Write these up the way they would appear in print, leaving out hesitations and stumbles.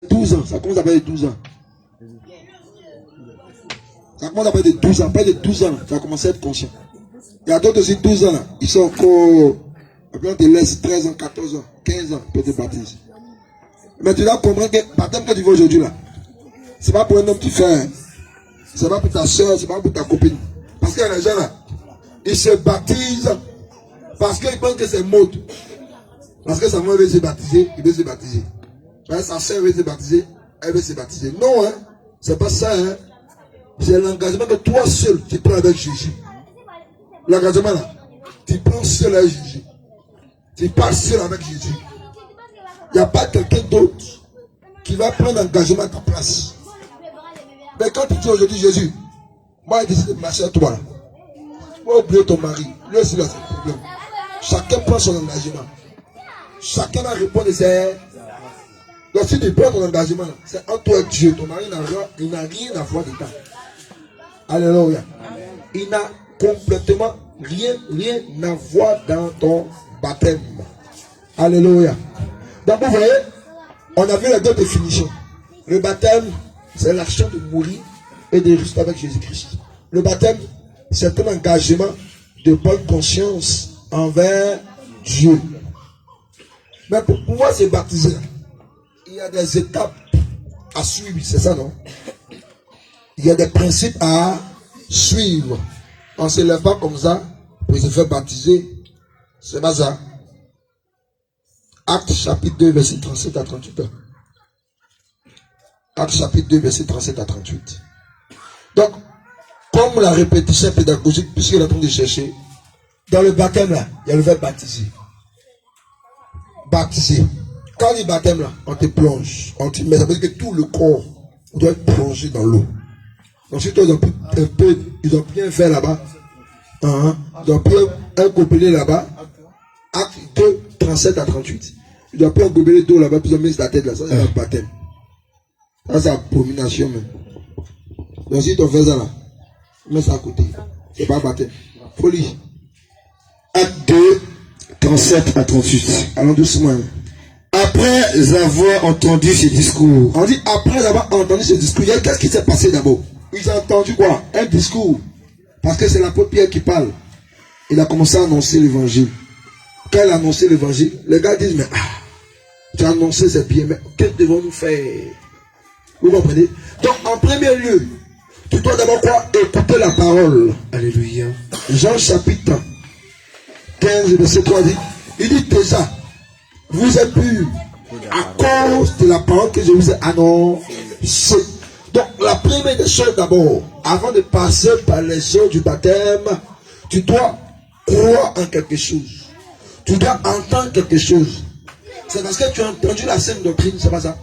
12 ans. Ça commence à partir de 12 ans. Ça commence à partir de 12 ans. Après de 12 ans, ça commence à être conscient. Il y a d'autres aussi 12 ans. Là. Ils sont encore. Après, on te laisse 13 ans, 14 ans, 15 ans pour te baptiser. Mais tu dois comprendre que le baptême que tu veux aujourd'hui là, c'est pas pour un homme qui fait. Hein. C'est pas pour ta soeur, c'est pas pour ta copine. Parce qu'il y a des gens là, ils se baptisent parce qu'ils pensent que c'est mode. Parce que sa mère veut se baptiser, il veut se baptiser. Sa soeur veut se baptiser, elle veut se baptiser. Non, hein, c'est pas ça. Hein. C'est l'engagement que toi seul tu prends avec Jésus. L'engagement là, tu prends seul avec Jésus. Tu pars seul avec Jésus. Il n'y a pas quelqu'un d'autre qui va prendre l'engagement à ta place. Mais quand tu dis aujourd'hui Jésus, moi je décide de marcher à toi là. Tu vas oublier ton mari. Lui aussi là c'est le problème. Chacun prend son engagement. Chacun va répondre. Donc si tu prends ton engagement là, c'est entre toi et Dieu. Ton mari n'a rien à voir dedans. Alléluia. Il n'a complètement rien à voir dans ton baptême. Alléluia. Donc vous voyez, on a vu les deux définitions. Le baptême, c'est l'action de mourir et de rester avec Jésus-Christ. Le baptême, c'est un engagement de bonne conscience envers Dieu. Mais pour pouvoir se baptiser, il y a des étapes à suivre, c'est ça, non? Il y a des principes à suivre. On ne se lève pas comme ça pour se faire baptiser. C'est pas ça. Actes chapitre 2, verset 37 à 38. Actes chapitre 2, verset 37 à 38. Donc, comme la répétition pédagogique, puisqu'il est en train de chercher, dans le baptême là, il y a le verbe baptiser. Baptiser. Quand il y a baptême là, on te plonge. Mais ça veut dire que tout le corps doit être plongé dans l'eau. Donc si toi ils ont bien fait là-bas, ils ont bien un gobelet là-bas, acte 2, 37 à 38. Ils ont pris un gobelet d'eau là-bas, puis ils ont mis la tête là, ça c'est un baptême. Ça c'est abomination même. Donc si tu fais ça là, mets ça à côté. C'est pas baptême. Folie. Acte 2, 37 à 38. Allons doucement. Après avoir entendu ces discours. On dit après avoir entendu ce discours, qu'est-ce qui s'est passé d'abord? Ils ont entendu quoi? Un discours. Parce que c'est l'apôtre Pierre qui parle. Il a commencé à annoncer l'évangile. Quand il a annoncé l'évangile, les gars disent, mais tu as annoncé c'est bien, mais qu'est-ce que devons-nous faire? Vous comprenez? Donc en premier lieu, tu dois d'abord quoi? Écouter la parole. Alléluia. Jean chapitre 15, verset 3 dit, il dit déjà, vous êtes purs à cause de la parole que je vous ai annoncée. Donc la première des choses d'abord, avant de passer par les eaux du baptême, tu dois croire en quelque chose. Tu dois entendre quelque chose. C'est parce que tu as entendu la sainte doctrine, c'est pas ça.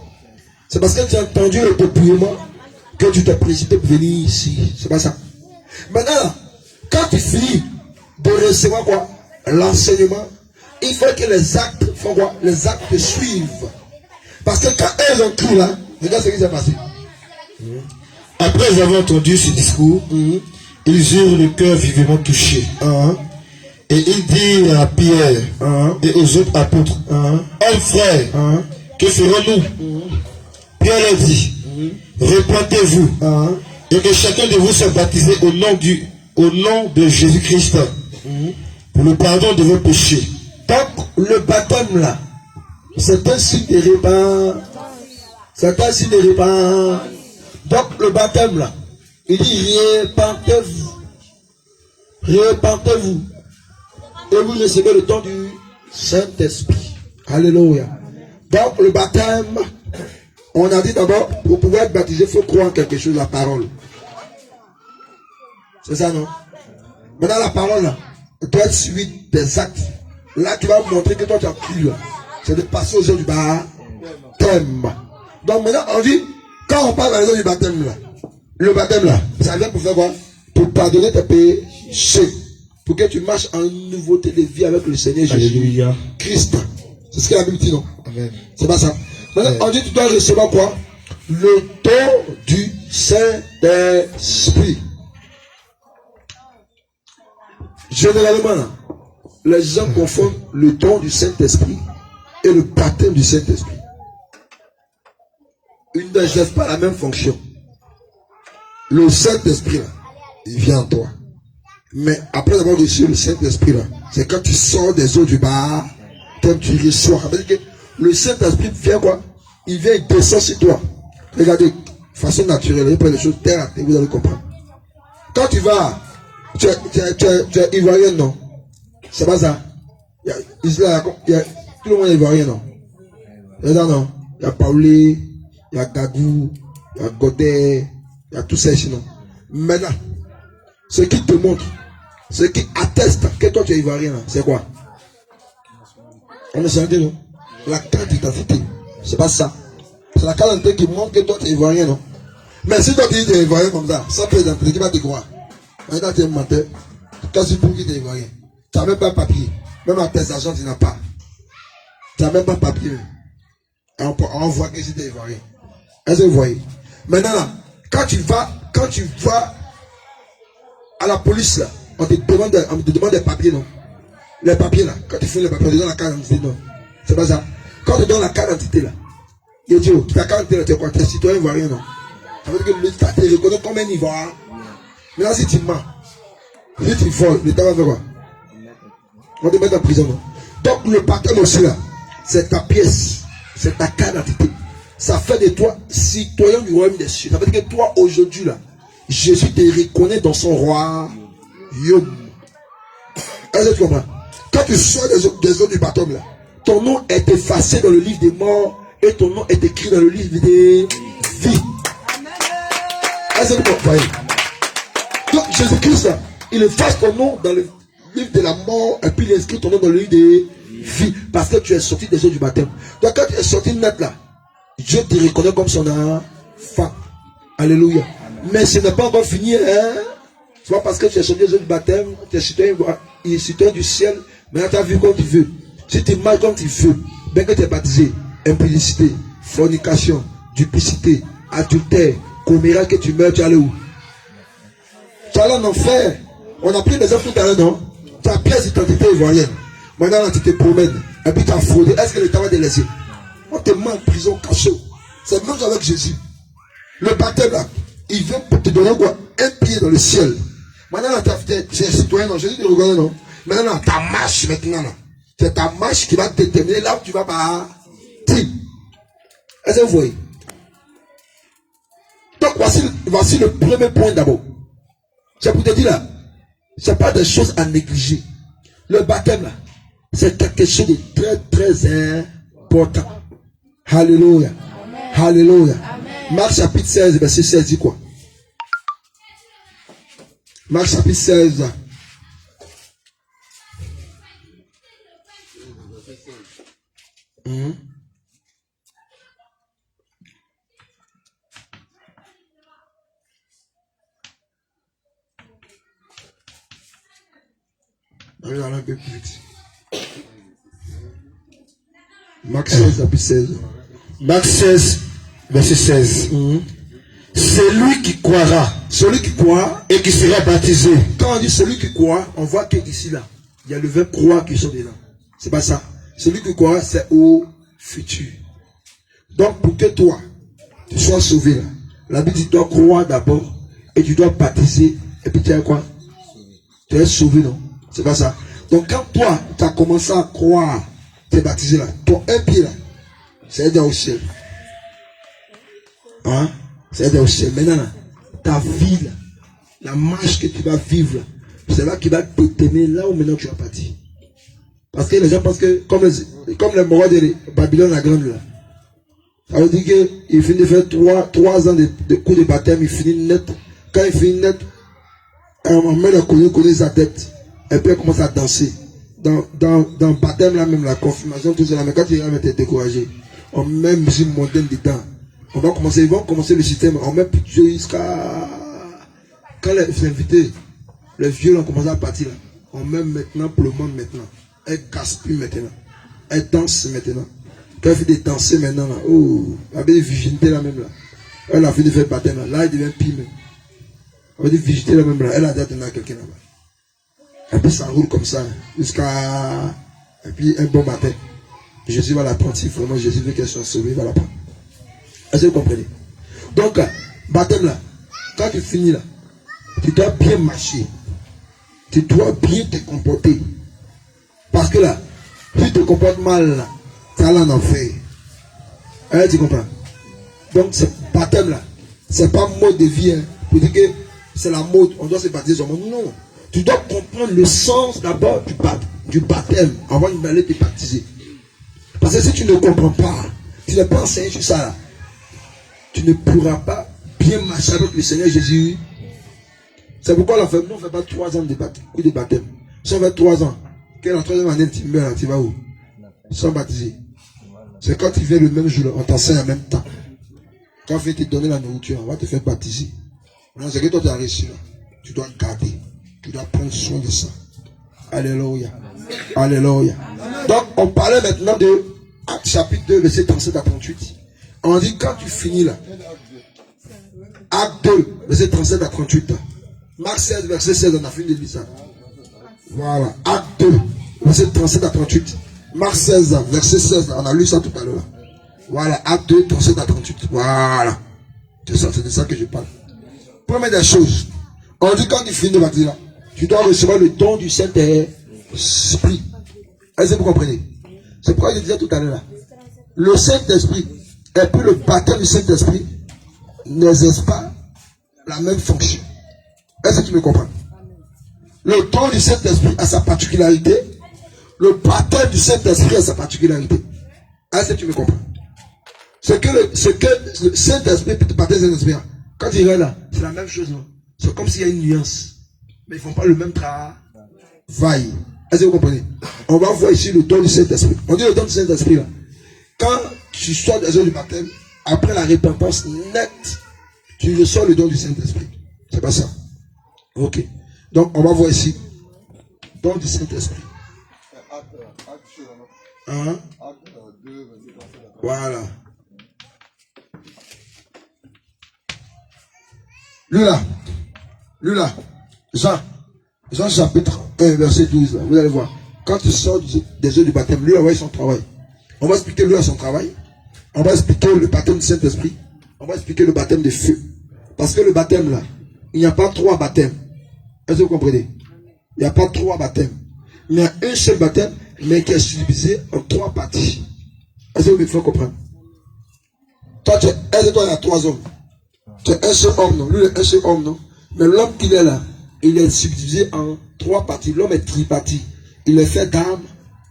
C'est parce que tu as entendu le dépouillement que tu t'es précipité pour venir ici. C'est pas ça. Maintenant, quand tu finis de recevoir quoi? L'enseignement, il faut que les actes font quoi? Les actes te suivent. Parce que quand elles ont cru là, regarde ce qui s'est passé. Après avoir entendu ce discours, ils eurent le cœur vivement touché. Et ils dirent à Pierre et aux autres apôtres, hommes frères, que ferons-nous? Pierre leur dit, repentez-vous et que chacun de vous soit baptisé au nom de Jésus-Christ pour le pardon de vos péchés. Donc le baptême là, c'est un signe de repentance. C'est un signe de repentance. Donc le baptême là, il dit repentez-vous. Repentez-vous. Et vous recevez le don du Saint-Esprit. Alléluia. Donc le baptême, on a dit d'abord, pour pouvoir être baptisé, il faut croire en quelque chose, la parole. C'est ça, non? Maintenant la parole là, doit être suivie des actes. Là tu vas montrer que toi tu as cru. C'est de passer aux eaux du baptême. Donc maintenant on dit, quand on parle dans les eaux du baptême là, le baptême là, ça vient pour faire quoi? Pour pardonner tes péchés. Pour que tu marches en nouveauté de vie avec le Seigneur Jésus Christ. C'est ce que la Bible dit, non? Amen. C'est pas ça. Maintenant, on dit que tu dois recevoir quoi? Le don du Saint-Esprit. Généralement, là, les gens confondent le don du Saint-Esprit et le baptême du Saint-Esprit. Une n'exerce pas la même fonction. Le Saint-Esprit, là, il vient en toi. Mais après avoir reçu le Saint-Esprit, là, c'est quand tu sors des eaux du bar, tu reçois. Le Saint-Esprit vient quoi? Il vient, il descend sur toi. Regardez, façon naturelle, il pas les choses terre à terre, vous allez comprendre. Quand tu vas, tu es ivoirien, non? C'est pas ça. Tout le monde est ivoirien, non? C'est ça, non? Il y a Paulé, il y a Gagou, il y a Godet, il y a tout ça ici, non? Maintenant, ce qui te montre, ce qui atteste que toi tu es ivoirien, c'est quoi? On est senti, non? La carte d'identité. C'est pas ça. C'est la carte d'identité qui montre que toi tu es ivoirien, non? Mais si toi tu dis que tu es ivoirien comme ça, sans carte d'identité, tu vas te croire. Maintenant tu es menteur. Quand tu prouves que tu es ivoirien, tu n'as même pas papier. Même attestation, tu n'as pas. Tu n'as même pas papier. Et on voit que tu es ivoirien. Est-ce que vous voyez? Maintenant, là, quand tu vas à la police, là, on te demande des papiers, non? Les papiers, là, quand tu fais les papiers, on te donne la carte d'identité, non? C'est pas ça. Quand on te donne la carte d'identité, là, il dit, ta carte d'identité, là, tu es quoi? Tu es citoyen ivoirien, non? Ça veut dire que l'État te reconnaît comme un ivoirien. Maintenant, si tu mens, si tu voles, l'État va faire quoi? On te met en prison, non? Donc, le baptême aussi, là, c'est ta pièce, c'est ta carte d'identité. Ça fait de toi citoyen du royaume des cieux. Ça veut dire que toi, aujourd'hui, là, Jésus te reconnaît dans son royaume. Est-ce que tu comprends? Quand tu sors des eaux du baptême, là, ton nom est effacé dans le livre des morts et ton nom est écrit dans le livre des vies. Est-ce que vous comprenez? Donc, Jésus-Christ, là, il efface ton nom dans le livre de la mort et puis il inscrit ton nom dans le livre des vies parce que tu es sorti des eaux du baptême. Donc, quand tu es sorti net là, Dieu te reconnaît comme son enfant. Alléluia. Mais ce n'est pas encore fini, hein? C'est pas parce que tu es sorti des eaux du baptême, tu es citoyen du ciel, maintenant tu as vu comme tu veux. Si tu marches comme tu veux, bien que tu es baptisé, impudicité, fornication, duplicité, adultère, comméra que tu meurs, tu es allé où? Tu es allé en enfer. On a pris des enfants tout à l'heure, non? Tu as pièce d'identité ivoirienne. Maintenant là, tu te promènes. Et puis tu as fraudé. Est-ce que l'État va te laisser? On te met en prison cachot. C'est même avec Jésus. Le baptême là, il vient pour te donner quoi? Un pied dans le ciel. Maintenant là, tu es citoyen, non? Jésus te reconnaît, non? Maintenant là, ta marche maintenant là. C'est ta marche qui va déterminer là où tu vas partir. Est-ce que vous voyez? Donc voici le premier point d'abord. C'est pour te dire là, c'est pas des choses à négliger. Le baptême là, c'est quelque chose de très très important. Alléluia. Alléluia. Marc chapitre 16, verset 16 dit quoi? Marc chapitre 16. Un peu plus vite. Marc 16, chapitre 16. Marc 16, verset 16. C'est lui qui croira. Celui qui croit et qui sera baptisé. Quand on dit celui qui croit, on voit que ici là, il y a le verbe croire qui sont dedans. C'est pas ça. Celui qui croit, c'est au futur. Donc pour que toi, tu sois sauvé là, la Bible dit tu dois croire d'abord et tu dois baptiser et puis tu es quoi? Tu es sauvé, non? C'est pas ça. Donc quand toi, tu as commencé à croire, tu es baptisé là, ton un pied là, c'est dans au ciel. Hein? C'est dans au ciel. Maintenant là, ta vie là, la marche que tu vas vivre là, c'est là qui va déterminer là où maintenant tu vas partir. Parce que les gens pensent que, comme les morts de Babylone la grande là, ça veut dire qu'il finit de faire 3 ans de cours de baptême, il finit net. Quand il finit net, on met le connaît sa tête. Et puis elle commence à danser. Dans le baptême là même, la confirmation, tout ça, mais quand il va être découragé, on met musique mondaine dedans. Ils vont commencer le système, on met Dieu jusqu'à... Quand les invités, les vieux ont commencé à partir là, on met maintenant pour le monde maintenant. Elle gaspille maintenant. Elle danse maintenant. Quand elle fait des danser maintenant là, oh, avec des virginités là même là. Elle a fait de faire baptême là, là elle devient pire même. Avec des virginités là même là, elle a déjà donné à quelqu'un là-bas. Et puis ça roule comme ça, jusqu'à... Et puis un bon matin, Jésus va la prendre, si vraiment Jésus veut qu'elle soit sauvée, il va la prendre. Est-ce que vous comprenez? Donc, baptême là, quand tu finis là, tu dois bien marcher. Tu dois bien te comporter. Parce que là, si tu te comportes mal là, tu vas en enfer. Alors, tu comprends? Donc, ce baptême là, c'est pas mode de vie. Hein, pour dire que c'est la mode, on doit se baptiser sur le monde. Non. Tu dois comprendre le sens d'abord du baptême avant d'aller te baptiser. Parce que si tu ne comprends pas, tu n'es pas enseigné sur ça là, tu ne pourras pas bien marcher avec le Seigneur Jésus. C'est pourquoi nous on ne fait pas 3 ans de baptême. Si on fait 3 ans, que la 3e année tu meurs, tu vas où? Sans baptiser. C'est quand tu viens le même jour, on t'enseigne en même temps. Quand on va te donner la nourriture, on va te faire baptiser. Maintenant, c'est que toi tu as reçu là. Tu dois garder. Tu dois prendre soin de ça. Alléluia. Alléluia. Donc, on parlait maintenant de Actes chapitre 2, verset 37 à 38. On dit quand tu finis là. Acte 2, verset 37 à 38. Marc 16, verset 16, on a fini de lire ça. Voilà. Acte 2, verset 37 à 38. Marc 16, verset 16, on a lu ça tout à l'heure. Voilà. Acte 2, 37 à 38. Voilà. C'est de ça que je parle. Première des choses, on dit quand tu finis de baptiser là, tu dois recevoir le don du Saint-Esprit. Est-ce que vous comprenez? C'est pourquoi je disais tout à l'heure là. Le Saint-Esprit et puis le baptême du Saint-Esprit n'exercent pas la même fonction. Est-ce que tu me comprends? Le don du Saint-Esprit a sa particularité. Le baptême du Saint-Esprit a sa particularité. Est-ce que tu me comprends? Ce que le Saint-Esprit peut te baptiser dans l'Esprit. Quand tu irais là, c'est la même chose. C'est comme s'il y a une nuance. Mais ils ne font pas le même travail. Est-ce que vous comprenez? On va voir ici le don du Saint-Esprit. On dit le don du Saint-Esprit là. Quand tu sors des eaux du baptême, après la repentance nette, tu reçois le don du Saint-Esprit. C'est pas ça. Ok. Donc on va voir ici. Don du Saint-Esprit. Hein? Voilà. Lui là. Jean chapitre 1, verset 12. Là. Vous allez voir. Quand tu sors des eaux du baptême, lui a envoyé son travail. On va expliquer lui à son travail. On va expliquer le baptême du Saint-Esprit. On va expliquer le baptême de feu. Parce que le baptême là, il n'y a pas 3 baptêmes. Est-ce que vous comprenez? Il n'y a pas 3 baptêmes. Il y a un seul baptême, mais qui est subdivisé en 3 parties. Est-ce que vous me faites comprendre? Toi, est-ce que toi, il y a 3 hommes? Tu es un seul homme, non? Lui, il est un seul homme, non? Mais l'homme qu'il est là, il est subdivisé en 3 parties. L'homme est tripartite. Il est fait d'âme,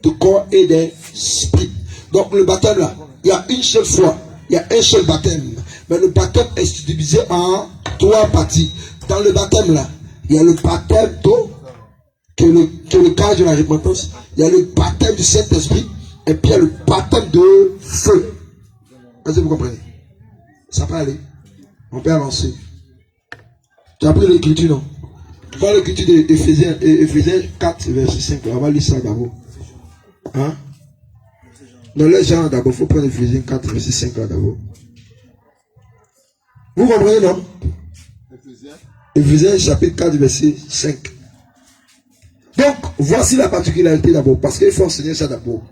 de corps et d'esprit. Donc le baptême là, il y a une seule fois, il y a un seul baptême. Mais le baptême est subdivisé en 3 parties. Dans le baptême là, il y a le baptême d'eau, qui est le cas de la repentance. Il y a le baptême du Saint-Esprit, et puis il y a le baptême de feu. Est-ce que vous comprenez? Ça peut aller. On peut avancer. Tu as pris l'écriture, non? Dans l'écriture d'Éphésiens 4, verset 5, on va lire ça d'abord. Hein? Dans les gens d'abord, il faut prendre Éphésiens 4, verset 5 là d'abord. Vous comprenez, non? Éphésiens chapitre 4, verset 5. Donc, voici la particularité d'abord, parce qu'il faut enseigner ça d'abord.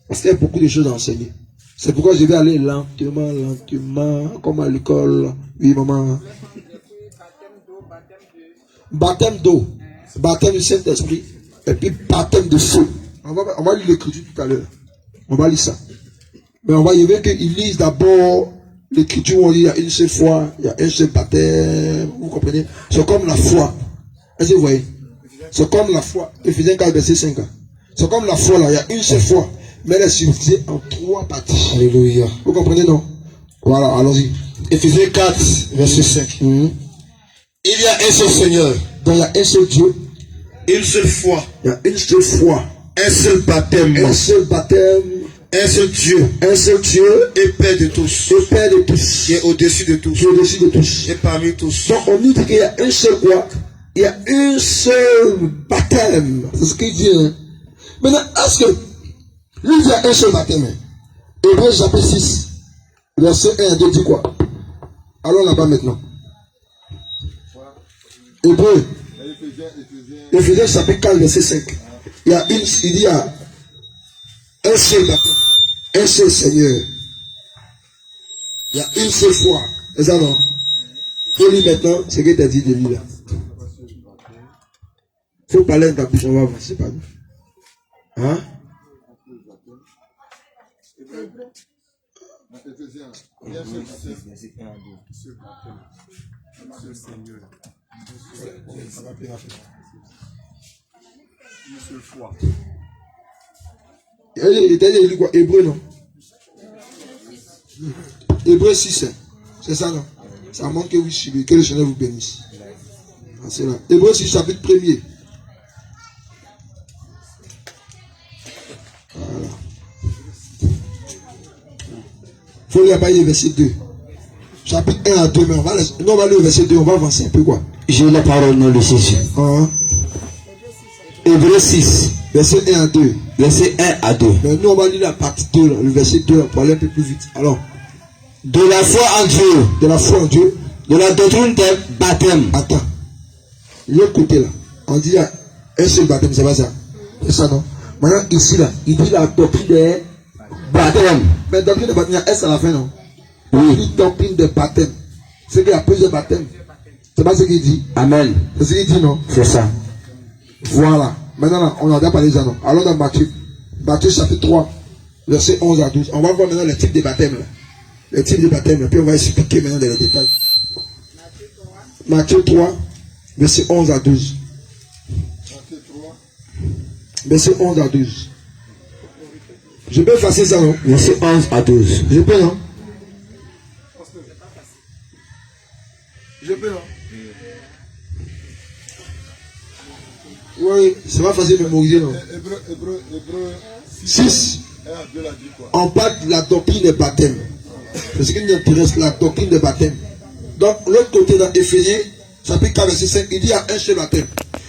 Parce qu'il y a beaucoup de choses à enseigner. C'est pourquoi je vais aller lentement, comme à l'école. Oui, maman. Baptême d'eau, baptême du Saint-Esprit, et puis baptême de feu. On va lire l'écriture tout à l'heure. On va lire ça. Mais on va y voir qu'ils lisent d'abord l'écriture où on dit il y a une seule foi, il y a un seul baptême. Vous comprenez? C'est comme la foi. Est-ce que vous voyez? C'est comme la foi. Éphésiens 4, verset 5. C'est comme la foi là, il y a une seule foi. Mais elle est subdivisée en 3 parties. Alléluia. Vous comprenez, non? Voilà, allons-y. Éphésiens 4, verset 5. Il y a un seul Seigneur. Donc il y a un seul Dieu. Une seule foi. Il y a une seule foi. Un seul baptême. Un seul baptême. Un seul Dieu. Un seul Dieu. Et Père de tous. Et Père de tous. Qui est au-dessus de tous. Qui est au-dessus de tous. Et parmi tous. Donc on nous dit qu'il y a un seul quoi? Il y a un seul baptême. C'est ce qu'il dit. Hein? Maintenant, est-ce que lui il y a un seul baptême? Hébreux chapitre 6, verset 1 à 2 dit quoi? Allons là-bas maintenant. Hébreux. Éphésiens chapitre 4, verset 5. Il y a un seul baptême, un seul Seigneur. Il y a une seule foi. C'est ça, non? Faut lire maintenant ce que tu as dit de lui là. Faut parler dans ta bouche, on va avancer, pas nous. Hein? Il t'a dit quoi? Hébreu, non? Hébreu 6, c'est ça, non? Ça montre que vous suivez, que le Seigneur vous bénisse. Ah, c'est là. Hébreu 6, chapitre 1er. Voilà. Il faut lire le verset 2. Chapitre 1 à 2, mais on va lire le verset 2, on va avancer un peu quoi. J'ai la parole au nom de Jésus. Hébreu 6, verset 1 à 2. Verset 1 à 2. Mais nous, on va lire la partie 2, là, le verset 2, là, pour aller un peu plus vite. Alors, de la foi en Dieu, de la foi en Dieu, de la doctrine des baptêmes. Attends, l'autre côté là, on dit là, un seul baptême, c'est pas ça. C'est ça, non? Maintenant, ici là, il dit la doctrine des baptêmes. Mais doctrine des baptêmes, il y a S à la fin, non? Oui. Il dit doctrine des baptêmes. C'est qu'il y a plusieurs baptêmes. C'est pas ce qu'il dit. Amen. C'est ce qu'il dit, non? C'est ça. Voilà. Maintenant, là, on a déjà parlé de ça, non? Allons dans Matthieu. Matthieu chapitre 3, verset 11 à 12. On va voir maintenant les types de baptêmes, là. Les types de baptêmes, là. Puis on va expliquer maintenant dans les détails. Matthieu 3, verset 11 à 12. Verset 11 à 12. Je peux effacer ça, non? Verset 11 à 12. Je peux, non? Je peux, non? Oui, c'est pas facile de mémoriser, non? Hébreu 6. 1 à 2 l'a dit quoi? On parle de la doctrine des baptêmes. C'est ce qui nous intéresse, la doctrine des baptêmes. Donc, l'autre côté, dans Éphésiens, chapitre 4, verset 5, il dit il y a un seul baptême.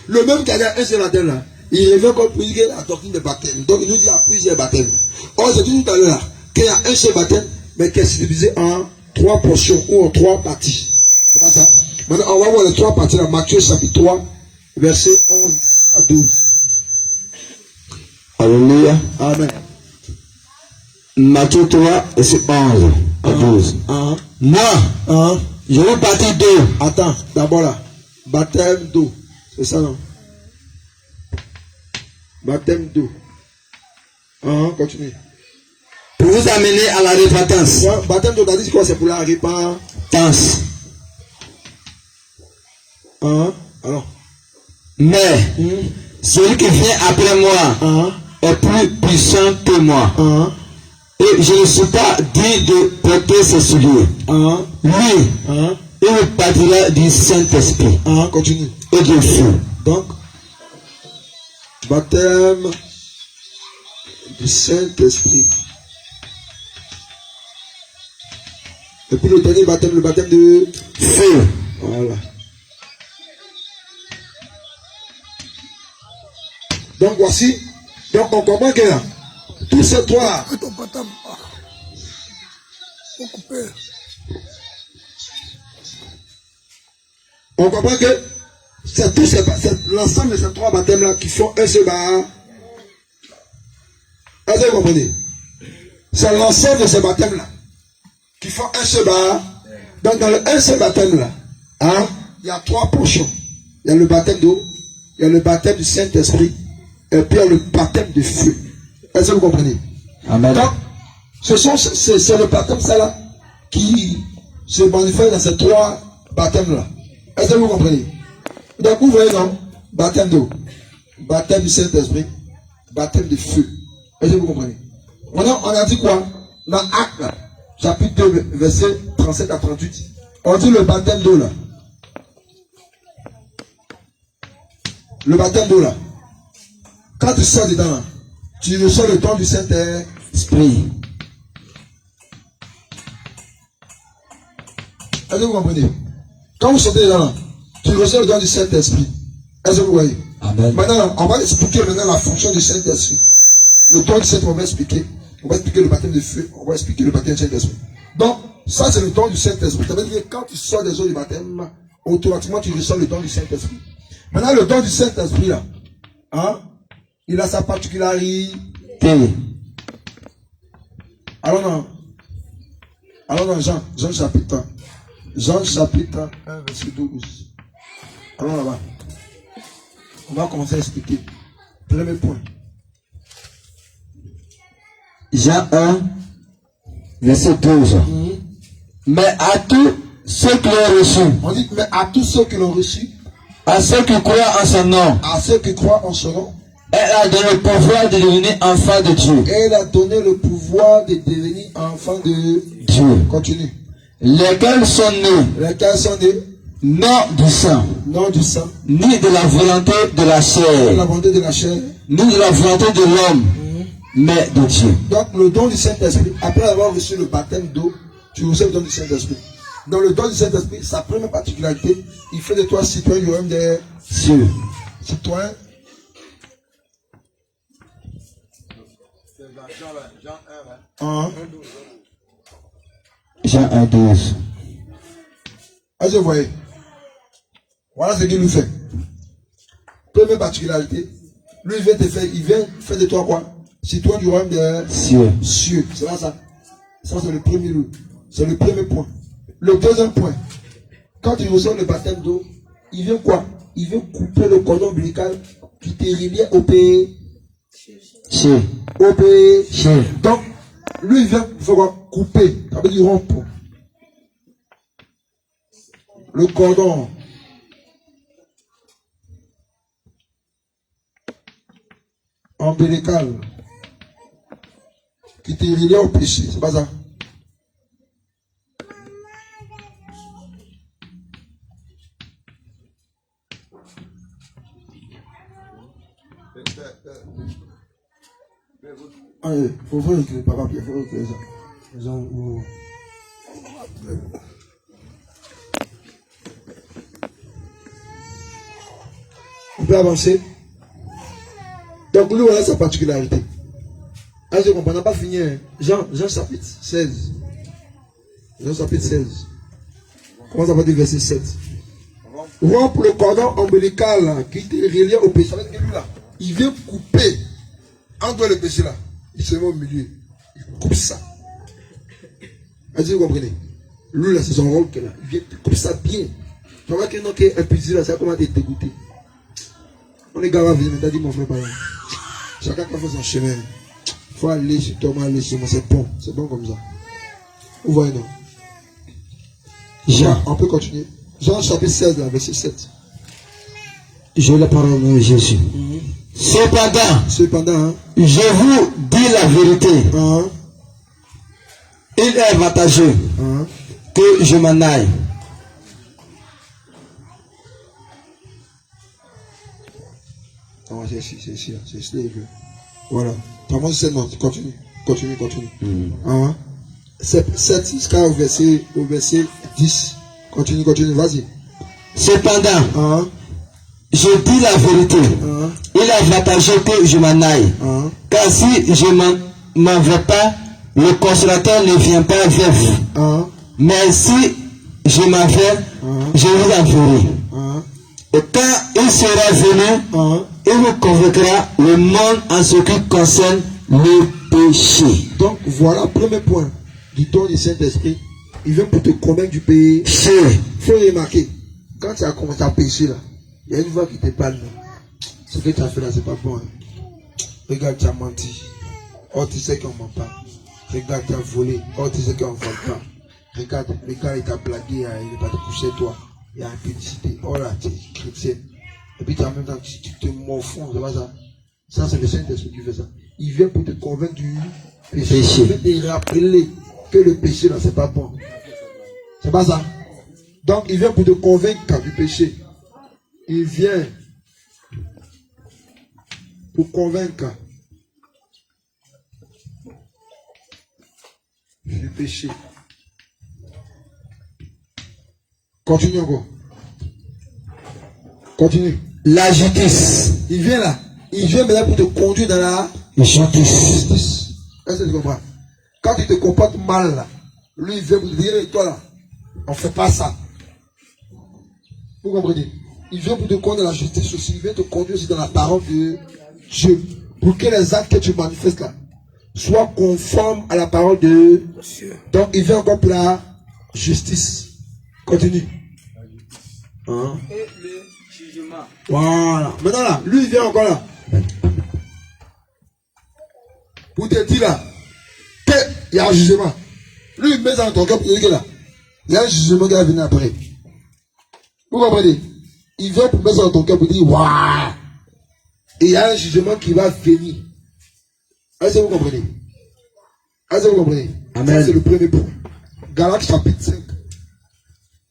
Le même qui a dit un seul baptême là, il revient comme pour dire la doctrine des baptêmes. Donc, il nous dit il y a plusieurs baptêmes. Or, j'ai dit tout à l'heure là, qu'il y a un seul baptême, mais qui est divisé en 3 portions ou en 3 parties. C'est pas ça? Maintenant, on va voir les 3 parties dans Matthieu chapitre 3, verset 11 à 12. Alléluia. Amen. Matthieu 3, verset 11 à 12. Moi, je vais partir d'eau. Attends, d'abord là, baptême d'eau. C'est ça, non? Baptême d'eau. Continue. Pour vous amener à la repentance. Ouais, baptême d'eau, t'as dit quoi? C'est pour la repentance. Alors. Mais, celui qui vient après moi est plus puissant que moi. Et je ne suis pas digne de porter ses souliers. Lui, il me partira du Saint-Esprit. Continue. Et de feu. Donc, baptême du Saint-Esprit. Et puis le dernier baptême, le baptême de feu. Voilà. Donc voici. Donc on comprend que là, tous ces trois. On comprend que c'est l'ensemble de ces trois baptêmes là qui font un seul baptême. Est-ce que vous comprenez? C'est l'ensemble de ces baptêmes là qui font un seul baptême. Donc dans le un seul baptême là, il y a 3 portions. Il y a le baptême d'eau, il y a le baptême du Saint-Esprit, et puis il y a le baptême de feu. Est-ce que vous comprenez? Amen. Donc, c'est le baptême ça là qui se manifeste dans ces 3 baptêmes là. Est-ce que vous comprenez? Donc vous voyez non? Baptême d'eau, baptême du Saint-Esprit, baptême de feu. Est-ce que vous comprenez? Maintenant on a dit quoi? Dans Actes là, chapitre 2, verset 37 à 38. On dit le baptême d'eau là. Le baptême d'eau là. Quand tu sors dedans là, tu reçois le don du Saint-Esprit. Est-ce que vous comprenez? Quand vous sortez dedans là, tu reçois le don du Saint-Esprit. Est-ce que vous voyez? Amen. Maintenant, on va expliquer maintenant la fonction du Saint-Esprit. Le don du Saint-Esprit, on va expliquer. On va expliquer le baptême de feu. On va expliquer le baptême du Saint-Esprit. Donc, ça c'est le don du Saint-Esprit. Ça veut dire que quand tu sors des eaux du baptême, automatiquement tu reçois le don du Saint-Esprit. Maintenant, le don du Saint-Esprit là, il a sa particularité. Alors non. Alors dans Jean chapitre 1, verset 12. Allons là-bas. On va commencer à expliquer. Premier point. Jean 1, verset 12. Mais à tous ceux qui l'ont reçu, On dit, mais à tous ceux qui l'ont reçu, à ceux qui croient en son nom, à ceux qui croient en son nom, elle a donné le pouvoir de devenir enfant de Dieu. elle a donné le pouvoir de devenir enfant de Dieu. Continue. Lesquels sont nés, Lesquels sont nés, non du sang, non du sang, ni de la volonté de la de chair, la volonté de la chair, ni de la volonté de l'homme, mais de Dieu. Donc le don du Saint-Esprit, après avoir reçu le baptême d'eau, tu reçois le don du Saint-Esprit. Dans le don du Saint-Esprit, sa première particularité, il fait de toi citoyen du royaume des Dieu. citoyens. Jean 1, 12. Est-ce que vous voyez? Voilà ce qu'il nous fait. Première particularité, lui il vient faire de toi quoi? Citoyen du royaume des Cieux. cieux. C'est là ça. Ça c'est le premier lieu. C'est le premier point. Le deuxième point, quand il reçoit le baptême d'eau, il vient quoi? Il vient couper le cordon ombilical qui te reliait au pays. Cieux. Au pays. Cieux. Donc, lui il vient faire quoi? Couper. Ça veut dire rompre. Le cordon. Ombilical qui te reliait au péché. C'est pas ça? Allez, faut faire écrire, papa, il faut écrire ça. Les gens, on peut avancer. Donc, lui, voilà sa particularité. Ah, je comprends, on n'a pas fini. Hein. Jean chapitre 16. Jean chapitre 16. Comment ça va dire verset 7? Rompre le cordon ombilical qui te reliait au péché. Avec lui là, il vient couper entre le péché là. Il se met au milieu. Il coupe ça. Est-ce que vous comprenez? Lui là, c'est son rôle qu'il a. Il vient couper ça bien. Tu vois qu'il y a un péché là, ça comment te dégoûter. On est gars à venir, mais t'as dit mon frère, par exemple. Chacun qui a fait son chemin. Il faut aller sur toi, aller sur moi, c'est bon comme ça. Vous voyez non? Jean. On peut continuer. Jean chapitre 16, là, verset 7. Je la parole de Jésus. Cependant, hein, je vous dis la vérité. Il est avantageux que je m'en aille. Non, c'est ici. Voilà. Comment c'est non? Continue. 7 jusqu'au verset 10. Continue, vas-y. Cependant, je dis la vérité. Il est avantageux que je m'en aille. Car si je m'en vais pas, le consolateur ne vient pas vers vous. Mais si je m'en vais, je vous enverrai. Et quand il sera venu, il vous convaincra le monde en ce qui concerne le péché. Donc voilà, premier point du don du Saint-Esprit. Il vient pour te convaincre du péché. Il faut remarquer, quand tu as commencé à pécher là, il y a une voix qui te parle. Ce que tu as fait là, c'est pas bon. Hein. Regarde, tu as menti. Oh, tu sais qu'on ment pas. Regarde, tu as volé. Oh, tu sais qu'on ne vole pas. Regarde, le gars, il t'a blagué, hein, il va te coucher toi. Il y a impudicité. Oh là, tu es chrétien. Et puis en même temps, tu te morfonds, c'est pas ça. Ça, c'est le Saint-Esprit qui fait ça. Il vient pour te convaincre du péché. Il vient te rappeler que le péché là, c'est pas bon. C'est pas ça. Donc, il vient pour te convaincre du péché. Il vient pour convaincre du péché. Continue encore. Continue. La justice. Il vient là. Il vient maintenant pour te conduire dans la justice. Est-ce que tu comprends? Quand tu te comportes mal là, lui il vient pour te dire, toi là, on ne fait pas ça. Vous comprenez? Il vient pour te conduire dans la justice aussi. Il vient te conduire aussi dans la parole de Dieu. Pour que les actes que tu manifestes là Sois conforme à la parole de Dieu. Donc il vient encore pour la justice. Continue. Hein? Et le jugement. Voilà. Maintenant là, lui il vient encore là. Pour te dire là, qu'il y a un jugement. Lui il met dans ton cœur pour te dire que là, il y a un jugement qui va venir après. Vous comprenez? Il vient pour mettre dans ton cœur pour dire waouh! Et il y a un jugement qui va venir. Est-ce que vous comprenez? Est-ce que vous comprenez? Amen. Ça, c'est le premier point. Galates chapitre 5,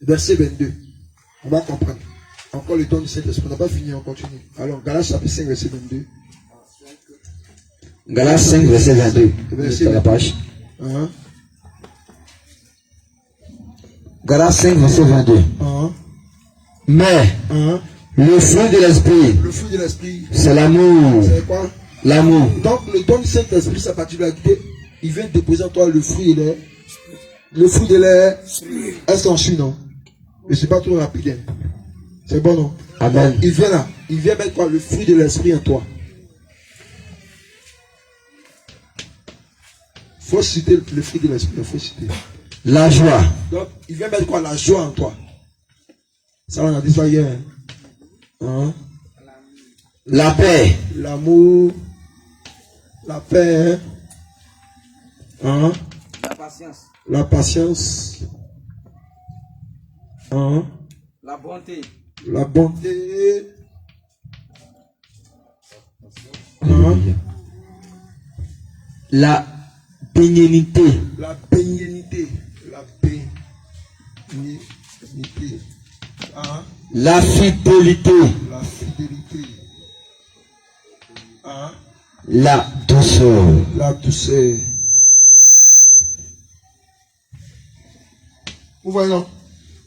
verset 22. On va comprendre. Encore le don du Saint-Esprit. On n'a pas fini, on continue. Alors, Galates chapitre 5, verset 22. Galates 5, verset 22. Verset C'est la page. Hein? Galates 5, verset 22. Hein? Mais Hein? le fruit de l'esprit, Le fruit de l'esprit, c'est l'amour. c'est quoi? L'amour. Donc, le don du Saint-Esprit, sa particularité, il vient déposer en toi le fruit de l'air. Le fruit de l'air. Est-ce qu'on suit, non? Je ne suis pas trop rapide. Hein. C'est bon, non? Amen. Donc, il vient là. Il vient mettre quoi? Le fruit de l'esprit en toi. Il faut citer le fruit de l'esprit. Il faut citer. La joie. Donc, il vient mettre quoi? La joie en toi. Ça, on a dit ça hier. Hein? La paix. L'amour. La paix. Hein? La patience. La patience. Hein? La bonté. La bonté. Hein? La bénignité. La bénignité. La bénignité. Hein? La fidélité. La fidélité. Hein? La douceur. La douceur. Vous voyez, non?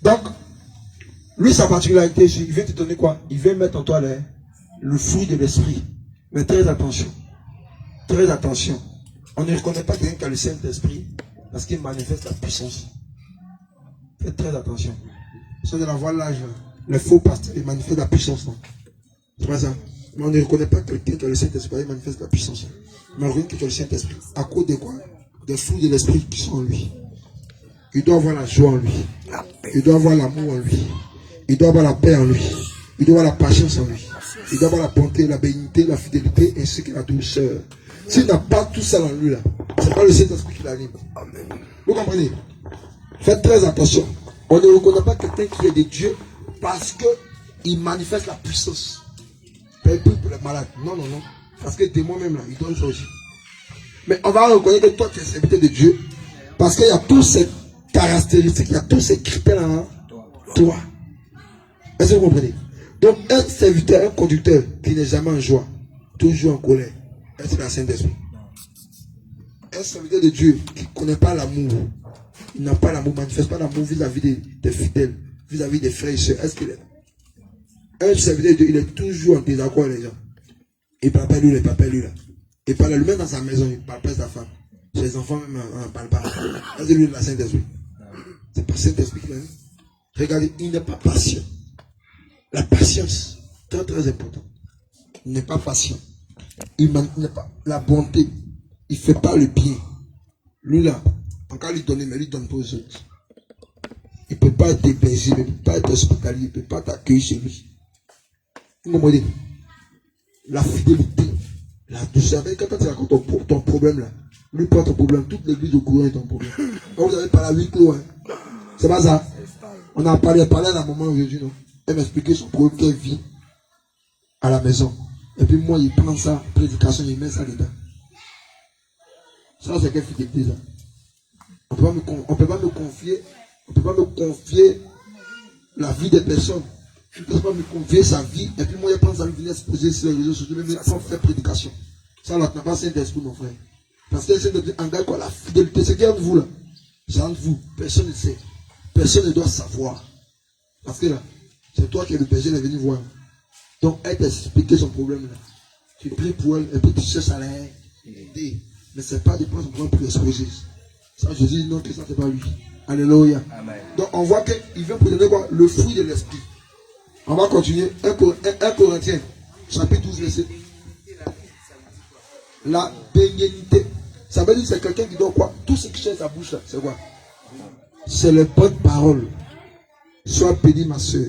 Donc, lui, sa particularité, il vient te donner quoi? Il vient mettre en toi le fruit de l'esprit. Mais très attention. Très attention. On ne reconnaît pas quelqu'un qui a le Saint-Esprit parce qu'il manifeste la puissance. Faites très attention. Ceux de la voie l'âge, les faux pasteurs, ils manifestent la puissance. Non? C'est pas ça. Mais on ne reconnaît pas quelqu'un qui a le Saint-Esprit, il manifeste la puissance. Mais on reconnaît quelqu'un qui a le Saint-Esprit. À cause de quoi? Des fruits de l'esprit qui sont en lui. Il doit avoir la joie en lui. Il doit avoir l'amour en lui. Il doit avoir la paix en lui. Il doit avoir la patience en lui. Il doit avoir la bonté, la bénignité, la fidélité ainsi que la douceur. S'il n'a pas tout ça en lui là, c'est pas le Saint-Esprit qui l'anime. Vous comprenez? Faites très attention. On ne reconnaît pas quelqu'un qui est de Dieu parce qu'il manifeste la puissance. Pas pour les malades. Non, non, non. Parce que de moi-même là, il doit sortir. Mais on va reconnaître que toi tu es serviteur de Dieu parce qu'il y a toutes ces caractéristiques, il y a tous ces critères en toi. Est-ce que vous comprenez? Donc un serviteur, un conducteur qui n'est jamais en joie, toujours en colère, est-ce que la Saint-Esprit? Un serviteur de Dieu qui ne connaît pas l'amour, il n'a pas l'amour, manifeste pas l'amour vis-à-vis des fidèles, vis-à-vis des frères et sœurs, est-ce qu'il est? Un serviteur de Dieu, il est toujours en désaccord avec les gens. Il parle pas lui, il parle pas lui là. Il parle lui-même dans sa maison, il ne parle pas de sa femme. Ses enfants même n'en parlent pas. Est-ce que lui est la Saint-Esprit? C'est pas Saint-Esprit qui l'a dit. Regardez, il n'est pas patient. La patience, très très important. Il n'est pas patient. Il n'a pas la bonté. Il ne fait pas le bien. Lui là, encore lui donner, mais lui donne pas aux autres. Il ne peut pas être dépaysé, il ne peut pas être hospitalier, il ne peut pas t'accueillir chez lui. Vous comprenez? La fidélité, la douceur. Quand tu racontes ton problème là, lui prend ton problème, toute l'église au courant est ton problème. Quand vous avez parlé à 8 clos, hein. C'est pas ça. On a parlé à la maman aujourd'hui, non? Elle m'expliquait son problème qu'elle vit à la maison. Et puis moi, il prend ça, prédication, il met ça dedans. Ça, c'est quelle fidélité, ça? On ne peut pas me confier la vie des personnes. Je ne peux pas me confier sa vie. Et puis moi, il prend sa vie, il vient se poser sur les réseaux sociaux, même sans faire prédication. Ça, là, tu n'as pas Saint-Esprit, mon frère. Parce que Saint-Esprit engage quoi? La fidélité. C'est qui entre vous, là? C'est entre vous. Personne ne sait. Personne ne doit savoir. Parce que là, c'est toi qui es le berger, elle est venu voir. Donc, elle t'a expliqué son problème là. Tu pries pour elle, et puis tu cherches à l'aider. Mais ce n'est pas de prendre son problème pour l'exposer. Ça, je dis non, que ça, c'est pas lui. Alléluia. Amen. Donc, on voit qu'il vient pour donner quoi? Le fruit de l'esprit. On va continuer. 1 Corinthiens, chapitre 12, verset. La bénignité. Ça veut dire que c'est quelqu'un qui doit quoi? Tout ce qui cherche sa bouche là, c'est quoi? C'est les bonnes paroles. Sois béni ma soeur.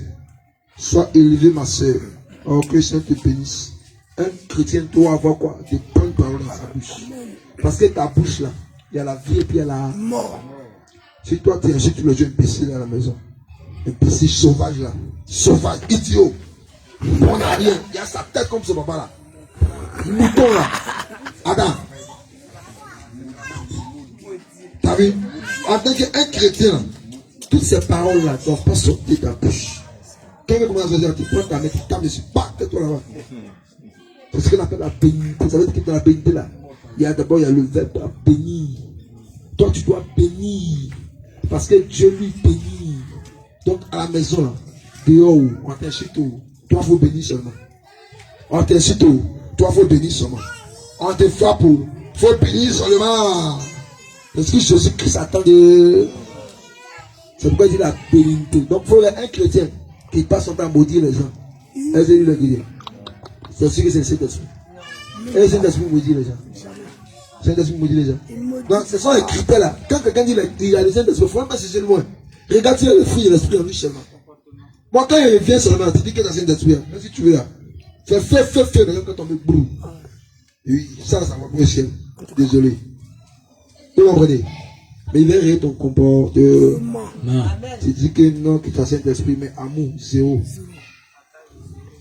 Sois élevé ma soeur. Oh, que le Seigneur te bénisse. Un chrétien doit avoir quoi? Des bonnes paroles dans sa bouche. Parce que ta bouche là, il y a la vie et puis il y a la mort. Si toi tu insultes le Dieu imbécile à la maison, imbécile sauvage là, sauvage, idiot, on n'a rien, il y a sa tête comme ce papa là, mouton là, Adam. T'as vu? En tant qu'un chrétien, là, toutes ces paroles là ne doivent pas sortir de ta bouche. Quelqu'un commence à dire, tu prends ta main, tu tapes dessus, bah, tais-toi là-bas. C'est ce qu'on appelle la bénité. Ça veut dire que dans la bénité là, il y a d'abord le verbe bénir. Toi tu dois bénir. Parce que Dieu lui bénit. Donc à la maison là, dehors, on t'insulte, toi faut bénir seulement. On t'insulte, toi faut bénir seulement. On te frappe, faut bénir seulement. Parce que Jésus-Christ attend de... C'est pourquoi il dit la bénité. Donc il faut un chrétien qui passe son temps à maudire les gens. Est-ce que le dire? C'est sûr que c'est le Saint-Esprit. Et le Saint-Esprit maudit les gens. Le Saint-Esprit maudit les gens. Donc ce sont les critères là. Quand quelqu'un dit qu'il y a le Saint-Esprit, il ne faut même pas chercher le moins. Regarde si il y a le fruit de l'Esprit en lui seulement. Moi quand il vient seulement, tu dis que c'est le Saint-Esprit. Même si tu veux là. Fais, les gens quand on me brûle. Oui, ça va pour le ciel. Désolé. Vous comprenez? Mais il va rire ton comportement. Tu dis que non, que tu as Saint-Esprit, mais amour, zéro.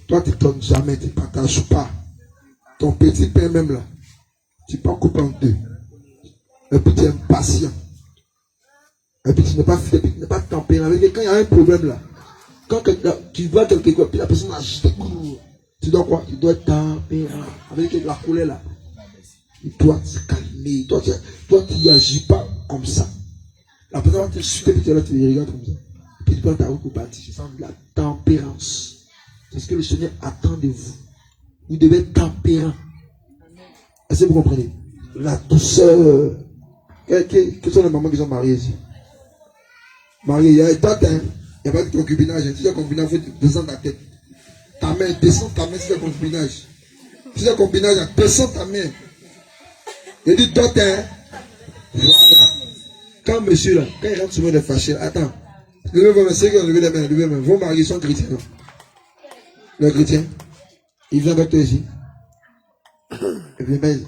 Toi, tu ne donnes jamais, tu ne partages pas. Ton petit pain même là, tu peux couper en deux. Et puis tu es impatient. Et puis tu n'es pas fidèle, tu n'es pas tempéré. Quand il y a un problème là, quand tu vois quelque chose, puis la personne a juste tu dois quoi? Tu dois être tempéré. Avec la colère là. Il doit se calmer. Toi, tu n'y agis pas comme ça. La personne va te chuter, puis tu regardes comme ça. Puis tu prends ta route pour partir. Je sens de la tempérance. C'est ce que le Seigneur attend de vous. Vous devez être tempérant. Est-ce que vous comprenez? La douceur. Quelles sont les mamans qui sont mariées ici? Mariées, il y a une date, hein. Il n'y a pas de concubinage. Si tu as concubinage, il faut descendre ta tête. Ta main, descends ta main si tu as concubinage. Si tu as concubinage, descends ta main. Il dit date, hein. Voilà. Quand monsieur là, quand il rentre sur moi, il est fâché. Attends. Levez vos mains, ceux qui ont levé les mains, levez les mains. Vos maris sont chrétiens. Le chrétien, il vient avec toi ici. Et puis, mais,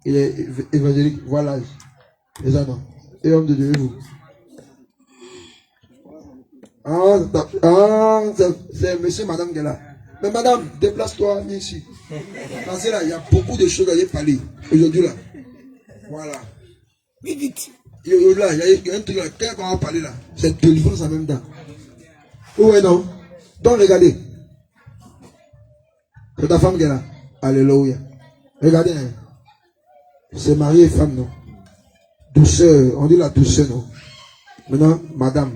il est évangélique, voilà. Les gens, non. Et homme de Dieu, et vous. C'est monsieur, madame qui est là. Mais madame, déplace-toi, viens ici. Parce que là, il y a beaucoup de choses à y parler. Aujourd'hui, là. Voilà. Là, il y a un truc là, quand on va parler là, c'est délivrance en même temps. Ouais, non. Donc, regardez. C'est ta femme qui est là. Alléluia. Regardez, hein. C'est mari et femme, non? Douceur, on dit la douceur, non? Maintenant, madame,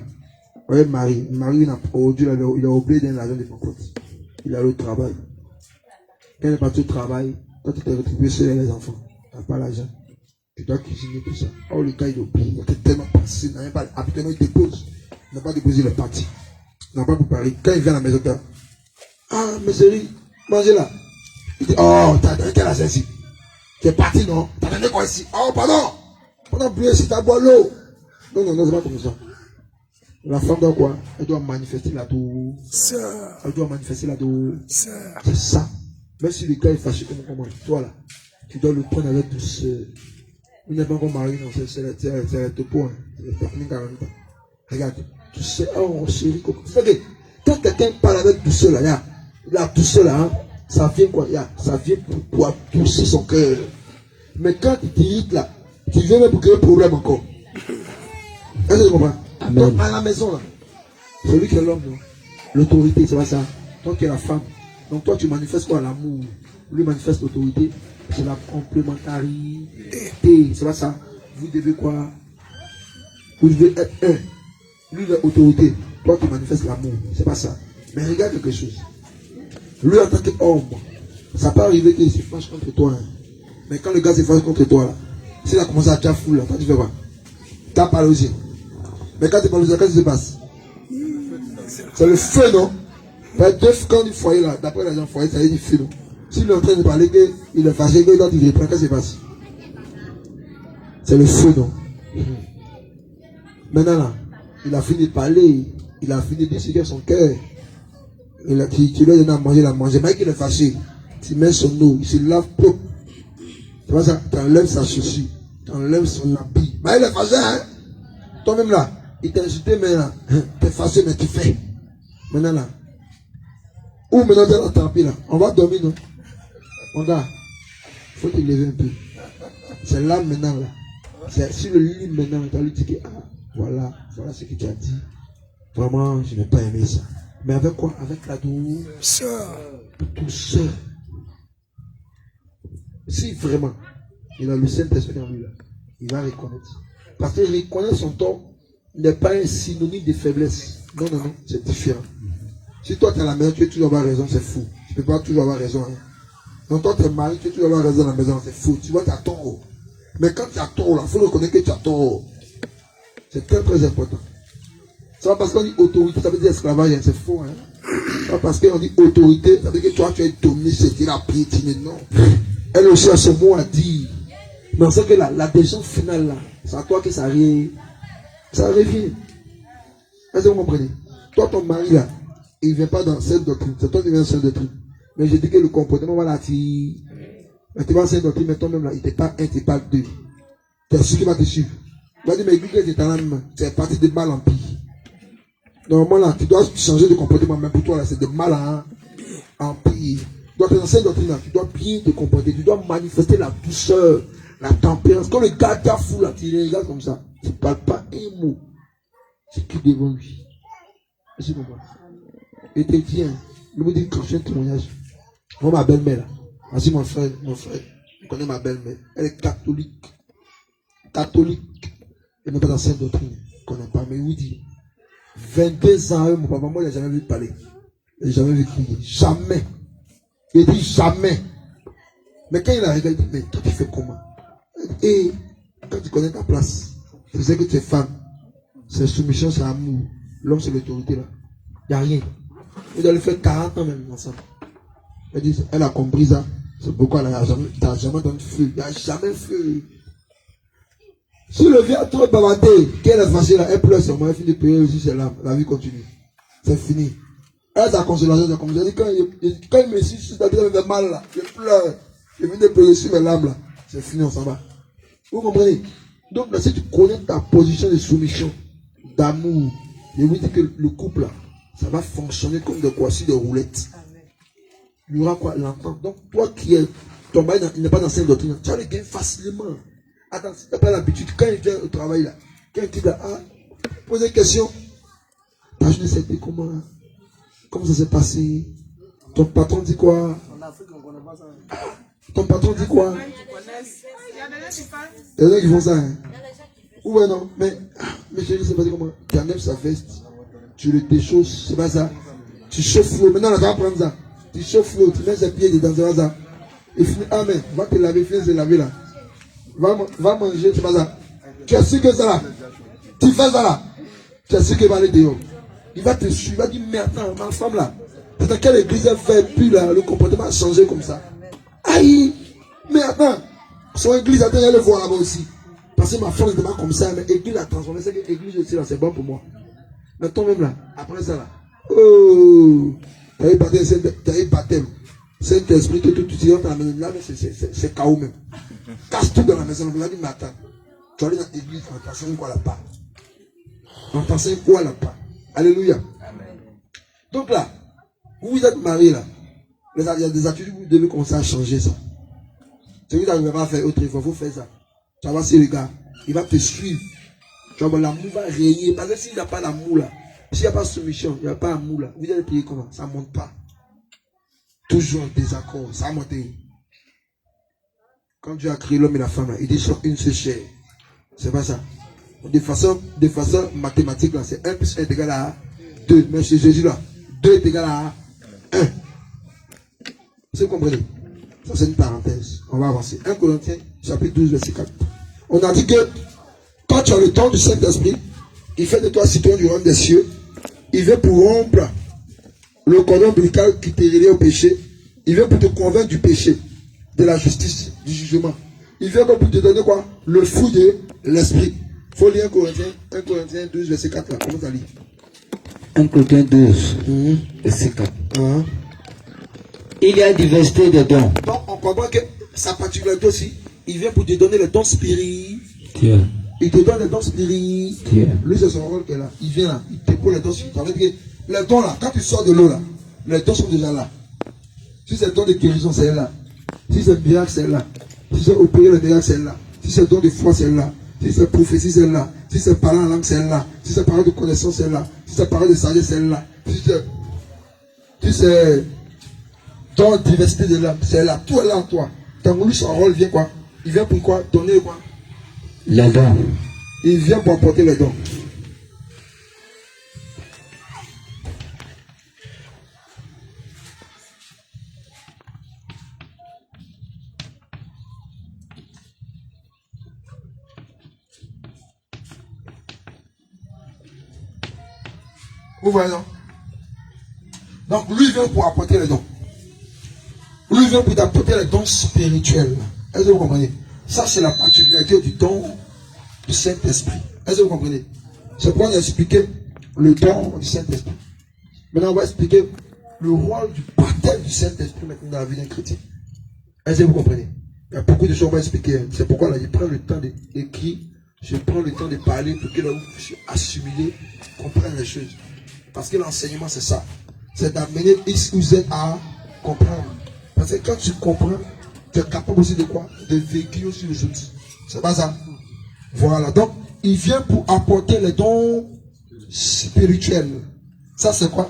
ouais, Marie, aujourd'hui, il a oublié dans l'argent de Pentecôte. Il a le travail. Quand il est parti au travail, toi, tu t'es retrouvé seul avec les enfants. Tu n'as pas l'argent. Tu dois cuisiner tout ça. Oh, le gars, il oublie. Il était tellement passé. Il n'a pas, habituellement, il dépose. Il n'a pas déposé le parti. Il n'a pas préparé. Quand il vient à la maison, ah, mes chéris, mangez là. Il dit, oh, t'as donné quelle argent ici? Tu es parti, non? T'as donné quoi ici? Oh, pardon! Pendant plus si t'as boire l'eau. Non, c'est pas comme ça. La femme doit quoi? Elle doit manifester la douceur. Elle doit manifester la douceur. C'est ça. Même si le gars est fâché comme toi là, tu dois le prendre avec douceur. Il n'est pas encore marié, non, c'est le topo, hein. C'est le technique en même temps. Regarde, tu sais, oh chérie, vous savez, quand quelqu'un parle avec douceur là, la douceur là, hein, ça vient quoi? Ça vient pour adoucir son cœur. Mais quand tu t'irrites là, tu viens même pour créer un problème encore. Est-ce que tu comprends? Amen. Donc à la maison là, celui qui est l'homme, l'autorité, c'est pas ça. Toi qui es la femme. Donc toi tu manifestes quoi? L'amour. Lui manifeste l'autorité. C'est la complémentarité. C'est pas ça. Vous devez quoi? Vous devez être un. Lui l'autorité. Toi tu manifestes l'amour. C'est pas ça. Mais regarde quelque chose. Lui en tant qu'homme, ça peut arriver qu'il se fâche contre toi. Hein. Mais quand le gars se fâche contre toi là, s'il a commencé à déjà fou là, toi tu fais quoi? Tu as parlé aussi. Mais quand tu parles, qu'est-ce qui se passe? C'est le feu, non? Quand du foyer là, d'après les gens foyer, ça y est du feu, non? S'il est en train de parler qu'il est fâché, qu'il doit dire, qu'est-ce qui se passe? C'est le feu, non? Maintenant, là, il a fini de parler. Il a fini de décider son cœur. Tu lui as donné à manger, il a mangé. Mais qu'il est fâché. Tu mets son eau, il se lave propre. Tu vois ça? Tu enlèves sa chaussure. Tu enlèves son habit. Mais il est fâché, hein? Toi-même là, il t'a insulté, mais là, tu es fâché, mais tu fais. Maintenant là. Ou maintenant tu es dans tapis là. On va dormir, non? Mon gars, il faut te lever un peu. C'est là maintenant là. C'est sur le lit maintenant. Tu as lui dit que, ah, voilà ce que tu as dit. Vraiment, je n'ai pas aimé ça. Mais avec quoi? Avec la douceur. Douceur. Si vraiment, il a le Saint-Esprit en lui là, il va reconnaître. Parce que reconnaître son tort n'est pas un synonyme de faiblesse. Non, c'est différent. Si toi tu es à la maison, tu veux toujours avoir raison, c'est fou. Tu ne peux pas toujours avoir raison. Hein. Donc toi tu es marié, tu veux toujours avoir raison à la maison, c'est fou. Tu vois, tu as tort. Mais quand tu as tort, là, il faut reconnaître que tu as tort. C'est très très important. C'est pas parce qu'on dit autorité, ça veut dire esclavage, c'est faux. Hein. C'est pas parce qu'on dit autorité, ça veut dire que toi tu es dominé, c'est la piétiner. Non. Elle aussi a ce mot à dire. Mais on sait que la décision finale là, c'est à toi que ça revient. Est-ce que vous comprenez? Toi, ton mari là, il ne vient pas dans cette doctrine. C'est toi qui viens dans cette doctrine. Mais je dis que le comportement, voilà, tu vas dans cette doctrine, mais toi-même là, il n'est pas un, tu n'es pas deux. Tu es sûr qu'il va te suivre. Il va dire, mais l'église est dans la main. C'est parti de mal en pire. Normalement là, tu dois changer de comportement, même pour toi là, c'est de mal en pire. Tu dois te lancer une doctrine là, tu dois bien te comporter, tu dois manifester la douceur, la tempérance. Quand le gars t'a fou là, tu regardes comme ça, tu ne parles pas un mot. C'est qui devant lui. Je comprends. Et te tiens, je vous dis quand je fais un témoignage. Moi, ma belle-mère là, voici mon frère, je connais ma belle-mère, elle est catholique. Catholique. Elle n'est pas dans cette doctrine, je ne connais pas, mais vous dit. 22 ans, mon papa, moi, il n'a jamais vu parler. Il n'a jamais vu crier. Jamais. Il dit jamais. Mais quand il a regardé, il dit, mais toi, tu fais comment? Et quand tu connais ta place, tu sais que tu es femme. C'est soumission, c'est amour. L'homme, c'est l'autorité, là. Il n'y a rien. Vous allez faire 40 ans même ensemble. Elle dit, elle a compris ça. C'est pourquoi elle n'a jamais donné feu. Il n'y a jamais feu. Si le vieux a trop bavardé, qu'elle est facile, elle pleure sur moi, elle finit de payer aussi ses larmes. La vie continue. C'est fini. Elle a sa consolation, c'est comme je dis, quand il me suit, c'est-à-dire qu'il me fait mal là, je pleure. Je viens de pleurer sur mes larmes là. C'est fini, on s'en va. Vous comprenez? Donc là, si tu connais ta position de soumission, d'amour, je vous dis que le couple là, ça va fonctionner comme des croissis de roulettes. Il y aura quoi? L'entente. Donc toi qui es, ton mari n'est pas dans cette doctrine, tu vas le gagner facilement. Attends, si tu n'as pas l'habitude, quand il vient au travail là, quand il dit là, pose une question. Ta journée c'était comment? Comment ça s'est passé? Ton patron dit quoi? En Afrique, on ne connaît pas ça. Ton patron dit quoi? Il y a des gens qui font ça. Hein? Ou ouais, non, mais chérie, c'est pas comment? Tu enlèves sa veste, tu le déchausses, c'est pas ça. Tu chauffes l'eau, maintenant on va prendre ça. Tu chauffes l'eau, tu mets ses pieds dedans, c'est pas ça. Et finit, amen, va te laver, finis de laver là. Va manger, c'est pas ça. Tu as su que ça là. Tu fais ça là. Tu as su qu'il va aller dehors. Il va te suivre, il va dire, mais attends, ma femme là, c'est dans quelle église elle fait, puis là, le comportement a changé comme ça. Aïe, mais attends, son église, attends, elle le voit là-bas aussi. Parce que ma femme n'était pas comme ça, mais l'église a transformé, c'est que l'église aussi là, c'est bon pour moi. Mais toi-même là, après ça là, oh, t'as eu baptême. Saint-Esprit, que tu rentres à la maison, là, c'est chaos même. Casse tout dans la maison, on va dire, mais attends, tu vas aller dans l'église, on t'enseigne quoi là-bas? On t'enseigne quoi là-bas? Alléluia. Amen. Donc là, vous êtes mariés là, il y a des attitudes, vous devez commencer à changer ça. Si vous n'arrivez pas à faire autre chose, il faut faire ça. Tu vas voir si le gars, il va te suivre. Tu vas voir, l'amour va régner. Parce que s'il n'y a pas l'amour là, s'il n'y a pas de soumission, il n'y a pas d'amour là, vous allez prier comment? Ça ne monte pas. Toujours en désaccord, ça a monté. Quand Dieu a créé l'homme et la femme, là, il dit sur une seule chair. C'est pas ça. De façon mathématique, là, c'est 1 plus 1 est égal à 2. Mais chez Jésus, là, 2 est égal à 1. Vous comprenez? Ça, c'est une parenthèse. On va avancer. 1 Corinthiens, chapitre 12, verset 4. On a dit que quand tu as le temps du Saint-Esprit, il fait de toi citoyen du royaume des cieux. Il veut pour rompre le cordon ombilical qui te relie au péché. Il veut pour te convaincre du péché, de la justice, du jugement. Il vient comme pour te donner quoi? Le fruit de l'esprit. Il faut lire 1 Corinthiens 12, verset 4 là. Comment ça lit? 1 Corinthiens 12, verset 4. Il y a diversité de dons. Donc on comprend que sa particularité aussi, il vient pour te donner le don spirituel. Il te donne les dons spirituels. Lui, c'est son rôle qui est là. Il vient là, il te pose les dons spirituels. Les dons là, quand tu sors de l'eau là, les dons sont déjà là. Si c'est le don de guérison, c'est là. Si c'est le miracle, c'est là. Si c'est opérer le miracle, c'est là. Si c'est le don de foi, c'est là. Si c'est prophétie, c'est là. Si c'est parler en langue, c'est là. Si c'est parole de connaissance, c'est là. Si c'est parole de sagesse, c'est là. Si c'est don de diversité de l'âme, c'est là. Tout est là en toi. Donc lui, son rôle vient quoi? Il vient pour quoi? Donner quoi? Les dons. Il vient pour apporter les dons. Vous voyez, non? Donc lui vient pour apporter les dons. Lui vient pour apporter les dons spirituels. Est-ce que vous comprenez? Ça, c'est la particularité du don du Saint-Esprit. Est-ce que vous comprenez? C'est pourquoi on a expliqué le don du Saint-Esprit. Maintenant, on va expliquer le rôle du baptême du Saint-Esprit maintenant dans la vie d'un chrétien. Est-ce que vous comprenez? Il y a beaucoup de choses qu'on va expliquer. C'est pourquoi là, je prends le temps d'écrire, je prends le temps de parler pour que là, vous puissiez assimiler, comprendre les choses. Parce que l'enseignement, c'est ça. C'est d'amener X ou Z à comprendre. Parce que quand tu comprends, tu es capable aussi de quoi? De véhiculer aussi les choses. C'est pas ça. Voilà. Donc, il vient pour apporter les dons spirituels. Ça, c'est quoi?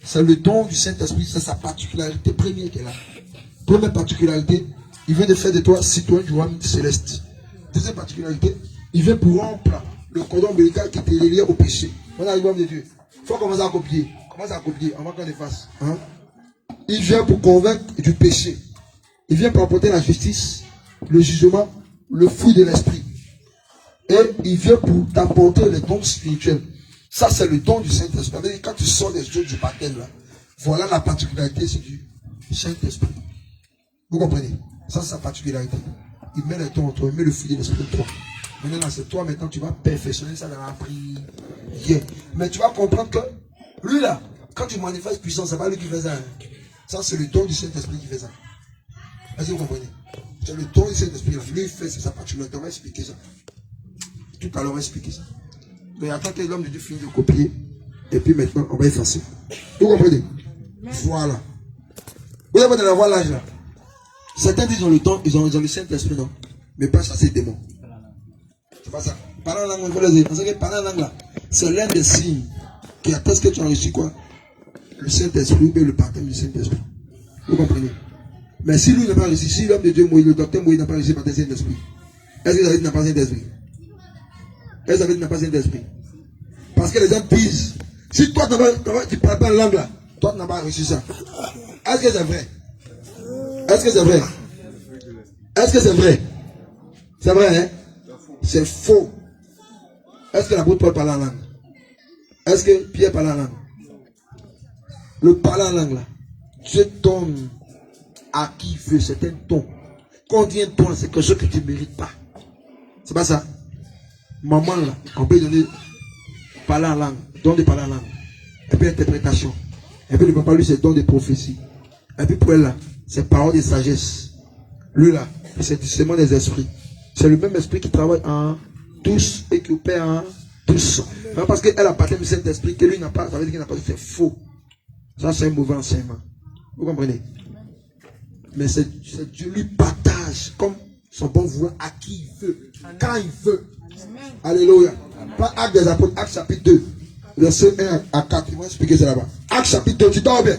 C'est le don du Saint-Esprit. C'est sa particularité première qui est là. Première particularité, il vient de faire de toi citoyen du royaume céleste. Deuxième particularité, il vient pour rompre le cordon ombilical qui te relie au péché. On arrive au royaume de Dieu. Il faut commencer à copier. Commence à copier avant qu'on les fasse. Hein? Il vient pour convaincre du péché. Il vient pour apporter la justice, le jugement, le fruit de l'esprit. Et il vient pour t'apporter les dons spirituels. Ça, c'est le don du Saint-Esprit. Quand tu sors des choses du baptême, là, voilà la particularité, c'est du Saint-Esprit. Vous comprenez? Ça, c'est sa particularité. Il met les dons en toi, il met le fruit de l'esprit en toi. Maintenant, c'est toi, maintenant, tu vas perfectionner ça dans la prière. Mais tu vas comprendre que lui, là, quand tu manifestes puissance, c'est pas lui qui fait ça. Hein. Ça, c'est le don du Saint-Esprit qui fait ça. Est-ce que vous comprenez? C'est le don du Saint-Esprit. Lui, il fait sa particularité. On va expliquer ça. Tout à l'heure, on va expliquer ça. Mais attends que l'homme de Dieu finisse de copier. Et puis maintenant, on va effacer. Vous comprenez? Voilà. Vous avez de voir l'âge là. Certains disent ont le don, ils ont le Saint-Esprit, non? Mais pas chasser des démons. C'est pas ça. Parler en langue, il faut les dire. Parce que parler en langue là, c'est l'un des signes qui atteste que tu as reçu quoi? Le Saint-Esprit et le baptême du Saint-Esprit. Vous comprenez? Mais si lui n'a pas reçu, si l'homme de Dieu Moïse, le docteur Moïse n'a pas reçu le baptême du Saint-Esprit, est-ce que David n'a pas Saint-Esprit? Est-ce que David n'a pas Saint-Esprit? Parce que les gens disent, si toi tu ne parles pas en langue là, toi tu n'as pas reçu ça. Est-ce que c'est vrai? Est-ce que c'est vrai? Est-ce que c'est vrai? C'est vrai, hein? C'est faux. Est-ce que l'apôtre Paul parle en langue? Est-ce que Pierre parle en langue? Le parler en langue là, Dieu donne à qui veut, c'est un don. Quand on dit un don, c'est quelque chose que tu ne mérites pas. C'est pas ça. Maman là, on peut donner parler en langue, don de parler en langue. Et puis interprétation. Et puis le papa lui c'est don de prophétie. Et puis pour elle là, c'est parole de sagesse. Lui là, c'est discernement des esprits. C'est le même esprit qui travaille en tous et qui opère en tous. Non, parce qu'elle a baptême du Saint-Esprit, que lui n'a pas, ça veut dire qu'il n'a pas, c'est faux. Ça c'est un mauvais enseignement. Vous comprenez? Mais c'est Dieu lui partage comme son bon vouloir à qui il veut, quand il veut. Alléluia. Pas Acte des Apôtres, Acte chapitre 2, verset 1 à 4. Ils vont expliquer ça là-bas. Acte chapitre 2, tu dors bien?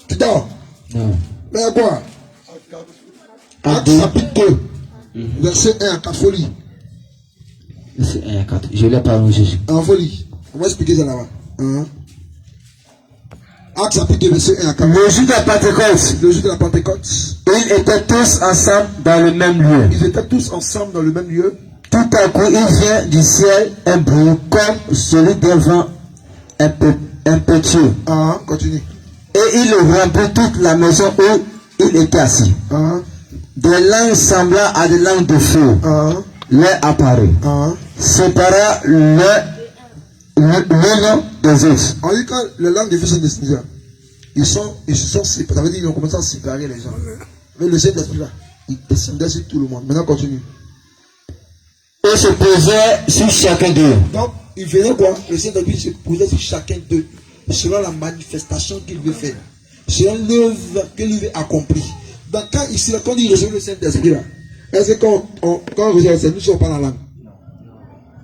Tu dors? Non. Mais à quoi? Acte chapitre 2, verset 1 à 4, folie. Verset 1 à 4. Je l'ai parlé Jésus. En folie. On va expliquer ça là-bas. Acte chapitre 2, verset 1 à 4. Le jour de la Pentecôte. Le jour de la Pentecôte. Ils étaient tous ensemble dans le même lieu. Ils étaient tous ensemble dans le même lieu. Tout à coup, il vient du ciel un bruit comme celui d'un vent impétueux. Continue. Et il remplit toute la maison où il était assis. des langues semblables à des langues de feu leur apparut, sépara l'une des autres. On dit quand les langues de feu sont destinées, ils se sont séparés. Ça veut dire qu'ils ont commencé à séparer les gens. Mais le Saint-Esprit là, il descendait sur tout le monde. Maintenant, continue. Et se posait sur chacun d'eux. Donc, il faisait quoi? Le Saint-Esprit se posait sur chacun d'eux, selon la manifestation qu'il veut faire, selon l'œuvre qu'il veut accomplir. Donc, quand il recevait le Saint-Esprit là, est-ce que quand on reçoit le Saint-Esprit, nous ne sommes pas la langue?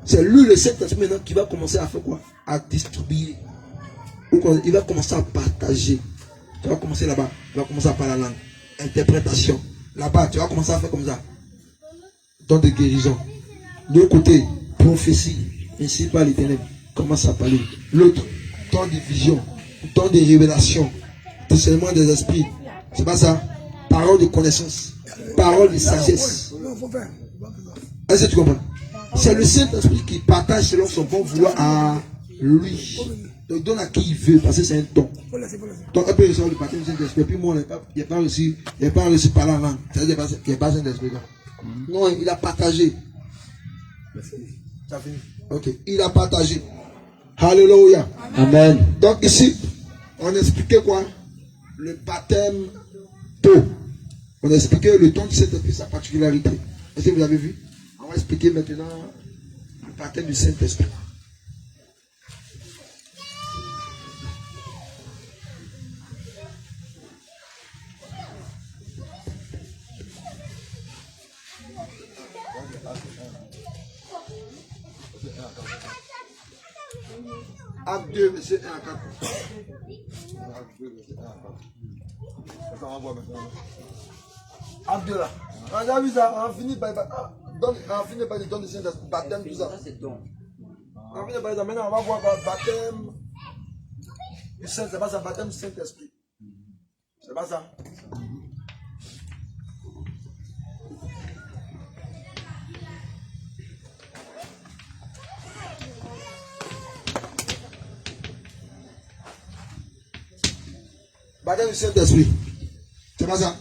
C'est lui, le Saint-Esprit, maintenant, qui va commencer à faire quoi? À distribuer. Il va commencer à partager. Tu vas commencer là-bas. Tu vas commencer à parler la langue. Interprétation. Là-bas, tu vas commencer à faire comme ça. Dans des guérisons. De l'autre côté, prophétie. Ainsi par l'Éternel. Commence à parler. L'autre, temps de vision. Temps de révélation. Discernement des esprits. C'est pas ça. Parole de connaissance. Parole de sagesse. Est-ce que tu comprends? C'est le Saint-Esprit qui partage selon son bon vouloir à lui. Donc, il donne à qui il veut, parce que c'est un don. Donc, un peu recevoir le baptême du Saint-Esprit. Puis moi, il n'a pas reçu par la langue. C'est-à-dire qu'il n'y a pas Saint-Esprit. Non, il a partagé. Ça finit. Ok. Il a partagé. Alléluia. Amen. Donc, ici, on expliquait quoi? Le baptême tôt. On a expliqué le don du Saint-Esprit, sa particularité. Est-ce que vous avez vu? On va expliquer maintenant le baptême du Saint-Esprit. Acte 2, verset 1 à 4. Acte 2 là. On a vu ça, on finit par le don du Saint-Esprit, baptême, tout ça. On finit par ça, maintenant on va voir le baptême du Saint-Esprit, c'est pas ça, baptême du Saint-Esprit. C'est pas ça. Baptême du Saint-Esprit. C'est pas ça.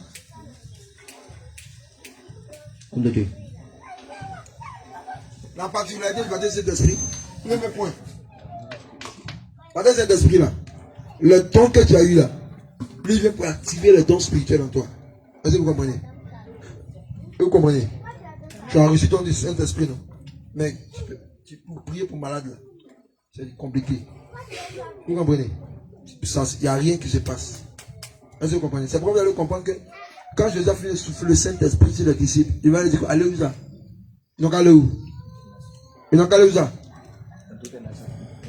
La particularité du baptême du Saint-Esprit, premier point. Baptême du Saint-Esprit là, le don que tu as eu là, lui vient pour activer le don spirituel en toi. Est-ce que vous comprenez? Vous comprenez? Tu as reçu ton Saint-Esprit, non? Mais tu peux prier pour malade là. C'est compliqué. Vous comprenez? Il n'y a rien qui se passe. Est-ce que vous comprenez? C'est pourquoi vous allez comprendre que quand Jésus a fait souffler le Saint-Esprit sur les disciples, il va leur dire, allez où ça? Ils n'ont qu'à aller où? Ils n'ont qu'à aller où ça?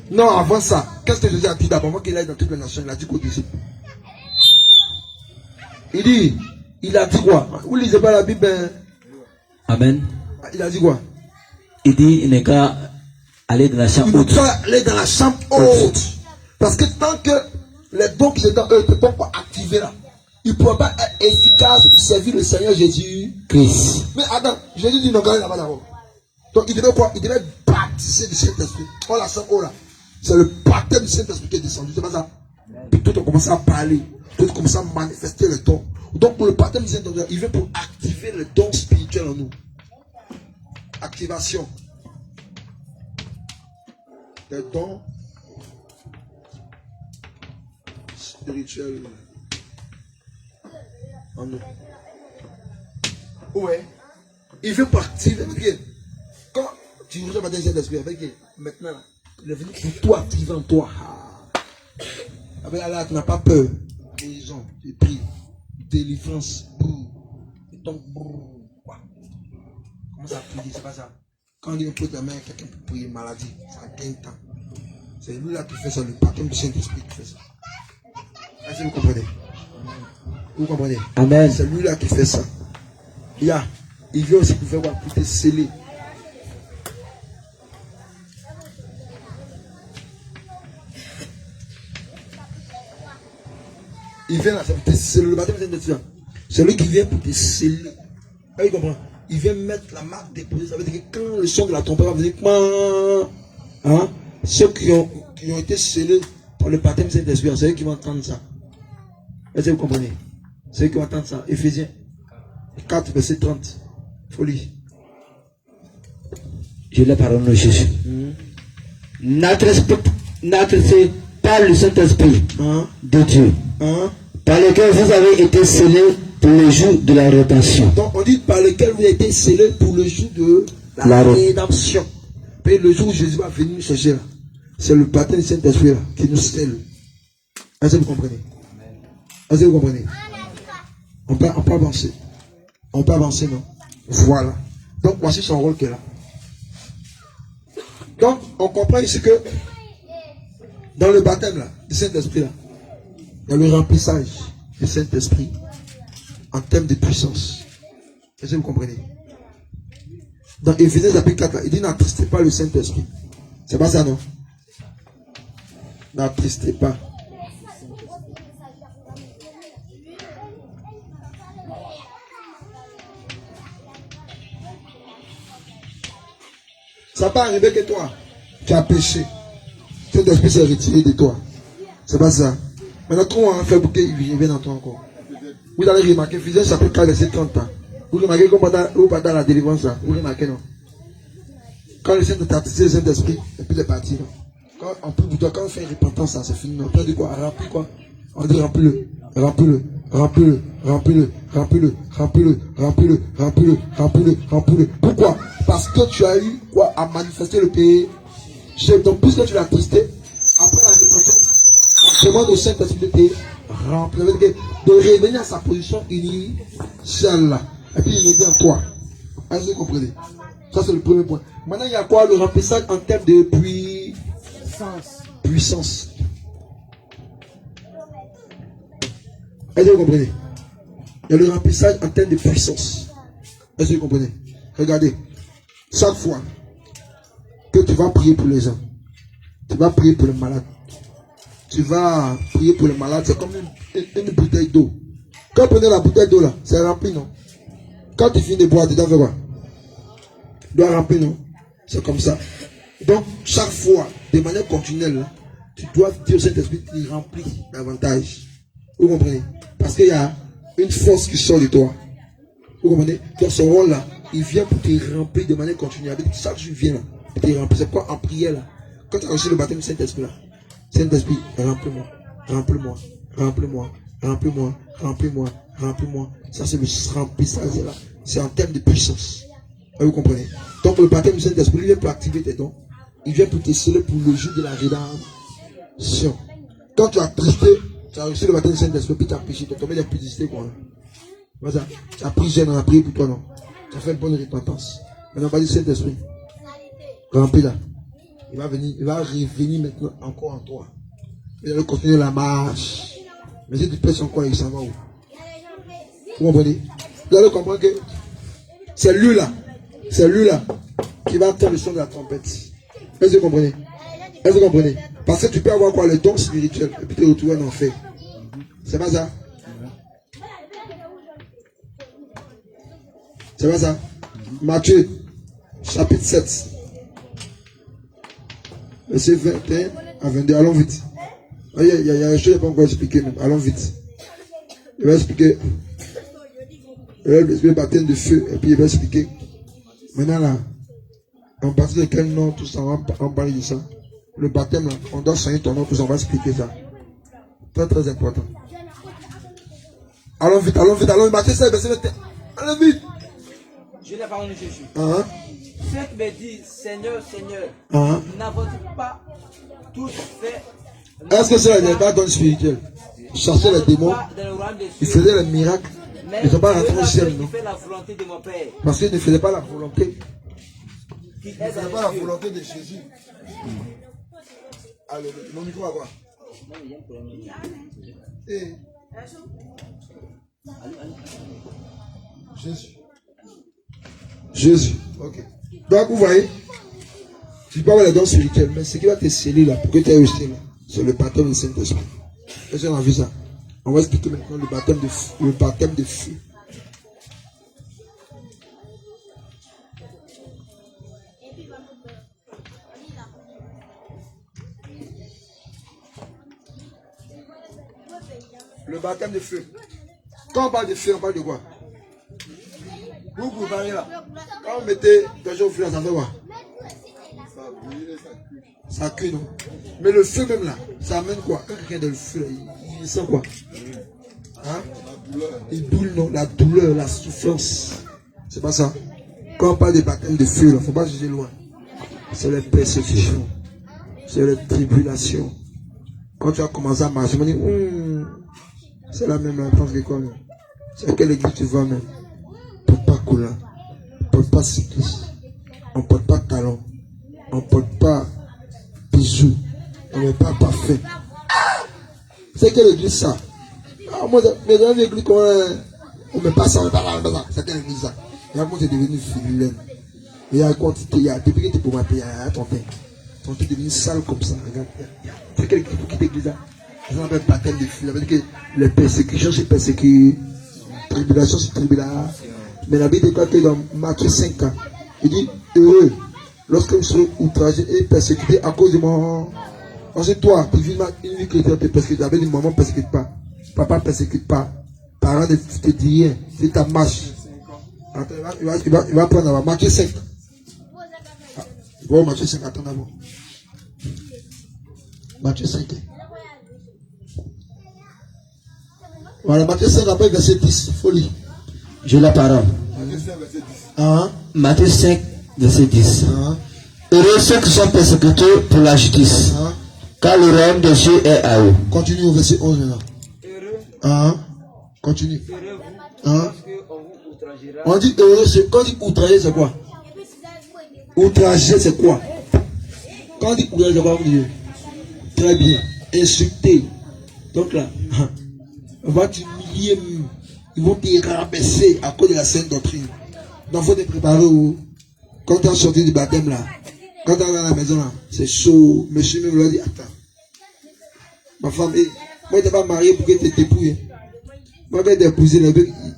Non, avant ça, qu'est-ce que Jésus a dit d'abord? Avant qu'il aille dans toutes les nations, il a dit qu'aux disciples. Il a dit quoi? Vous ne lisez pas la Bible? Hein? Amen. Il a dit quoi? Il dit, il n'est qu'à aller dans la chambre Il ne haute. peut pas aller dans la chambre haute. Parce que tant que les dons qui sont dans eux ne sont pas activés là, ils ne pourront pas être efficaces pour servir le Seigneur Jésus-Christ. Mais Adam, Jésus dit non, regardez là-bas d'abord. Donc il devait quoi? Il devait baptiser du Saint-Esprit. Oh la chambre haute là. C'est le baptême du Saint-Esprit qui est descendu. C'est pas ça? Puis tout a commencé à parler. Tout a commencé à manifester le don. Donc pour le baptême du Saint-Esprit, il vient pour activer le don spirituel en nous. Activation. Des dons spirituels en nous. Ouais. Il veut pour activer. Quand tu reçois le baptême du Saint-Esprit, maintenant, il est venu pour tout activer en toi. Avec là, tu n'as pas peur. Guérison, tu pries. Délivrance. Et donc, comment ça prier? C'est pas ça. Quand il pose la main à quelqu'un pour prier maladie, ça gagne temps. C'est lui là qui fait ça, le baptême du Saint-Esprit qui fait ça. Est-ce que vous comprenez? Vous comprenez? Amen. C'est lui là qui fait ça. Il vient aussi pour faire quoi? Pour te sceller. Il vient là, c'est le baptême de Saint-Esprit. C'est lui qui vient pour te sceller. Vous comprenez? Il vient mettre la marque déposée. Ça veut dire que quand le son de la trompette va venir, hein, ceux qui ont été scellés par le baptême de Saint-Esprit, c'est eux qui vont entendre ça. Est-ce que vous comprenez? C'est eux qui vont entendre ça. Éphésiens 4, verset 30. Folie. Je l'ai par le nom de Jésus. N'attristez pas le Saint-Esprit Hein? de Dieu, Hein? par lequel vous avez été scellés pour le jour de la rédemption. Donc on dit par lequel vous avez été scellés pour le jour de la rédemption. Et le jour où Jésus va venir nous chercher là, c'est le baptême du Saint-Esprit là qui nous scelle. Est-ce que vous comprenez? Est-ce que vous comprenez? On peut avancer. On peut avancer, non? Voilà. Donc voici son rôle qui est là. Donc on comprend ici que dans le baptême là, du Saint-Esprit là, il y a le remplissage du Saint-Esprit en termes de puissance. Est-ce que vous comprenez? Dans Éphésiens chapitre 4, là, il dit n'attristez pas le Saint-Esprit. C'est pas ça, non? N'attristez pas. Ça peut arriver que toi, tu as péché. Saint-Esprit s'est retiré de toi. C'est pas ça. Maintenant, comment on va faire pour qu'il revienne en toi encore? Vous allez remarquer, Éphésiens chapitre 4, verset 30 ans. Vous remarquez comment dans la délivrance là? Vous remarquez, non? Quand le Saint-Esprit a attristé le Saint-Esprit, et puis il est parti, non? Quand on peut, quand on fait repentance, ça c'est fini, non? On dit quoi? Remplis quoi? On dit remplis-le, remplis-le, remplis-le, remplis-le, remplis-le, remplis-le, remplis-le, remplis-le, remplis-le, remplis-le. Pourquoi? Parce que tu as eu quoi? À manifester le péché. Donc, puisque tu l'as attristé, après la repentance, on demande au Saint-Esprit de te remplir, de revenir à sa position initiale là. Et puis il revient en toi. Est-ce que vous comprenez? Ça c'est le premier point. Maintenant il y a quoi? Le remplissage en termes de puissance. Est-ce que vous comprenez? Il y a le remplissage en termes de puissance. Est-ce que vous comprenez? Regardez. Chaque fois que tu vas prier pour les gens, tu vas prier pour les malades. Tu vas prier pour les malades, c'est comme une bouteille d'eau. Quand tu prenais la bouteille d'eau là, c'est rempli, non? Quand tu finis de boire, tu dois faire quoi? Tu dois remplir, non? C'est comme ça. Donc, chaque fois, de manière continuelle, là, tu dois dire au Saint-Esprit qu'il remplit davantage. Vous comprenez? Parce qu'il y a une force qui sort de toi. Vous comprenez? Donc, ce rôle-là, il vient pour te remplir de manière continue. Chaque jour, il vient là, pour te remplir. C'est quoi en prière, là? Quand tu as reçu le baptême du Saint-Esprit, là, Saint-Esprit, remplis-moi, remplis-moi, remplis-moi, remplis-moi, remplis-moi, remplis-moi. Ça, c'est le remplissage là. C'est en termes de puissance. Vous comprenez? Donc, le baptême du Saint-Esprit, il vient pour activer tes dons. Il vient pour te sceller pour le jour de la rédemption. Quand tu as tristé, tu as reçu le baptême du Saint-Esprit, puis tu as péché, tu as tombé dans la publicité, quoi. Voilà. Tu as pris jeune, on a prié pour toi, non? Tu as fait une bonne repentance. Maintenant, vas-y, Saint-Esprit. Remplis là. Il va revenir maintenant encore en toi. Il va continuer la marche. Mais si tu pèses encore, il s'en va où? Vous comprenez? Vous allez comprendre que c'est lui là qui va entendre le son de la trompette. Est-ce que vous comprenez? Est-ce que vous comprenez? Parce que tu peux avoir quoi? Le don spirituel et puis te retrouver en enfer. C'est pas ça? C'est pas ça? Matthieu, chapitre 7. Verset 21 à 22. Allons vite. Il y a une chose que je ne vais pas encore expliquer. Même. Allons vite. Il va expliquer. Il va expliquer le baptême de feu. Et puis il va expliquer. Maintenant là, en partir de quel nom, tout ça, on va parler de ça. Le baptême là, on doit soigner ton nom, tout ça, on va expliquer ça. Très très important. Allons vite, allons vite, allons vite. Matthieu 7, verset 21. Allons vite. Je l'ai parlé de Jésus. Uh-huh. Ceux qui me disent Seigneur, Seigneur, n'avons-nous pas tous fait. Est-ce que c'est n'est pas don spirituel? Ils chassaient les démons, ils faisaient les miracles, ils ne sont pas rentrés au ciel, non? Parce qu'ils ne faisaient pas la volonté. Ils ne faisaient pas la volonté de Jésus. Allez, mon micro à quoi? Jésus. Ok. Donc vous voyez, tu peux avoir les dons spirituels, mais ce qui va te sceller là, pour que tu aies resté là, c'est le baptême du Saint-Esprit. Est-ce qu'on a vu ça? On va expliquer maintenant le baptême de feu. Le baptême de feu. Le baptême de feu. Quand on parle de feu, on parle de quoi? Vous parlez là. Quand vous mettez quelque chose au feu, ça fait quoi? Ça cuit, non? Mais le feu même là, ça amène quoi? Quand quelqu'un est dans le feu, il sent quoi? Hein? Il boule, non? La douleur, la souffrance. C'est pas ça. Quand on parle des baptêmes de feu, il ne faut pas juger loin. C'est les persécutions. C'est les tribulations. Quand tu as commencé à marcher, on dit, c'est la même intense que quoi? C'est quelle église tu vas même? On ne porte pas coulant. On ne porte pas cycliste. On ne porte pas talon. On ne porte pas bijoux. On n'est pas parfait. C'est quelle église ça? Ah, moi, mais dans l'église, on ne met pas ça, on ne met pas ça. C'est quelle église ça? Et après, c'est devenu vilaine. Et depuis que tu es pour m'appeler, il y a ton père. Ton père est devenu sale comme ça. Regarde. C'est quelle église qui l'église là? Ça s'appelle baptême de feu. Ça veut dire que les persécutions, c'est persécutions. Tribulation, c'est tribulation. Mais la Bible déclare que dans Matthieu 5 ans, il dit heureux lorsque vous serez outragés et persécutés à cause de mon. Parce que toi, tu vis une vie chrétienne, tu persécutes. Avec une maman ne persécute pas. Papa ne persécute pas. Parents ne te disent rien. C'est ta marche. Attends, il va prendre d'abord. Matthieu 5. Bon, Matthieu 5, attends d'abord. Matthieu 5. Voilà, Matthieu 5, après verset 10. Folie. Je la parole. Matthieu 5, verset 10. Heureux ceux qui sont persécutés pour la justice, car le royaume de Dieu est à eux. Continue au verset 11 maintenant. Heureux. Continue. Heureux vous, parce qu'on vous outragera. On dit heureux, quand on dit outragé, c'est quoi? Outragé, c'est quoi? Quand on dit outragé, c'est quoi? Très bien. Insulté. Donc là, on va t'humilier, ils vont te rabaisser à cause de la sainte doctrine. Donc il faut te préparer. Quand tu as sorti du baptême là, quand tu arrives à la maison là, c'est chaud. Monsieur même lui a dit, attends. Ma femme, moi je n'étais pas marié pour que tu t'épouilles. Moi quand tu épousé,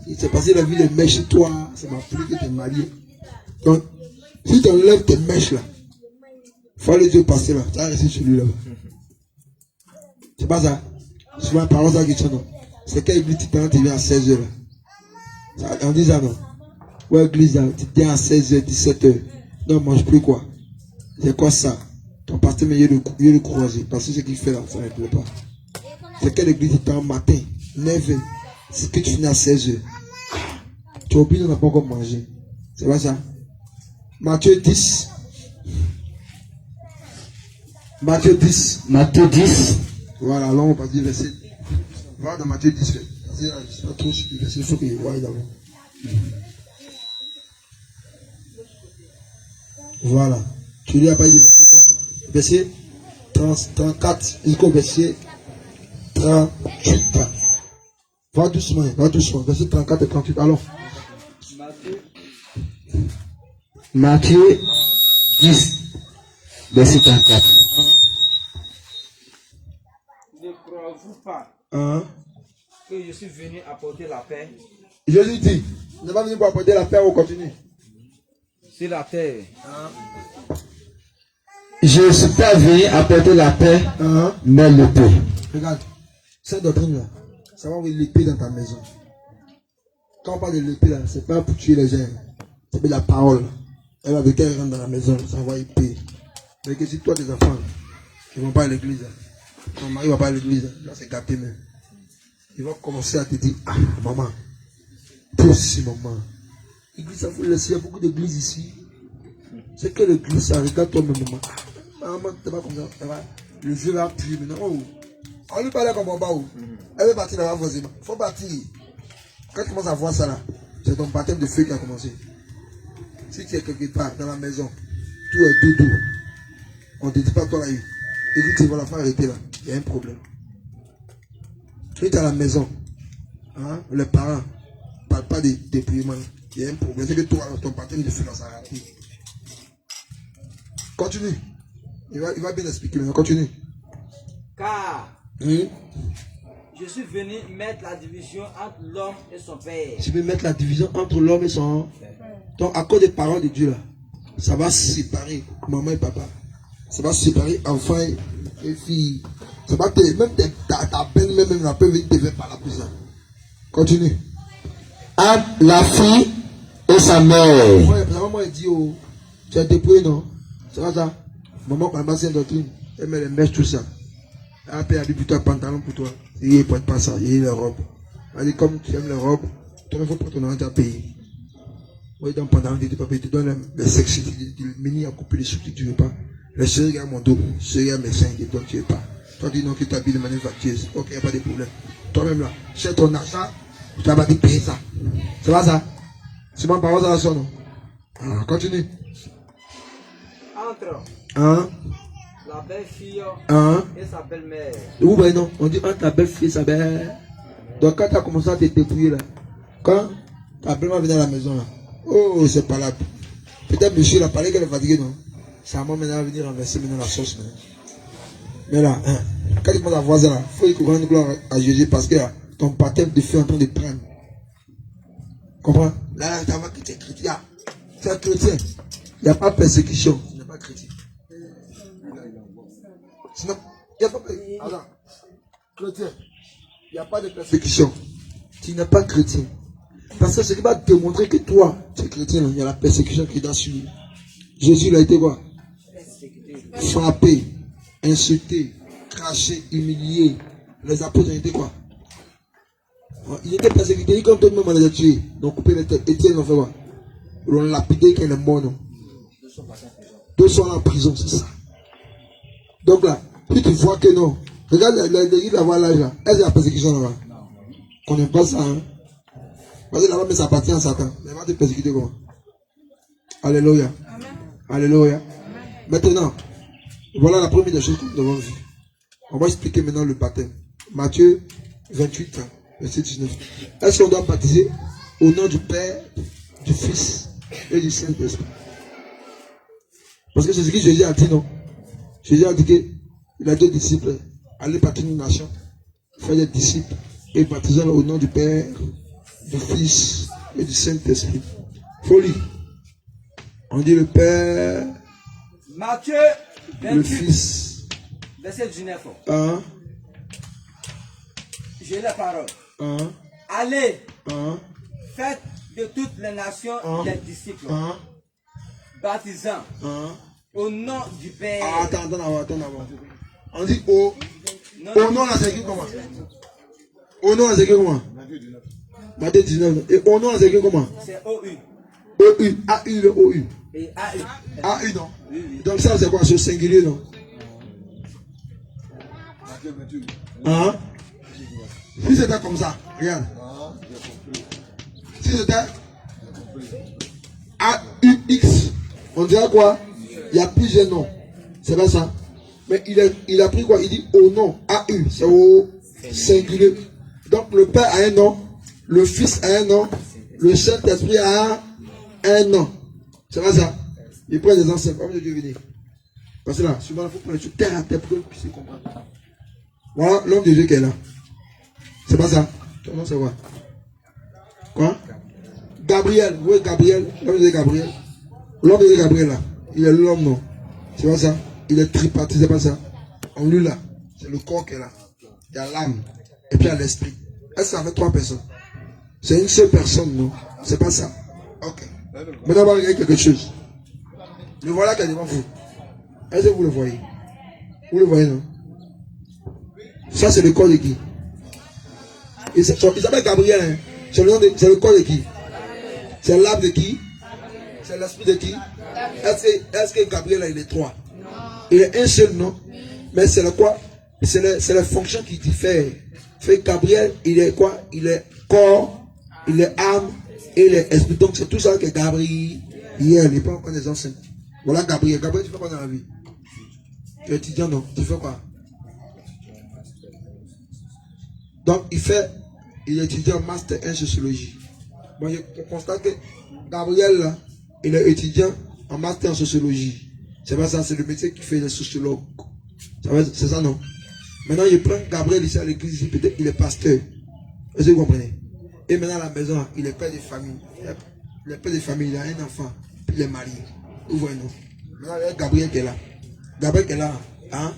il s'est passé la vie de mèche chez toi, ça m'a plu que tu es marié. Donc, si tu enlèves tes mèches là, il faut aller Dieu passer là, tu vas rester chez lui là-bas. C'est pas ça. C'est ma parole ça qui tient non. C'est quelle église tu viens à 16h là. On dit ça non. Ouais, église là, tu viens à 16h, 17h. Non, mange plus quoi. C'est quoi ça? Ton pasteur me dit le croiser. Parce que ce qu'il fait là, ça ne plaît pas. C'est quelle église tu viens matin, 9h. C'est que tu finis à 16h. Tu as oublié, on n'a pas encore mangé. C'est pas ça? Matthieu 10. Matthieu 10. Matthieu 10. Voilà, là on va dire verset. Voilà dans Matthieu 10. Je ne sais pas trop sur le verset, il faut que je voie d'abord. Voilà. Tu lui as pas dit verset 34 jusqu'au verset 38. Va doucement. Verset 34 et 38. Alors. Matthieu 10, verset 34. Ne croyez-vous pas que je suis venu apporter la paix Jésus dit, il n'est pas venu pour apporter la paix, on continue. sur la terre. Je ne suis pas venu apporter la paix, mais l'épée. Regarde, cette doctrine là, ça va envoyer l'épée dans ta maison. Quand on parle de l'épée là, c'est pas pour tuer les gens, c'est de la parole. Elle va avec elle rentre dans la maison, ça va épée. Mais que si toi tes enfants, ils vont pas à l'église, ton mari va pas à l'église, là c'est gâté même. Ils vont commencer à te dire, ah maman, toi aussi maman. L'église, ça faut laisser, il y a beaucoup d'églises ici. C'est que l'église, ça regarde toi-même maman. Maman, t'es pas comme ça, le vieux va appuyer maintenant. Oh. On lui parlait comme on va où? Elle veut partir là-bas forcément. Il faut partir. Quand tu commences à voir ça là, c'est ton baptême de feu qui a commencé. Si tu es quelque part dans la maison, tout est doux. On ne te dit pas toi là, et puis tu vas la faire arrêter là. Il y a un problème. Tu es à la maison, les parents ne parlent pas des dépouillements. Il y a un problème. C'est que toi, ton baptême de feu là, ça arrête. Continue. Il va bien expliquer maintenant. Continue. Car je suis venu mettre la division entre l'homme et son père. Tu veux mettre la division entre l'homme et son. Donc, à cause des paroles de Dieu là, ça va séparer maman et papa. Ça va séparer enfants et filles. Ça va même ta belle même peut venir te faire par la prison. Continue. Entre la fille et sa mère. Ouais, maman elle dit, oh, tu as dépouillé, non? C'est pas ça? Maman, maman, c'est une doctrine. Elle met les mèches, tout ça. Elle a payé plutôt un pantalon pour toi. Il ne porte pas ça, il a les robes. Elle dit, comme tu aimes les robes, toi, il faut prendre ton argent à payer. Oui, dans le pantalon, tu ne pas payer, tu donnes les sexes, le mini à couper les sous que tu ne veux pas. Les chéris à mon dos, chéris à mes seins, que toi, tu ne veux pas. Toi, tu dis non, que tu habilles de manière factueuse. Ok, il n'y a pas de problème. Toi-même là, c'est ton argent, tu vas pas te payer ça. C'est pas ça? C'est ma parole, ça va sonner. Ah, continue. Entre Hein? la belle-fille Hein? et sa belle-mère. Ou ben non, on dit entre ta belle-fille et sa belle. Donc quand tu as commencé à te dépouiller là, quand ta belle-mère venait à la maison là, oh, c'est pas là. Peut-être monsieur là, parlait qu'elle est fatiguée, non? Sa maman maintenant va venir renverser maintenant la sauce maintenant. Mais là, hein, quand tu commences à voir ça là, il faut que tu rendes gloire à Jésus parce que là, ton baptême de feu est en train de prendre. Comprends? Là, tu vois que tu es chrétien. Tu es chrétien. Il n'y a pas de persécution. Tu n'es pas chrétien. Sinon, il n'y a pas de... Alors, chrétien. Il n'y a pas de persécution. Tu n'es pas chrétien. Parce que ce qui va te montrer que toi, tu es chrétien, il y a la persécution qui est dans lui. Jésus, il a été quoi? Frappé, insulté, craché, humilié. Les apôtres ont été quoi? Il était persécuté, comme tout le monde les a tués. Donc, coupé les têtes. Étienne, ils ont fait quoi? Ils l'ont lapidé qu'il est mort, non? 2 sont en prison, c'est ça. Donc là, puis tu vois que non. Regarde l'église d'avoir l'âge là. Est-ce qu'il y a la persécution là-bas? On n'aime pas ça, hein? Parce que là-bas, mais ça appartient à Satan. Mais il va te persécuter comment? Alléluia. Amen. Alléluia. Amen. Maintenant, voilà la première des choses que nous avons vues. On va expliquer maintenant le baptême. Matthieu 28, verset 19. Est-ce qu'on doit baptiser au nom du Père, du Fils et du Saint-Esprit? Parce que c'est ce que Jésus a dit, non? Jésus a dit qu'il a 2 disciples. Allez baptiser une nation, faire des disciples et baptiser au nom du Père, du Fils et du Saint-Esprit. Folie. On dit le Père, Matthieu le 28, Fils. verset 19. Hein? J'ai la parole. Hein? Allez, Hein? faites de toutes les nations des disciples, Hein? baptisant Hein? au nom du Père. Ah, attends d'abord. On dit au nom, là, c'est écrit comment? Au nom, là, c'est écrit comment? Matthieu 19. Et au nom, là, c'est écrit comment? C'est OU. E-U. A-U, le O-U. Et AU. A-U, non? Oui, oui. Donc ça, c'est quoi? C'est singulier, non? Hein? Si c'était comme ça, regarde. Si c'était A-U-X, on dirait quoi? Il y a plusieurs noms. C'est pas ça. Mais il a pris quoi? Il dit au nom. A-U, c'est au singulier. Donc le Père a un nom, le Fils a un nom, le Saint-Esprit a un nom. C'est pas ça. Il prend des anciens, comme Dieu venir. Parce que là, souvent, il faut prendre les choses terre à terre pour que vous puissiez comprendre. Voilà l'homme de Dieu qui est là. C'est pas ça. Ton nom c'est quoi? Quoi? Gabriel. Oui, Gabriel. L'homme de Dieu Gabriel. L'homme de Dieu Gabriel là. Il est l'homme, non? C'est pas ça. Il est tripartite, c'est pas ça. En lui là, c'est le corps qui est là. Il y a l'âme. Et puis il y a l'esprit. Est-ce que ça fait 3 personnes? C'est une seule personne, non? C'est pas ça. Ok. Maintenant, on va regarder quelque chose. Le voilà qui est devant vous. Est-ce que vous le voyez? Vous le voyez, non? Ça, c'est le corps de qui? Il s'appelle Gabriel, hein? C'est le corps de qui? C'est l'âme de qui? C'est l'esprit de qui? Est-ce que Gabriel, là, il est 3? Il est un seul, non? Mais c'est le quoi? C'est la fonction qui diffère. Fait Gabriel, il est quoi? Il est corps, il est âme et il est esprit. Donc c'est tout ça que Gabriel, il n'est pas encore des anciens. Voilà Gabriel. Gabriel, tu fais quoi dans la vie? Tu es étudiant, non? Tu fais quoi? Donc il étudie en master 1 sociologie. Bon, je constate que Gabriel, là, il est étudiant en master en sociologie. C'est pas ça, c'est le métier qui fait les sociologues. C'est ça, non? Maintenant, il prend Gabriel ici à l'église, ici, peut-être il est pasteur. Est-ce que vous comprenez? Et maintenant, à la maison, il est père de famille. Il est père de famille, il a un enfant, puis il est marié. Vous voyez, non? Maintenant, il y a Gabriel qui est là. Gabriel qui est là, hein?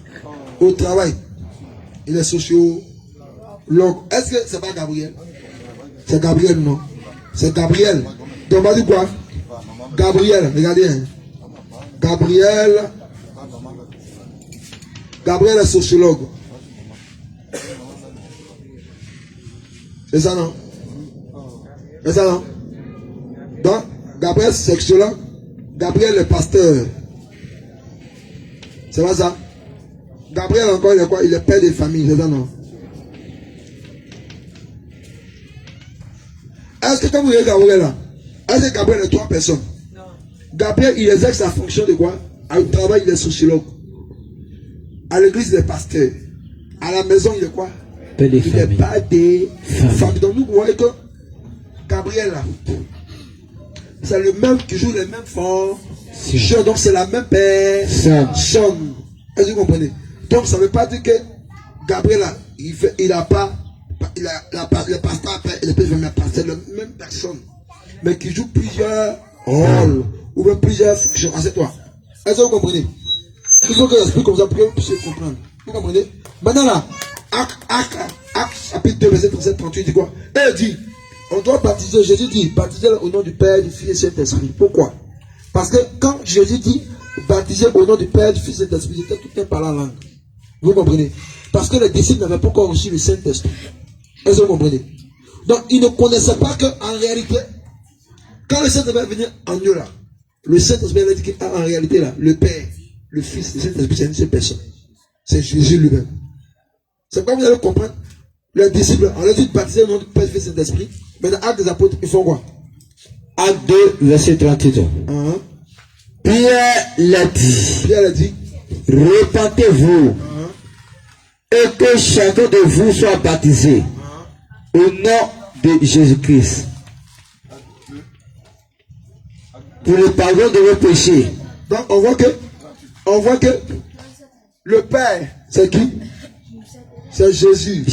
Au travail, il est sociologue. Est-ce que c'est pas Gabriel? C'est Gabriel, non? C'est Gabriel. Donc, on va dire quoi? Gabriel, regardez. Hein. Gabriel est sociologue. C'est ça, non? C'est ça, non? Donc, Gabriel c'est sociologue. Gabriel est pasteur. C'est pas ça? Gabriel encore, il est quoi? Il est père de famille, c'est ça, non? Est-ce que quand vous voyez Gabriel là, est-ce que Gabriel est 3 personnes? Non. Gabriel, il exerce sa fonction de quoi? Au travail, il est sociologue. À l'église, il est pasteur. À la maison, il est quoi? Il n'est pas des familles. Donc, nous voyez que Gabriel là, c'est le même qui joue les mêmes fonctions. Donc, c'est la même personne. Est-ce que vous comprenez? Donc, ça ne veut pas dire que Gabriel là, il n'a pas. Le pasteur, c'est la même personne, mais qui joue plusieurs rôles ou même plusieurs fonctions. Assieds-toi. Est-ce que vous comprenez? Il faut que j'explique comme ça pour que vous puissiez comprendre. Vous comprenez? Maintenant là, Acte chapitre 2, verset 37-38 dit quoi? Il dit, on doit baptiser, Jésus dit, baptiser au nom du Père, du Fils et du Saint-Esprit. Pourquoi? Parce que quand Jésus dit, baptiser au nom du Père, du Fils et du Saint-Esprit, c'était tout un par la langue. Vous comprenez? Parce que les disciples n'avaient pas encore reçu le Saint-Esprit. Est-ce que vous comprenez? Donc, ils ne connaissaient pas qu'en réalité, quand le Saint-Esprit va venir en eux là, le Saint-Esprit va dire qu'en réalité là, le Père, le Fils, le Saint-Esprit, c'est une seule personne. C'est Jésus lui-même. C'est pourquoi vous allez comprendre. Les disciples, on leur dit de baptiser au nom du Père, du Fils et du Saint-Esprit. Mais dans Actes des Apôtres, ils font quoi? Acte 2, verset 38. Pierre l'a dit. Repentez-vous. Et que chacun de vous soit baptisé au nom de Jésus-Christ pour le pardon de vos péchés. Donc on voit que le Père, c'est qui? C'est Jésus.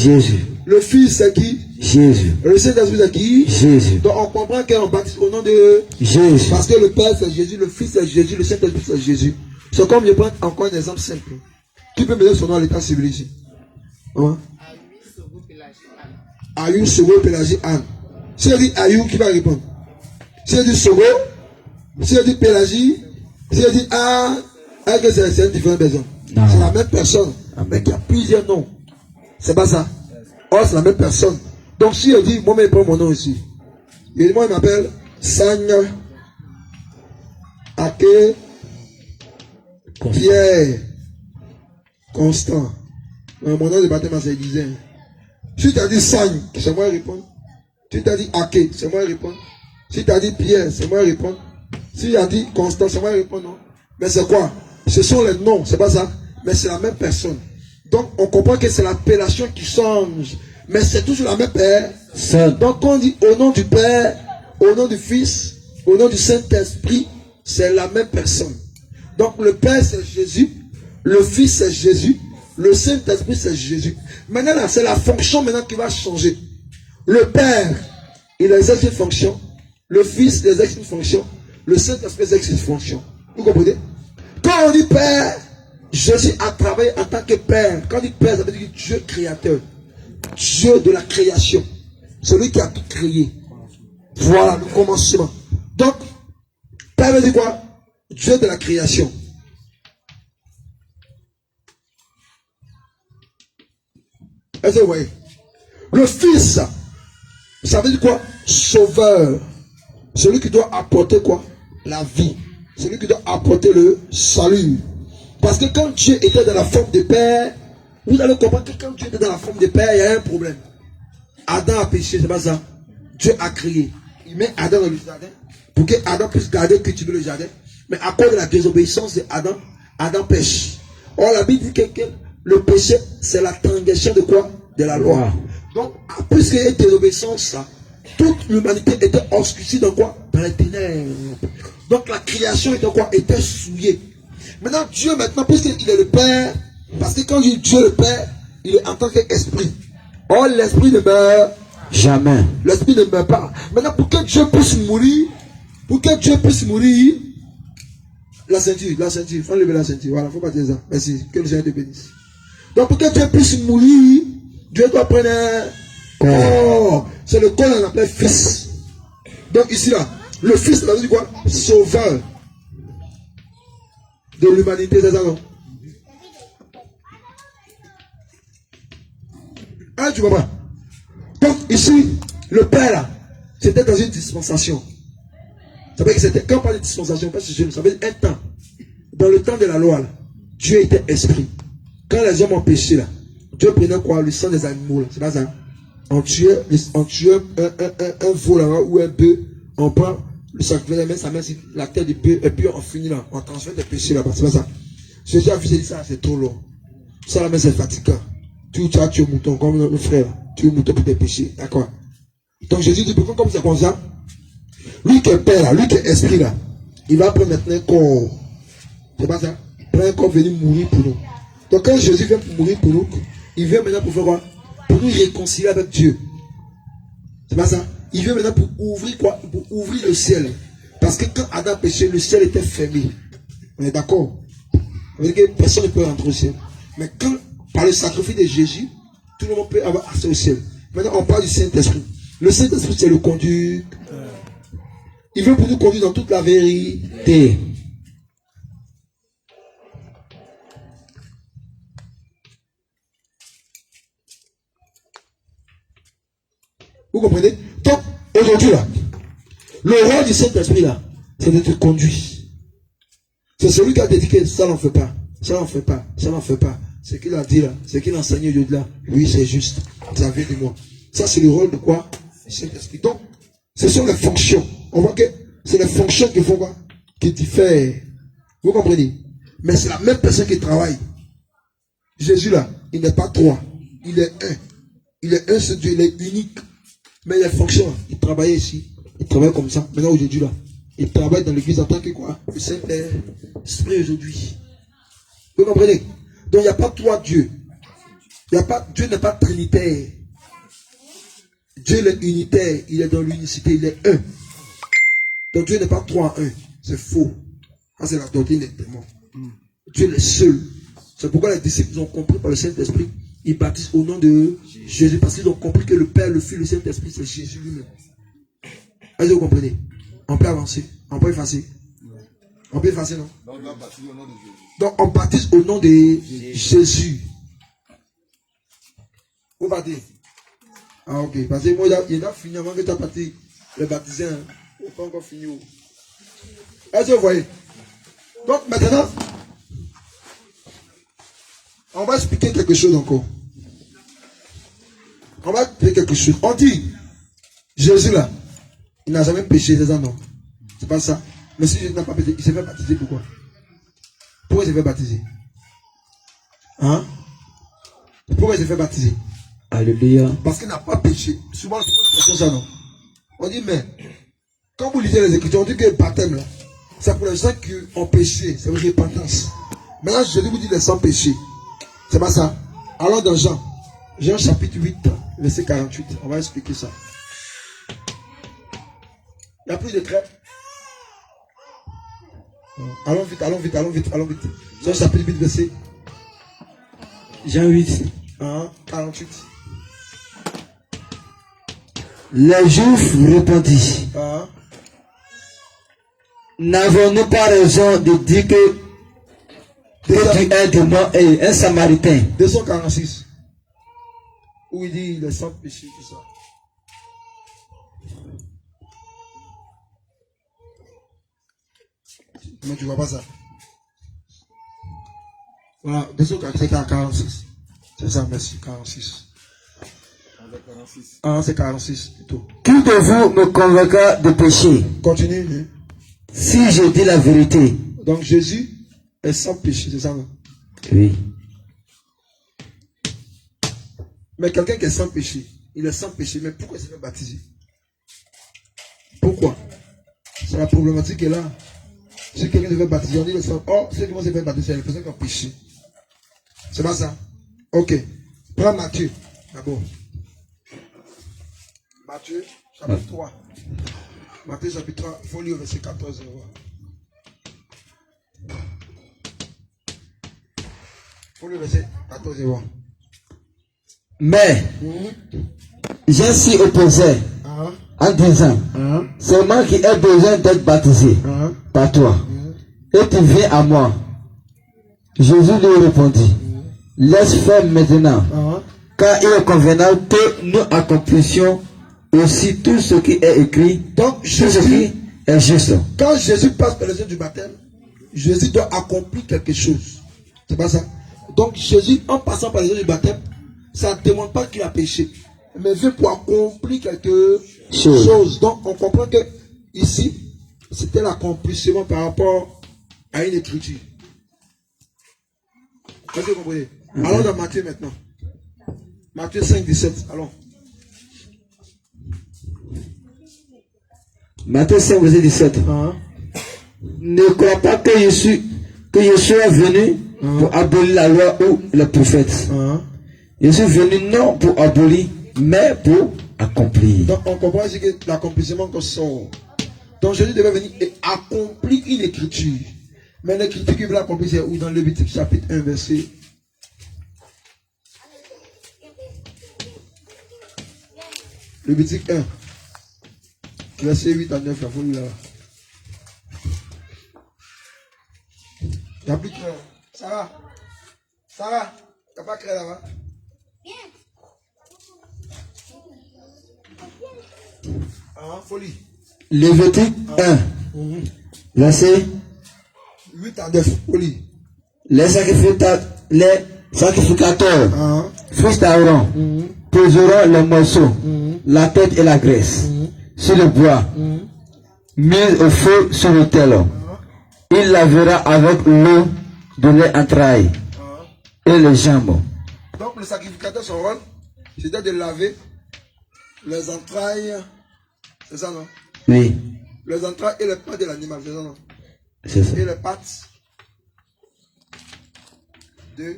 Le Fils, c'est qui? Jésus. Le Saint-Esprit, c'est qui? Jésus. Donc on comprend qu'on baptise au nom de Jésus. Parce que le Père, c'est Jésus, le Fils, c'est Jésus, le Saint-Esprit, c'est Jésus. C'est comme je prends encore un exemple simple. Qui peut me donner son nom à l'état civil ici? Hein? Ayou, Sogo, Pélagie, Anne. Si je dis Ayou, qui va répondre? Si je dis Sogo, si je dis Pélagie, si je dis Anne, est-ce que c'est une différente personne? C'est la même personne, mais qui a plusieurs noms. C'est pas ça. Oh, c'est la même personne. Donc si je dis, moi, je prends mon nom ici. Et moi, il m'appelle Sanya Ake Pierre Constant. Mon nom de baptême, c'est Élisée. Si tu as dit Sagne, c'est moi qui réponds. Si tu as dit Ake, c'est moi qui réponds. Si tu as dit Pierre, c'est moi qui réponds. Si tu as dit Constant, c'est moi qui réponds, non. Mais c'est quoi? Ce sont les noms, c'est pas ça. Mais c'est la même personne. Donc on comprend que c'est l'appellation qui change. Mais c'est toujours la même personne. Donc quand on dit au nom du Père, au nom du Fils, au nom du Saint-Esprit, c'est la même personne. Donc le Père c'est Jésus, le Fils c'est Jésus, le Saint-Esprit c'est Jésus. Maintenant là, c'est la fonction maintenant qui va changer. Le Père, il exerce une fonction. Le Fils, il exerce une fonction. Le Saint-Esprit exerce une fonction. Vous comprenez? Quand on dit Père, Jésus a travaillé en tant que Père. Quand on dit Père, ça veut dire Dieu créateur. Dieu de la création. Celui qui a tout créé. Voilà le commencement. Donc, Père veut dire quoi? Dieu de la création. Est-ce que vous voyez? Le Fils, ça veut dire quoi? Sauveur. Celui qui doit apporter quoi? La vie. Celui qui doit apporter le salut. Parce que quand Dieu était dans la forme de Père, vous allez comprendre que quand Dieu était dans la forme de Père, il y a un problème. Adam a péché, c'est pas ça. Dieu a créé. Il met Adam dans le jardin pour que Adam puisse garder, cultiver le jardin. Mais à cause de la désobéissance d'Adam, Adam pêche. Or, la Bible dit que le péché, c'est la transgression de quoi? De la loi. Donc, puisqu'il y a une désobéissance, toute l'humanité était obscurcie dans quoi? Dans les ténèbres. Donc, la création était quoi? Était souillée. Maintenant, Dieu, puisqu'il est le Père, parce que quand je dis Dieu le Père, il est en tant qu'esprit. Or, l'esprit ne meurt jamais. L'esprit ne meurt pas. Maintenant, pour que Dieu puisse mourir, la ceinture, faut lever la ceinture. Voilà, faut pas dire ça. Merci, que le Seigneur te bénisse. Donc, pour que Dieu puisse mourir, Dieu doit prendre un corps. C'est le corps qu'on appelle fils. Donc, ici, là, Le Fils, ça veut dire quoi? Sauveur de l'humanité, c'est ça, non? Ah, tu comprends? Donc, ici, le Père, là, c'était dans une dispensation. Ça veut dire que c'était, quand on parle de dispensation, parce que ça veut dire un temps. Dans le temps de la loi, là, Dieu était esprit. Quand les hommes ont péché, là, Dieu prenait quoi? Le sang des animaux, là. C'est pas ça? On tuait un veau là, ou un bœuf, on prend le sacrifice, ça met sur la tête du bœuf, et puis on finit là, on transfère des péchés là-bas. C'est pas ça? Jésus a dit ça, c'est trop long. Ça là, mais c'est fatigant. Tu es mouton, comme le frère, tu es mouton pour tes péchés. D'accord? Donc Jésus dit, pourquoi comme c'est comme ça? Lui qui est père là, lui qui est esprit là, il va prendre maintenant un corps. C'est pas ça? Il prend un corps venir mourir pour nous. Donc quand Jésus vient pour mourir pour nous, il vient maintenant pour faire quoi? Pour nous réconcilier avec Dieu. C'est pas ça? Il vient maintenant pour ouvrir quoi? Pour ouvrir le ciel. Parce que quand Adam péchait, le ciel était fermé. On est d'accord? Ça veut dire que personne ne peut rentrer au ciel. Mais quand, par le sacrifice de Jésus, tout le monde peut avoir accès au ciel. Maintenant, on parle du Saint-Esprit. Le Saint-Esprit, c'est le conduit. Il veut pour nous conduire dans toute la vérité. Vous comprenez? Donc, aujourd'hui là, le rôle du Saint-Esprit là, c'est de te conduire. C'est celui qui a dédié ça n'en fait pas, ça n'en fait pas, ça n'en fait pas. Ce qu'il a dit là, ce qu'il a enseigné aujourd'hui là, oui c'est juste, ça vient de moi. Ça c'est le rôle de quoi? Du Saint-Esprit. Donc, ce sont les fonctions. On voit que c'est les fonctions qui font quoi? Qui diffèrent. Vous comprenez? Mais c'est la même personne qui travaille. Jésus là, il n'est pas trois, il est un. Il est un, c'est Dieu, il est unique. Mais les fonctions, il travaillait ici, il travaille comme ça. Maintenant aujourd'hui là, il travaille dans l'église en tant que quoi? Le Saint-Esprit aujourd'hui. Vous comprenez? Donc il n'y a pas trois dieux. Dieu n'est pas trinitaire. Dieu est unitaire, il est dans l'unicité, il est un. Donc Dieu n'est pas trois en un. C'est faux. Ça c'est la doctrine des démons. Dieu est seul. C'est pourquoi les disciples ont compris par le Saint-Esprit. Ils baptisent au nom de Jésus parce qu'ils ont compris que le Père, le Fils, le Saint-Esprit, c'est Jésus lui-même. Est-ce que vous comprenez? On peut avancer, on peut effacer. On peut effacer, non? Donc on baptise au nom de Jésus. Vous baptisez? Ah ok, parce que moi il a fini avant que tu as baptisé le baptisé. Hein. Il n'a pas encore fini. Est-ce que vous voyez? Donc maintenant, on va expliquer quelque chose encore. On va expliquer quelque chose. On dit, Jésus là, il n'a jamais péché, c'est ça non? C'est pas ça. Mais si Jésus n'a pas péché, il s'est fait baptiser pourquoi? Pourquoi il s'est fait baptiser? Hein? Pourquoi il s'est fait baptiser? Alléluia. Parce qu'il n'a pas péché. Souvent, c'est ça non? On dit, mais, quand vous lisez les Écritures, on dit que le baptême là, c'est pour les gens qui ont péché, c'est une repentance. Maintenant, Jésus vous dit les sans péché. C'est pas ça. Allons dans Jean chapitre 8, verset 48. On va expliquer ça. Il y a plus de traits. Allons vite. Jean chapitre 8, verset Jean 8. 48. Les Juifs répondit, n'avons-nous pas raison de dire que tu es un démon et un Samaritain? 246. Où il dit les sans péché, tout ça. Mais tu vois pas ça. Voilà, 246. C'est ça, merci, 46. Ah, c'est 46 plutôt. Qui de vous me convaincra de péché? Continue. Hein. Si je dis la vérité. Donc Jésus est sans péché, c'est ça, non? Oui. Mais quelqu'un qui est sans péché, il est sans péché, mais pourquoi il s'est fait baptiser? Pourquoi? C'est la problématique qui est là. Si quelqu'un se fait baptiser, on dit le sang. Oh, ceux qui vont se faire baptiser, c'est les personnes qui ont péché. C'est pas ça? Ok. Prends Matthieu, d'abord. Matthieu, chapitre 3. Matthieu, chapitre 3, il faut lire verset 14. Il faut lire verset 14. Mais, Jean s'y opposait. en disant, c'est moi qui ai besoin d'être baptisé par toi. Et tu viens à moi. Jésus lui répondit, laisse faire maintenant, car il est convenable que nous accomplissions aussi tout ce qui est écrit, Donc, tout ce qui est juste. quand Jésus passe par les yeux du baptême, Jésus doit accomplir quelque chose. C'est pas ça. Donc, Jésus, en passant par les yeux du baptême, ça ne demande pas qu'il a péché, mais vient pour accomplir quelque chose. Donc, on comprend que ici, c'était l'accomplissement par rapport à une écriture. Est-ce que vous comprenez? Allons dans Matthieu maintenant. Matthieu 5, 17. Allons. Matthieu 5, verset 17. Ne crois pas que je suis venu pour abolir la loi ou les prophètes. Je suis venu non pour abolir, mais pour accomplir. Donc, on comprend ici que l'accomplissement qu'on sort. Donc, Jésus devait venir et accomplir une écriture. Mais l'écriture qu'il veut accomplir, c'est où? Dans Lévitique chapitre 1, verset. Lévitique 1. Verset 8 à 9, la folie là. Il n'y a plus de clair. Sarah, il n'y a pas clair là-bas. Ah, folie. Lévitique 1, verset 8 à 9, folie. les sacrificateurs, fils d'Aaron, poseront les morceaux, la tête et la graisse, sur le bois, mis au feu sur l'autel. Il lavera avec l'eau de les entrailles et les jambes. Donc le sacrificateur, son rôle, c'était de laver les entrailles. C'est ça, non? Oui, Les entrailles et les pattes de l'animal, c'est ça, non? c'est ça. Et les pattes de...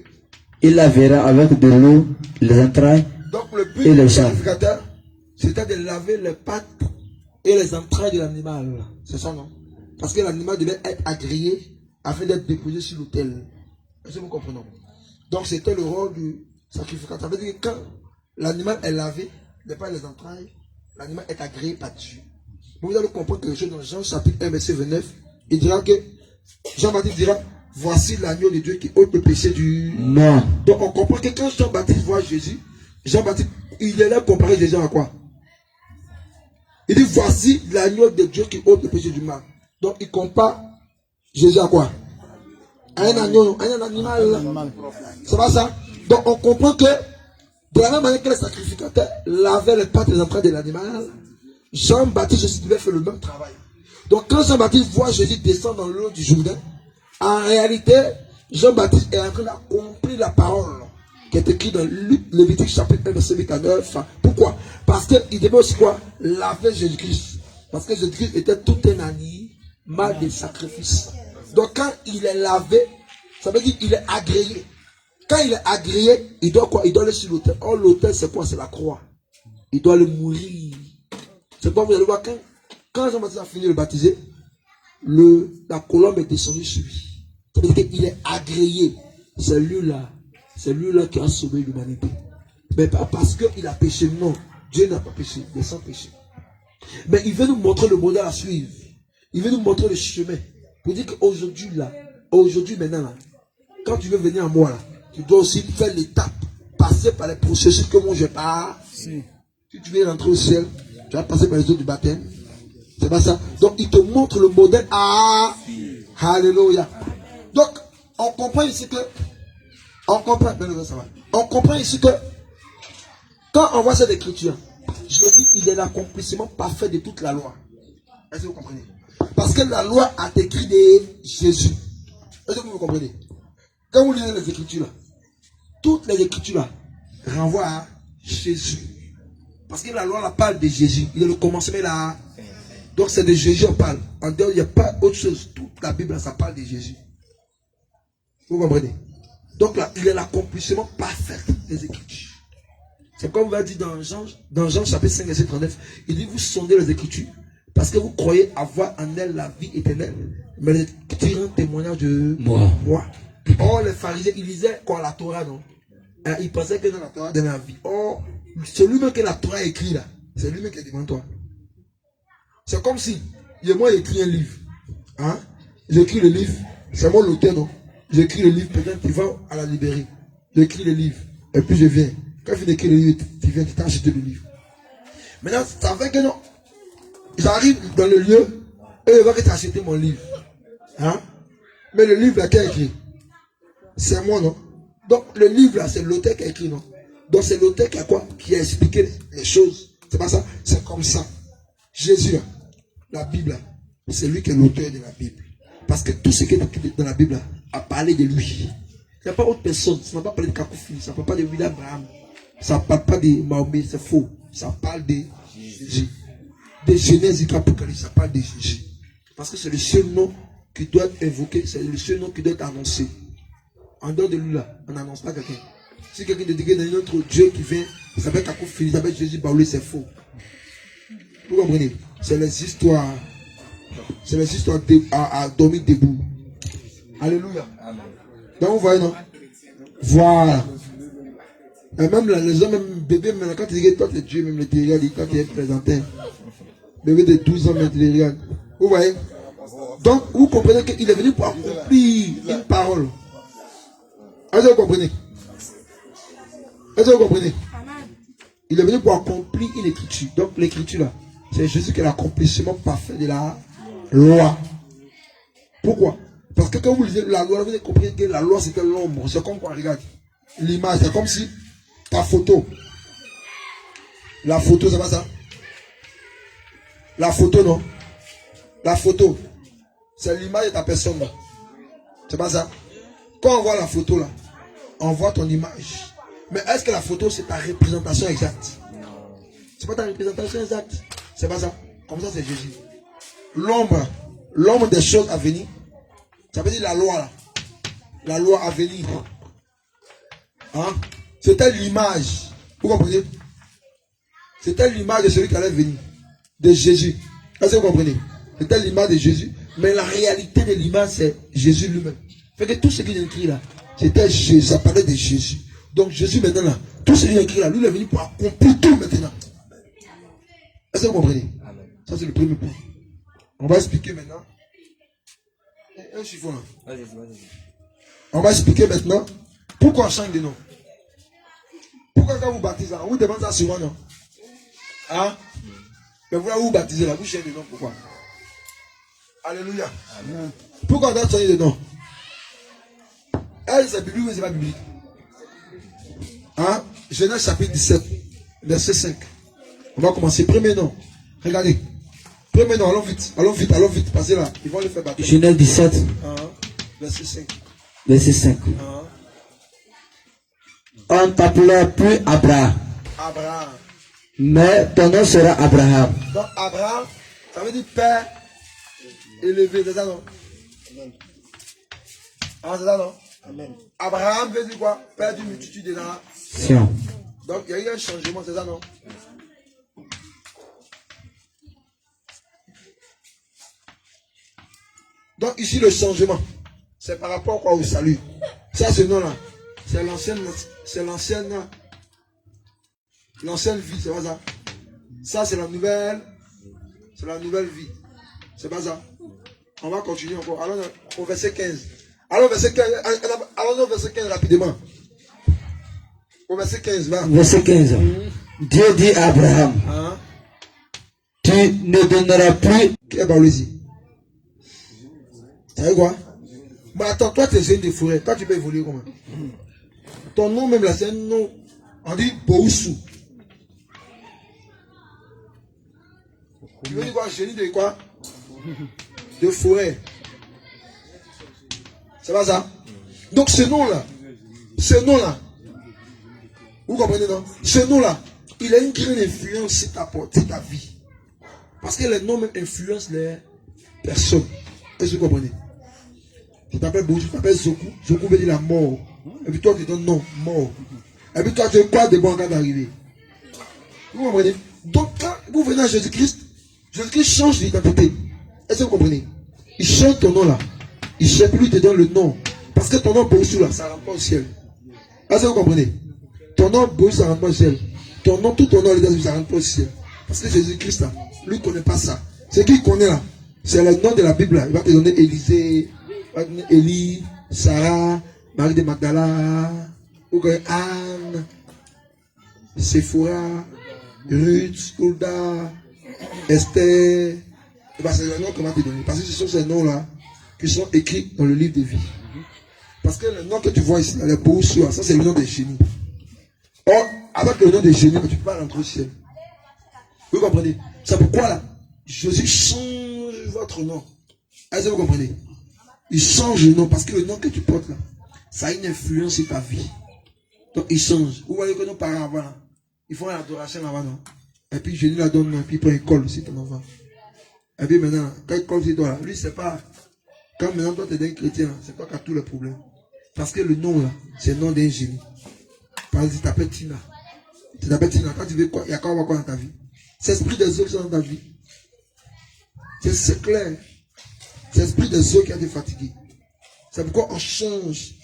Il lavera avec de l'eau les entrailles. Donc le but Et les du jambes. sacrificateur, c'était de laver les pattes et les entrailles de l'animal. C'est ça, non? Parce que l'animal devait être agréé afin d'être déposé sur l'autel. Est-ce que vous comprenez? Donc c'était le rôle du sacrificateur. Ça veut dire que quand l'animal est lavé, les pattes et les entrailles, l'animal est agréé par Dieu. Vous allez comprendre quelque chose dans Jean chapitre 1, verset 29. Il dira que, Jean-Baptiste dira, voici l'agneau de Dieu qui ôte le péché du Non. Donc on comprend que quand Jean-Baptiste voit Jésus, Jean-Baptiste, il est là comparer Jésus à quoi? Il dit, voici l'agneau de Dieu qui ôte le péché du mal. Donc il compare Jésus à quoi? À un agneau, à un animal. C'est pas ça? Donc on comprend que de la même manière que les sacrificateurs lavaient les pattes et les entrailles de l'animal, Jean-Baptiste Jésus devait faire le même travail. Donc quand Jean-Baptiste voit Jésus descendre dans l'eau du Jourdain, en réalité, Jean-Baptiste est en train d'accomplir la parole qui est écrite dans Lévitique chapitre 1, verset 8 à 9. Pourquoi? Parce qu'il devait aussi quoi? Laver Jésus-Christ. Parce que Jésus-Christ était tout un animal de sacrifice. Donc quand il est lavé, ça veut dire qu'il est agréé. Quand il est agréé, il doit quoi? Il doit aller sur l'autel. Or l'autel c'est quoi? C'est la croix. Il doit le mourir. C'est pourquoi vous allez voir quand Jean-Baptiste a fini de le baptiser, la colombe est descendue sur lui. Ça veut dire qu'il est agréé. C'est lui-là qui a sauvé l'humanité. Mais pas parce qu'il a péché, non. Dieu n'a pas péché, il est sans péché. Mais il veut nous montrer le modèle à suivre. Il veut nous montrer le chemin. Pour dire qu'aujourd'hui, maintenant, là, quand tu veux venir à moi, là, tu dois aussi faire l'étape, passer par les processus que moi je pars. Si tu veux rentrer au ciel, tu vas passer par les eaux du baptême. C'est pas ça. Donc il te montre le modèle à... Alléluia. Donc, on comprend ici que... On comprend ici que... Quand on voit cette écriture, je veux dire, il est l'accomplissement parfait de toute la loi. Est-ce que vous comprenez? Parce que la loi a écrit de Jésus. Est-ce que vous comprenez? Quand vous lisez les écritures là, toutes les écritures là renvoient à Jésus. Parce que la loi là parle de Jésus. Il est le commencement là. Donc c'est de Jésus on parle. En dehors, il n'y a pas autre chose. Toute la Bible là, ça parle de Jésus. Vous comprenez? Donc là, il est l'accomplissement parfait des écritures. C'est comme on va dire dans Jean chapitre 5, verset 39. Il dit, vous sondez les écritures parce que vous croyez avoir en elle la vie éternelle. Mais les écritures rendent témoignage de moi. Or, les pharisiens, ils lisaient quoi la Torah, non? Ils pensaient que dans la Torah, il y avait la vie. Or, celui-même que la Torah écrit là, c'est lui-même qui est devant toi. C'est comme si moi j'écris un livre. Hein? J'écris le livre, c'est moi l'auteur, non? J'écris le livre, peut-être tu vas à la librairie. J'écris le livre, et puis je viens. Quand je finis d'écrire le livre, tu viens, tu t'as acheté le livre. Maintenant, ça fait que non. J'arrive dans le lieu, et je vois que tu as acheté mon livre. Hein? Mais le livre là qui a écrit, c'est moi, non? Donc le livre là, c'est l'auteur qui a écrit, non? Donc c'est l'auteur qui a quoi? Qui a expliqué les choses. C'est pas ça? C'est comme ça. Jésus là, la Bible là, c'est lui qui est l'auteur de la Bible. Parce que tout ce qui est écrit dans la Bible là, a parlé de lui. Il n'y a pas autre personne. Ça n'a pas parlé de Kakoufi, ça ne parle pas de William Abraham. Ça ne parle pas de Mahomet, c'est faux. Ça parle de Jésus. De Genèse et Apocalypse, ça parle de Jésus. Parce que c'est le seul nom qui doit être évoqué, c'est le seul nom qui doit être annoncé. En dehors de lui là, on n'annonce pas quelqu'un. Si quelqu'un dit qu'il y a un autre Dieu qui vient, il s'appelle Kakoufi, il s'appelle Jésus Baoulé, c'est faux. Vous comprenez? C'est les histoires. C'est les histoires à dormir debout. Alléluia. Donc vous voyez, non? Voilà. Et même là, les hommes, même bébé, même quand tu dis toi tu es Dieu, même le te regarde, quand tu es présenté. Bébé de 12 ans, même tu les regardes. Vous voyez? Donc vous comprenez qu'il est venu pour accomplir une parole. Est-ce que vous comprenez? Est-ce que vous comprenez? Il est venu pour accomplir une écriture. Donc l'écriture là, c'est Jésus qui est l'accomplissement parfait de la loi. Pourquoi? Parce que quand vous lisez la loi, vous avez compris que la loi c'était l'ombre. C'est comme quoi, regarde, l'image, c'est comme si ta photo. La photo, c'est pas ça? La photo, non? La photo, c'est l'image de ta personne là. C'est pas ça? Quand on voit la photo là, on voit ton image. Mais est-ce que la photo c'est ta représentation exacte? C'est pas ta représentation exacte. C'est pas ça. Comme ça c'est Jésus. L'ombre des choses à venir. Ça veut dire la loi là. La loi à venir. Hein? C'était l'image. Vous comprenez? C'était l'image de celui qui allait venir. De Jésus. Est-ce que vous comprenez? C'était l'image de Jésus. Mais la réalité de l'image c'est Jésus lui-même. Fait que tout ce qu'il a écrit là, c'était Jésus. Ça parlait de Jésus. Donc Jésus maintenant là, tout ce qu'il a écrit là, lui il est venu pour accomplir tout maintenant. Est-ce que vous comprenez? Ça c'est le premier point. On va expliquer maintenant. Un chiffon là. On va expliquer maintenant pourquoi on change de nom. Pourquoi quand vous baptisez là, on vous demande ça souvent non? Hein? Mais vous là vous baptisez là, vous changez de nom pourquoi? Alléluia. Amen. Pourquoi on doit changer de nom? Elle c'est biblique ou c'est pas biblique? Hein? Genèse chapitre 17, verset 5. On va commencer. Premier nom. Regardez. Premier nom, allons vite. Passez là. Ils vont le faire baptême. Genèse 17. Verset 5. Verset 5. On t'appelait plus Abraham. Abraham. Mais ton nom sera Abraham. Donc Abraham, ça veut dire père élevé, c'est ça non? Ah, c'est ça non? Amen. Abraham veut dire quoi? Père d'une multitude de nations. Donc il y a eu un changement, c'est ça non? Donc ici le changement, c'est par rapport quoi, au salut. Ça ce nom là, c'est l'ancienne vie, c'est pas ça? Ça c'est la nouvelle vie. C'est pas ça? On va continuer encore. Allons au verset 15. Allons au verset 15 rapidement. Au verset 15, va. Verset 15. Dieu dit à Abraham, tu ne donneras plus. Qui est Baoulé-y? Tu sais quoi? Mais attends, toi tu es jeune de forêt. Toi tu peux évoluer comment? Ton nom même là, c'est un nom. On dit Booussou. Tu veux dire quoi? Génie de quoi? De forêt. C'est pas ça? Donc ce nom-là, vous comprenez non? Ce nom-là, il a une grande influence sur ta vie. Parce que les noms même influencent les personnes. Est-ce que vous comprenez? Tu t'appelles Boujou, tu t'appelles Zoku. Zoku veut dire la mort. Et puis toi tu donnes non, mort. Et puis toi tu es quoi de bon quand d'arriver? Vous comprenez? Donc quand vous venez à Jésus-Christ, Jésus-Christ change d'identité. Est-ce que vous comprenez? Il change ton nom là. Il cherche plus, il te donne le nom. Parce que ton nom Boissou là, ça ne rentre pas au ciel. Est-ce que vous comprenez? Ton nom Boissou, ça ne rentre pas au ciel. Ton nom, tout ton nom, ça ne rentre pas au ciel. Parce que Jésus-Christ là, lui ne connaît pas ça. Ce qu'il connaît là, c'est le nom de la Bible là. Il va te donner Élisée, il va te donner Élie, Sarah, Marie de Magdala, ou Anne, Séphora, Ruth, Hulda, Esther. C'est le nom qu'on va te donner. Parce que ce sont ces noms-là qui sont écrits dans le livre de vie. Parce que le nom que tu vois ici, les beaux soirs, ça c'est le nom des génies. Or, avec le nom des génies, tu ne peux pas rentrer au ciel. Vous comprenez? C'est pourquoi là, Jésus change votre nom. Est-ce que vous comprenez? Il change le nom parce que le nom que tu portes là, ça a une influence sur ta vie. Donc il change. Vous voyez que nos parents avant là, ils font l'adoration avant, non? Et puis Jésus la donne, et puis il prend une colle sur ton enfant. Et puis maintenant, quand il colle sur toi là, lui c'est pas. Quand maintenant toi tu es un chrétien, c'est toi qui as tous les problèmes. Parce que le nom là, c'est le nom d'un génie. Par exemple, tu t'appelles Tina. Tu t'appelles Tina. Quand tu veux quoi, il y a quoi dans ta vie? C'est l'esprit des eaux qui sont dans ta vie. C'est clair. C'est l'esprit des eaux qui a été fatigué. C'est pourquoi on change.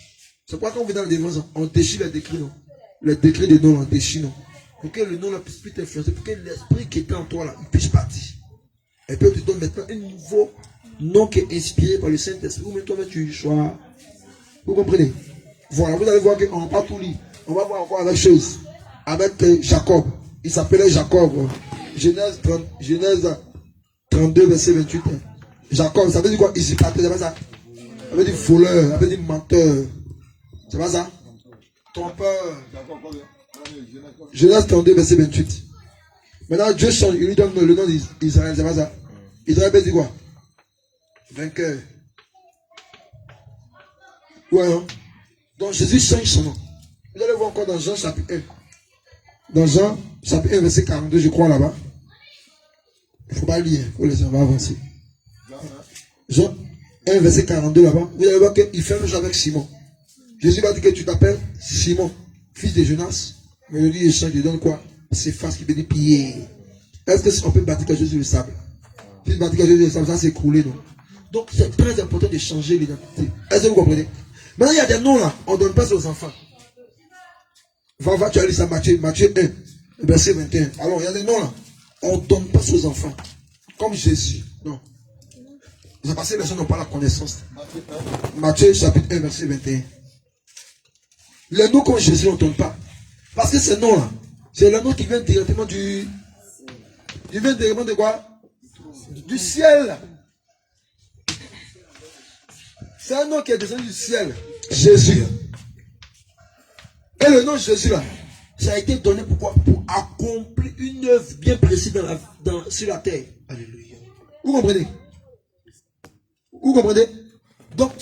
C'est pourquoi quand on vient dans le dévotion, on déchire les décrets. Non? Les décrets des noms, on déchire. Non? Pour que le nom ne puisse plus t'influencer. Pour que l'esprit qui était en toi là, il puisse partir. Et puis on te donne maintenant un nouveau nom qui est inspiré par le Saint-Esprit. Ou même toi-même tu choisis. Vous comprenez? Voilà, vous allez voir qu'on va pas tout lire. On va voir encore la chose. Avec Jacob. Il s'appelait Jacob. Genèse 32, verset 28. Jacob, ça veut dire quoi? Ici, c'est pas ça. Ça veut dire voleur, ça veut dire menteur. C'est pas ça? Trompeur. Genèse 32, verset 28. Maintenant, Dieu change, il lui donne le nom d'Israël, c'est pas ça? Israël veut dire quoi? Vainqueur. Ouais, non? Donc Jésus change son nom. Vous allez voir encore dans Jean chapitre 1. Dans Jean chapitre 1, verset 42, je crois là-bas. Il ne faut pas lire, il faut laisser, on va avancer. Jean 1, verset 42 là-bas. Vous allez voir qu'il fait un jeu avec Simon. Jésus va dire que tu t'appelles Simon, fils de Jonas. Mais le dit, il change, il donne quoi? C'est face qui veut dire piller. Est-ce qu'on peut baptiser Jésus le sable? Si baptiser Jésus le sable, ça c'est coulé, non? Donc c'est très important de changer l'identité. Est-ce que vous comprenez? Maintenant, il y a des noms là, on ne donne pas aux enfants. Va, tu as lu ça, Matthieu 1, verset 21. Alors, il y a des noms là, on ne donne pas aux enfants. Comme Jésus, non. C'est parce que les gens n'ont pas la connaissance. Matthieu chapitre 1, verset 21. Les noms comme Jésus, on ne donne pas. Parce que ces noms là, c'est le nom qui vient directement du... Il vient directement de quoi? Du ciel. C'est un nom qui est descendu du ciel. Jésus. Et le nom Jésus là, ça a été donné pourquoi? Pour accomplir une œuvre bien précise sur la terre. Alléluia. Vous comprenez? Vous comprenez? Donc,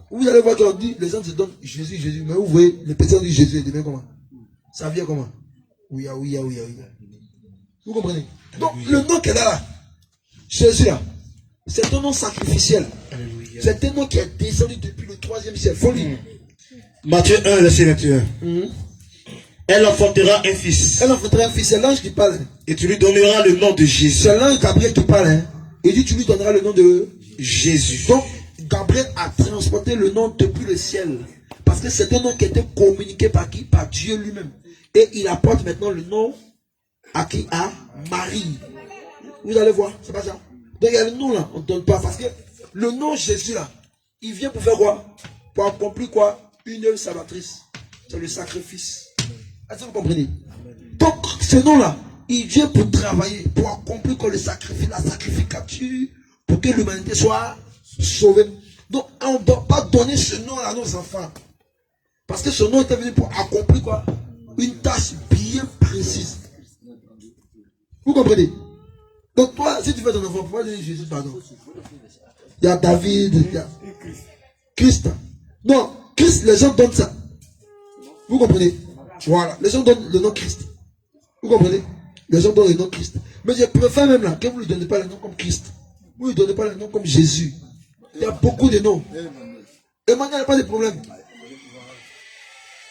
vous allez voir qu'on dit, les gens se donnent Jésus, Jésus. Mais vous voyez, les personnes disent Jésus, il devient comment? Ça vient comment? Oui. Vous comprenez? Donc, le nom qu'elle a là, Jésus là, c'est un nom sacrificiel. C'est un nom qui est descendu depuis le 3e siècle. Faut lire. Matthieu 1, verset 21. Elle enfantera un fils. Elle enfantera un fils. C'est l'ange qui parle. Et tu lui donneras le nom de Jésus. C'est l'ange Gabriel qui parle. Hein. Il dit tu lui donneras le nom de Jésus. Donc, Gabriel a transporté le nom depuis le ciel. Parce que c'est un nom qui était communiqué par qui? Par Dieu lui-même. Et il apporte maintenant le nom à qui? À Marie. Vous allez voir, c'est pas ça. Donc il y a le nom là, on ne donne pas. Parce que le nom Jésus là, il vient pour faire quoi? Pour accomplir quoi? Une œuvre salvatrice. C'est le sacrifice. Est-ce que vous comprenez? Donc ce nom là, il vient pour travailler, pour accomplir quoi? Le sacrifice, la sacrificature, pour que l'humanité soit sauvée. Donc on ne doit pas donner ce nom là à nos enfants. Parce que ce nom était venu pour accomplir quoi? Une tâche bien précise. Vous comprenez? Donc toi, si tu fais ton enfant, pourquoi donner Jésus, pardon? Il y a David, il y a Christ. Non, Christ, les gens donnent ça. Vous comprenez? Voilà, les gens donnent le nom Christ. Vous comprenez? Les gens donnent le nom Christ. Mais je préfère même là, que vous ne lui donnez pas le nom comme Christ. Vous ne lui donnez pas le nom comme Jésus. Il y a beaucoup de noms. Emmanuel n'a pas de problème.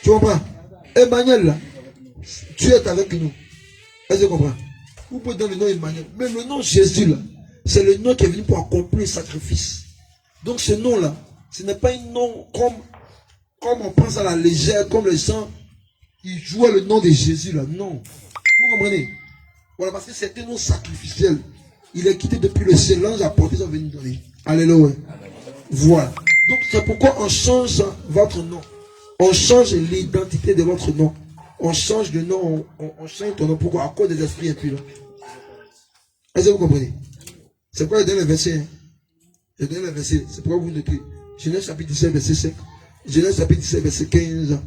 Tu comprends? Emmanuel là, tu es avec nous. Est-ce que tu comprends? Vous pouvez donner le nom Emmanuel. Mais le nom Jésus là, c'est le nom qui est venu pour accomplir le sacrifice. Donc ce nom là, ce n'est pas un nom comme on pense à la légère, comme les gens ils jouent le nom de Jésus là. Non. Vous comprenez? Voilà, parce que c'est un nom sacrificiel. Il est quitté depuis le ciel. L'ange a porté son venir dans lui. Alléluia. Voilà. Donc c'est pourquoi on change votre nom. On change l'identité de votre nom. On change de nom, on change ton nom. Pourquoi? À cause des esprits impurs. Est-ce que vous comprenez? C'est pourquoi je donne le verset. Je donne le verset. C'est pourquoi vous notez. Genèse chapitre 17, verset 5. Genèse chapitre 17, verset 15.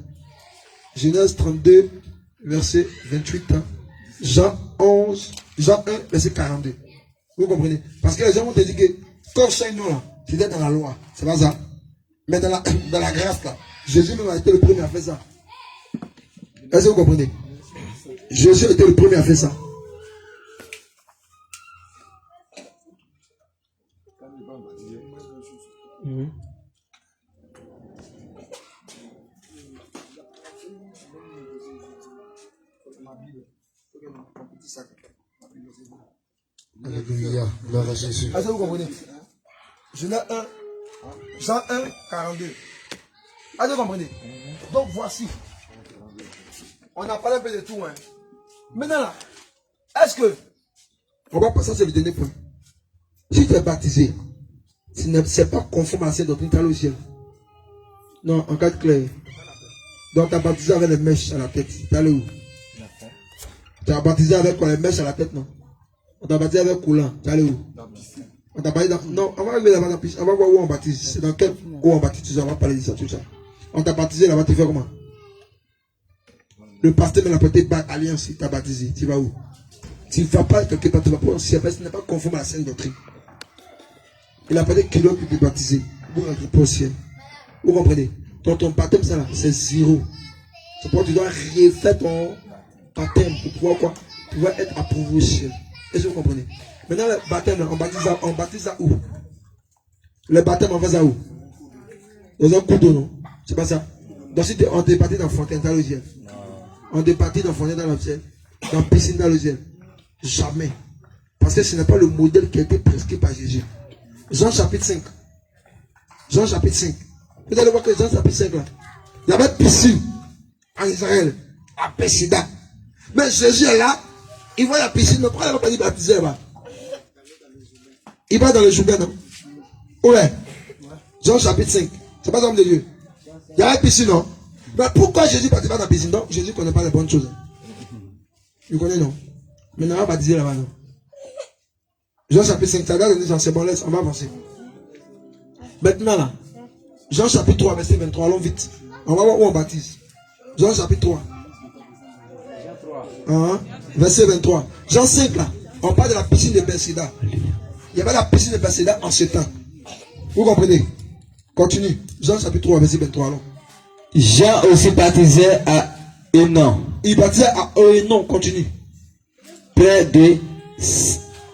Genèse 32, verset 28. Jean 1, verset 42. Vous comprenez? Parce que les gens vont te dire que quand je change nom là, c'était dans la loi. C'est pas ça. Mais dans la grâce là, Jésus même a été le premier à faire ça. Est-ce que vous comprenez? Jésus était le premier à faire ça. Alléluia. Gloire à Jésus. Est-ce que vous comprenez? Genèse 1, Jean 1, 42. Est-ce que vous comprenez? Donc voici. On a parlé un peu de tout. Hein. Maintenant là, est-ce que... On va passer sur le dernier point. Si tu es baptisé, ce n'est pas conforme à cette doctrine, tu as le ciel. Non, en cas de clair. Donc tu as baptisé avec les mèches à la tête. Tu as le où? Tu as baptisé avec quoi, les mèches à la tête, non? On t'a baptisé avec coulant. Tu as le où? On t'a baptisé dans... Non, on va arriver là-bas dans la piscine. On va voir où on baptise. C'est dans quel où on baptise. On va parler de ça, tout ça. On t'a baptisé là-bas, tu fais comment? Le pasteur m'a apporté alliance, il t'a baptisé. Tu vas où? Tu ne vas pas quelque part, tu vas pas au ciel, parce que ce n'est pas conforme à la sainte doctrine. Il a apporté kilo pour te baptiser. Vous rentrez pas au ciel. Vous comprenez? Donc ton baptême, ça là, c'est zéro. C'est pourquoi tu dois refaire ton baptême pour pouvoir quoi? Tu vas être approuvé au ciel. Est-ce que vous comprenez? Maintenant, le baptême, là, on baptise ça où? Le baptême, on fait ça où? Dans un coup d'eau, non? C'est pas ça? Donc si on te baptise dans la fontaine, dans le ciel. On te baptise dans la fontaine, dans le ciel. Dans la piscine, dans le ciel. Jamais. Parce que ce n'est pas le modèle qui a été prescrit par Jésus. Jean chapitre 5. Jean chapitre 5. Vous allez voir que Jean chapitre 5 là. Il y avait piscine en Israël. À Bethesda. Mais Jésus est là. Il voit la piscine. Pourquoi il n'a pas dit baptiser là-bas? Il va dans le Jourdain, non? Ouais. Jean chapitre 5. C'est pas l'homme de Dieu. Il y a une piscine, non? Mais pourquoi Jésus ne baptise pas dans la piscine? Donc Jésus ne connaît pas les bonnes choses. Il connaît, non? Mais on va baptiser là-bas, non? Jean chapitre 5, ça doit donner c'est bon, laisse, on va avancer. Maintenant là, Jean chapitre 3, verset 23, allons vite. On va voir où on baptise. Jean chapitre 3. Verset 23. Jean 5 là, on parle de la piscine de Bethesda. Il y avait la piscine de Bethesda en ce temps. Vous comprenez? Continue. Jean chapitre 3, verset 23, allons. Jean aussi baptisait à Hénon. Il baptisait à Hénon, continue. Près de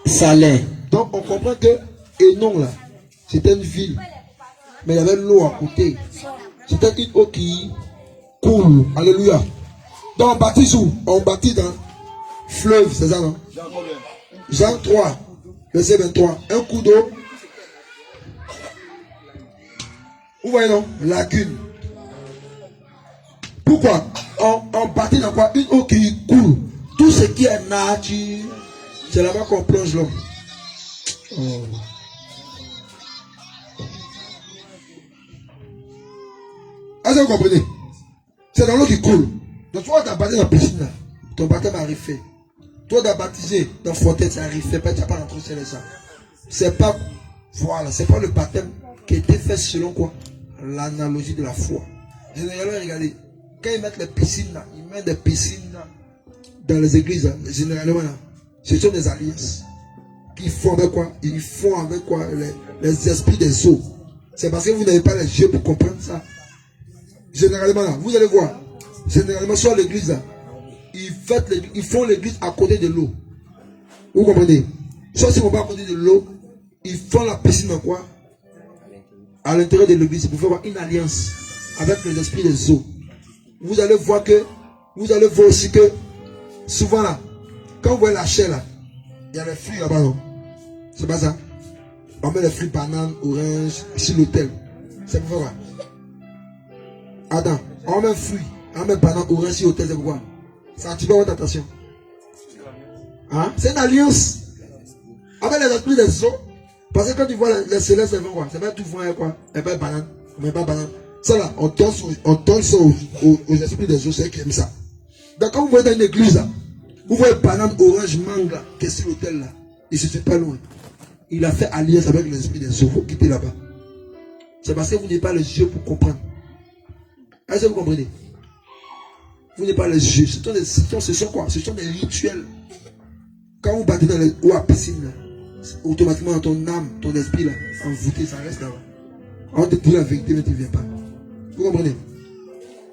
Salin. Donc on comprend que Hénon là, c'était une ville. Mais il y avait l'eau à côté. C'était une eau qui coule. Alléluia. Donc on baptise où? On baptise dans fleuve, c'est ça non? Jean 3, verset 23. Un coup d'eau. Vous voyez non? Lagune. Pourquoi? On baptise dans quoi? Une eau qui coule. Tout ce qui est nature, c'est là-bas qu'on plonge l'homme. Oh. Est-ce que vous comprenez? C'est dans l'eau qui coule. Donc toi, tu as baptisé dans la piscine, là. Ton baptême a fait. Toi, tu as baptisé dans la fontaine, ça arrive. Tu n'as pas rentré au ciel et ça. C'est pas, voilà, c'est pas le baptême qui a été fait selon quoi? L'analogie de la foi. Généralement, regardez, quand ils mettent les piscines là, ils mettent des piscines là, dans les églises, là, généralement là, ce sont des alliances. Qu'ils font avec quoi? Ils font avec quoi? Les esprits des eaux. C'est parce que vous n'avez pas les yeux pour comprendre ça. Généralement là, vous allez voir, généralement sur l'église là, ils font l'église à côté de l'eau. Vous comprenez? Soit si on va à côté de l'eau, ils font la piscine en quoi? À l'intérieur de l'église, pour faire une alliance avec les esprits des eaux. Vous allez voir aussi que souvent là, quand vous voyez la chair là, il y a les fruits là-bas, non? C'est pas ça? On met les fruits bananes, oranges, sur l'autel. C'est pour faire quoi? Adam, on met fruits, on met bananes, oranges sur l'autel, c'est pourquoi? Ça attire votre attention. Hein? C'est une alliance. Avec les esprits des eaux, parce que quand tu vois les célestes, elles vont quoi? Ça va tout voir quoi? Elles vont banane, mais pas banane. Ça là, on donne ça aux esprits des eaux, c'est qui aiment ça. Donc quand vous voyez dans une église là, vous voyez banane, orange, mangue là, qu'est-ce que l'hôtel là? Il se fait pas loin. Il a fait alliance avec les esprits des eaux, il faut quitter là-bas. C'est parce que vous n'avez pas les yeux pour comprendre. Est-ce que vous comprenez? Vous n'avez pas les yeux. Ce sont quoi? Ce sont des rituels. Quand vous battez dans les eaux à piscine, là, automatiquement ton âme, ton esprit là, envoûté, ça reste là-bas. On te dit la vérité, mais tu ne viens pas. Vous comprenez?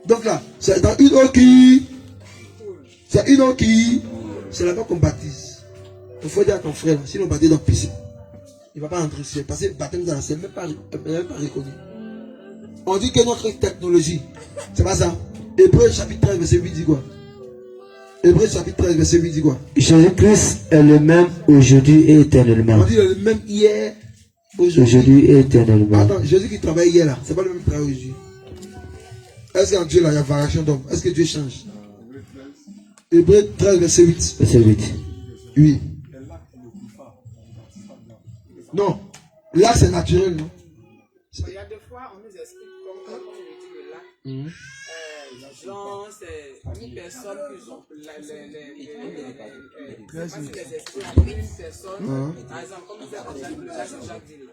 Donc là, c'est dans une eau qui. C'est une eau qui. C'est là-bas qu'on baptise. Il faut dire à ton frère, si on baptise dans la piscine, il ne va pas entrer ici. Parce que le baptême dans la scène, même pas reconnu. On dit que notre technologie, c'est pas ça. Hébreu chapitre 13, verset 8 dit quoi? Hébreu chapitre 13, verset 8 dit quoi? Jésus-Christ est le même aujourd'hui et éternellement. On dit le même hier, Aujourd'hui et éternellement. Attends, Jésus qui travaille hier là, c'est pas le même travail aujourd'hui. Est-ce qu'en Dieu là, il y a variation d'homme? Est-ce que Dieu change? Hébreu 13, verset 8. Verset 8. Oui. Non. Là, c'est naturel, non? Il y a des fois, on nous explique comme on dit le lac. Genre, c'est une personne qui ont les esprits avec une personne. Par exemple, comme vous avez le lac de Jacques Dillé.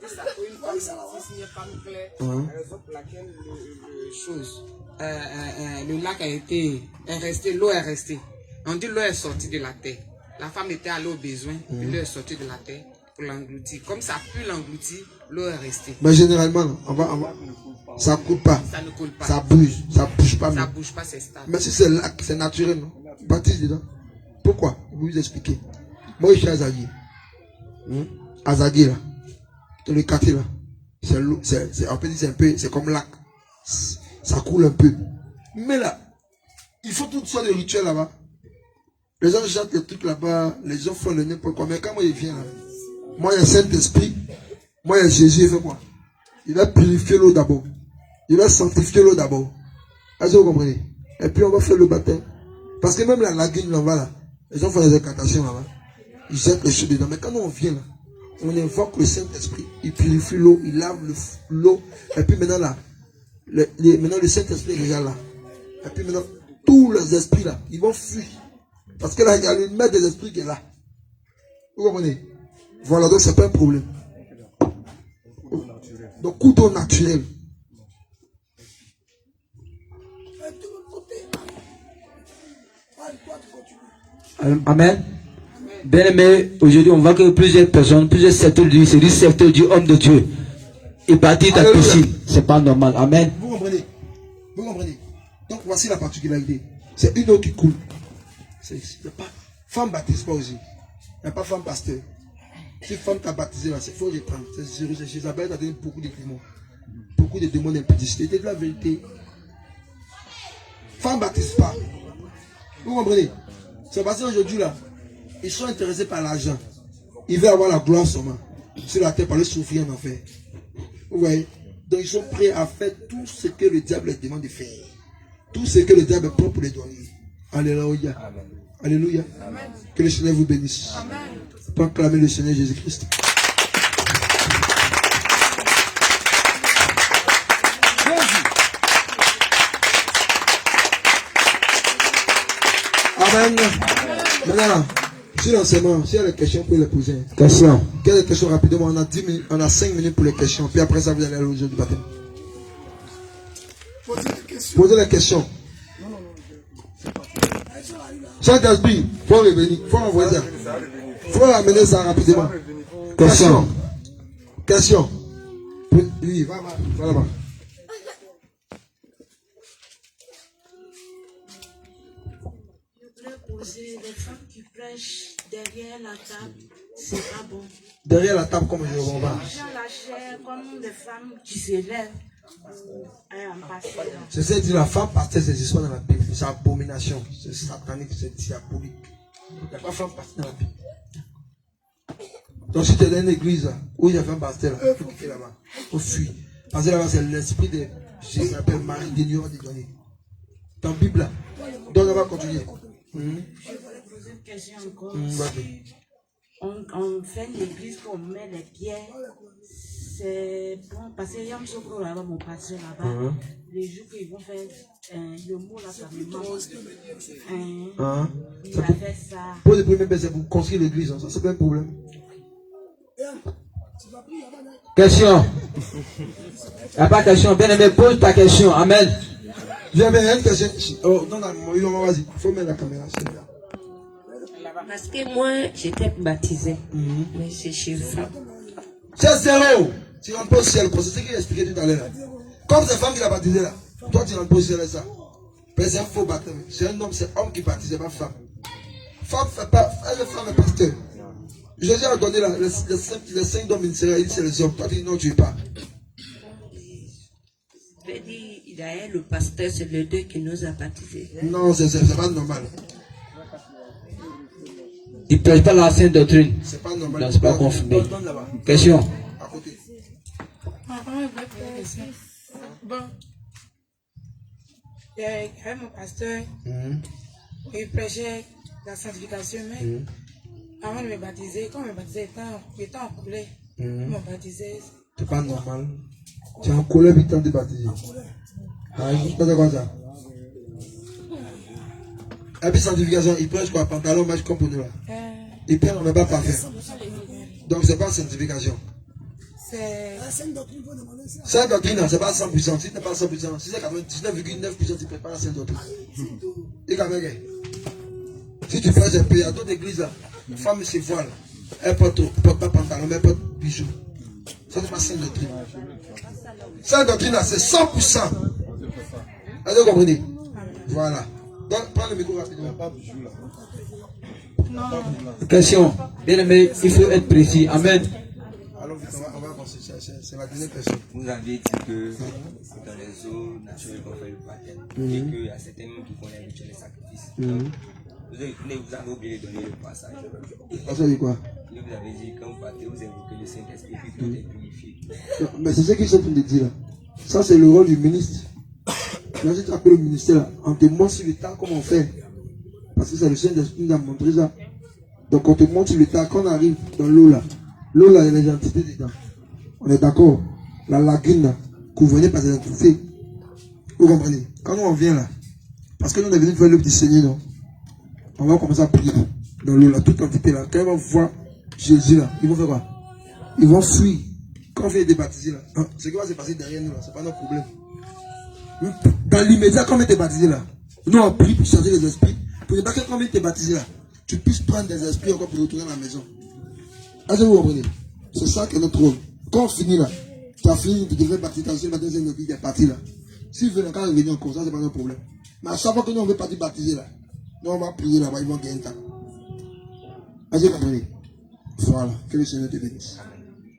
Ça peut une femme si une femme claire, la raison pour laquelle le lac a été resté, l'eau est restée. On dit l'eau est sortie de la terre. La femme était allée au besoin, puis l'eau est sortie de la terre pour l'engloutir. Comme ça a pu l'engloutir, l'eau est restée. Mais généralement, ça ne coule pas. Ça ne coule pas. Ça bouge pas. Ça bouge pas, c'est stable. Mais si c'est là, c'est naturel, non? Baptise dedans. Pourquoi? Je vais vous expliquer. Moi, je suis à Azagui. Azagui, là. Dans le quartier, là. C'est l'eau, on peut dire c'est un peu, c'est comme lac. Ça coule un peu. Mais là, il faut toutes sortes de rituels là-bas. Les gens chantent des trucs là-bas, les gens font le n'importe quoi. Mais quand moi, il vient là, moi, il y a Saint-Esprit. Moi, il y a Jésus, il fait quoi? Il va purifier l'eau d'abord. Il va sanctifier l'eau d'abord. Est-ce que vous comprenez? Et puis on va faire le baptême. Parce que même la lagune là-bas, là, les gens font des incantations là-bas. Ils jettent les choses dedans. Mais quand on vient là, on invoque le Saint-Esprit. Il purifie l'eau, il lave l'eau. Et puis maintenant là, maintenant le Saint-Esprit est déjà là. Et puis maintenant, tous les esprits là, ils vont fuir. Parce que là, il y a le maître des esprits qui est là. Vous comprenez? Voilà, donc c'est pas un problème. Donc, couteau naturel. Amen. Bien aimé, aujourd'hui on voit que plusieurs personnes, plusieurs secteurs du secteur du homme de Dieu. Et partir ta piscine, c'est pas normal. Amen. Vous comprenez? Vous comprenez? Donc voici la particularité. C'est une eau qui coule. Il n'y a pas femme baptisée pas aussi. Il n'y a pas femme pasteur. Si femme t'a baptisé là, c'est faux reprendre. C'est Jézabel a donné beaucoup de démons. Beaucoup de démons d'impudicité. C'est de la vérité. Femme baptise pas. Vous comprenez? C'est parce qu'aujourd'hui là, ils sont intéressés par l'argent. Ils veulent avoir la gloire seulement. Sur la terre, par le souffrir en enfer. Vous voyez? Donc ils sont prêts à faire tout ce que le diable leur demande de faire. Tout ce que le diable est prêt pour les donner. Alléluia. Amen. Alléluia. Amen. Que le Seigneur vous bénisse. Amen. Proclamez le Seigneur Jésus-Christ. Amen. Maintenant, sur l'enseignement, s'il y a des questions, vous pouvez les poser. Question. Quelles questions rapidement? On a 10 minutes, on a 5 minutes pour les questions. Puis après ça, vous allez aller au jour du baptême. Posez les questions. Chaque Gatsby, il faut revenir, il faut envoyer ça. Il faut amener ça rapidement. Question. Question. Oui, va là-bas. Les femmes qui prêchent derrière la table, c'est pas bon. Derrière la table, comme je le vois. Dans la chair, comme des femmes qui s'élèvent. C'est ça, dit la femme pasteur, c'est histoire dans la Bible. C'est abomination. C'est satanique, c'est diabolique. Il n'y a pas de femme pasteur dans la Bible. Donc si tu es dans une église où il y a un pasteur, il faut quitter là-bas. Il faut fuir. Parce que là-bas, c'est l'esprit de ce qu'on appelle Marie d'ignorance de donner. Dans la Bible, là. Donc on va continuer. Je voulais poser une question encore. On fait l'église, on met les pierres. C'est bon, parce qu'il y a un sopro là-bas, mon pasteur là-bas. Les jours qu'ils vont faire le mot là, ça me manque. Il a fait ça. Pour le premier c'est pour construire l'église, ça c'est pas un problème. Question. Il n'y a pas de question. Bien-aimé, pose ta question. Amen. Viens, il y a une question. Oh, non, non, vas-y, il faut mettre la caméra. Parce que moi, j'étais baptisée. Mais c'est chez vous. C'est zéro. Tu rentres pas au ciel, c'est ce qu'il a expliqué tout à l'heure. Comme c'est femme qui l'a baptisé là, toi tu rentres pas au ciel, ça. C'est un faux baptême. C'est un homme, c'est homme qui baptise, pas femme. Femme fait pas, elle est femme est pasteur. Jésus a donné là, les 5 dons ministériels, c'est les hommes. Toi tu dis non, tu es pas. Je vais dire, d'ailleurs, le pasteur, c'est le deux qui nous a baptisés. Non, c'est pas normal. Il ne prêche pas la sainte doctrine. C'est pas normal. Non, c'est pas confirmé. Donne là-bas. Question. À côté. Bon, il y avait mon pasteur, il prêchait la sanctification, mais avant de me baptiser, quand on me baptisait, étant en colère, ils m'ont baptisé. C'est pas normal. Tu es en colère puis tu es baptisé. Ah, il faut pas quoi ça. Et puis sanctification, il prêche quoi? Pantalon, match comme pour nous là. Il prêche, on n'est pas parfait. Donc c'est pas sanctification. C'est Sainte doctrine, c'est pas 100%. Si tu n'es pas 100%, si c'est 99,9%, tu prépares la sainte doctrine. Et quand même, si tu prêches un peu, il y a d'autres églises là, une femme se voile, elle porte pas pantalon, mais elle porte bijoux. Ça c'est pas sainte doctrine. Sainte doctrine là, c'est 100%. Est-ce que vous comprenez? Voilà. Donc, prends le micro rapidement. Question. Bien-aimé, il faut être précis. Amen. Alors, on va avancer. C'est la dernière question. Vous avez dit que dans les eaux naturelles qu'on fait le baptême et qu'il y a certains qui connaissent les sacrifices. Vous avez oublié de donner le passage. Ça dit quoi? Vous avez dit quand vous partez, vous évoquez le Saint-Esprit puis tout est purifié. Mais c'est ce qu'ils sont en train de dire là. Ça, c'est le rôle du ministre. Là, si tu appelles le ministère là, on te montre sur le tas comment on fait. Parce que c'est le Saint-Esprit qui nous a montré ça. Donc, on te montre sur le tas quand on arrive dans l'eau là. L'eau là, il y a des entités dedans. On est d'accord. La lagune là, couverte par des entités. Vous comprenez? Quand nous on vient là, parce que nous on est venu faire l'œuvre du Seigneur, non? On va commencer à prier dans l'eau là, toute entité là. Quand ils vont voir Jésus là, ils vont faire quoi? Ils vont fuir. Quand on fait débaptiser là, hein, ce qui va se passer derrière nous là, c'est pas notre problème. Dans l'immédiat, quand on est baptisé là, nous on prie pour changer les esprits, pour ne pas que quand on est baptisé là, tu puisses prendre des esprits encore pour retourner à la maison. Est-ce que vous comprenez? C'est ça que notre rôle. Quand on finit là, tu as fini, tu devrais partir, tu as fini, tu es parti là. S'ils veulent encore revenir encore, ça c'est pas notre problème. Mais à chaque fois que nous on veut partir baptiser là, nous on va prier là-bas, ils vont gagner un temps. Est-ce que vous comprenez? Voilà, que le Seigneur te bénisse.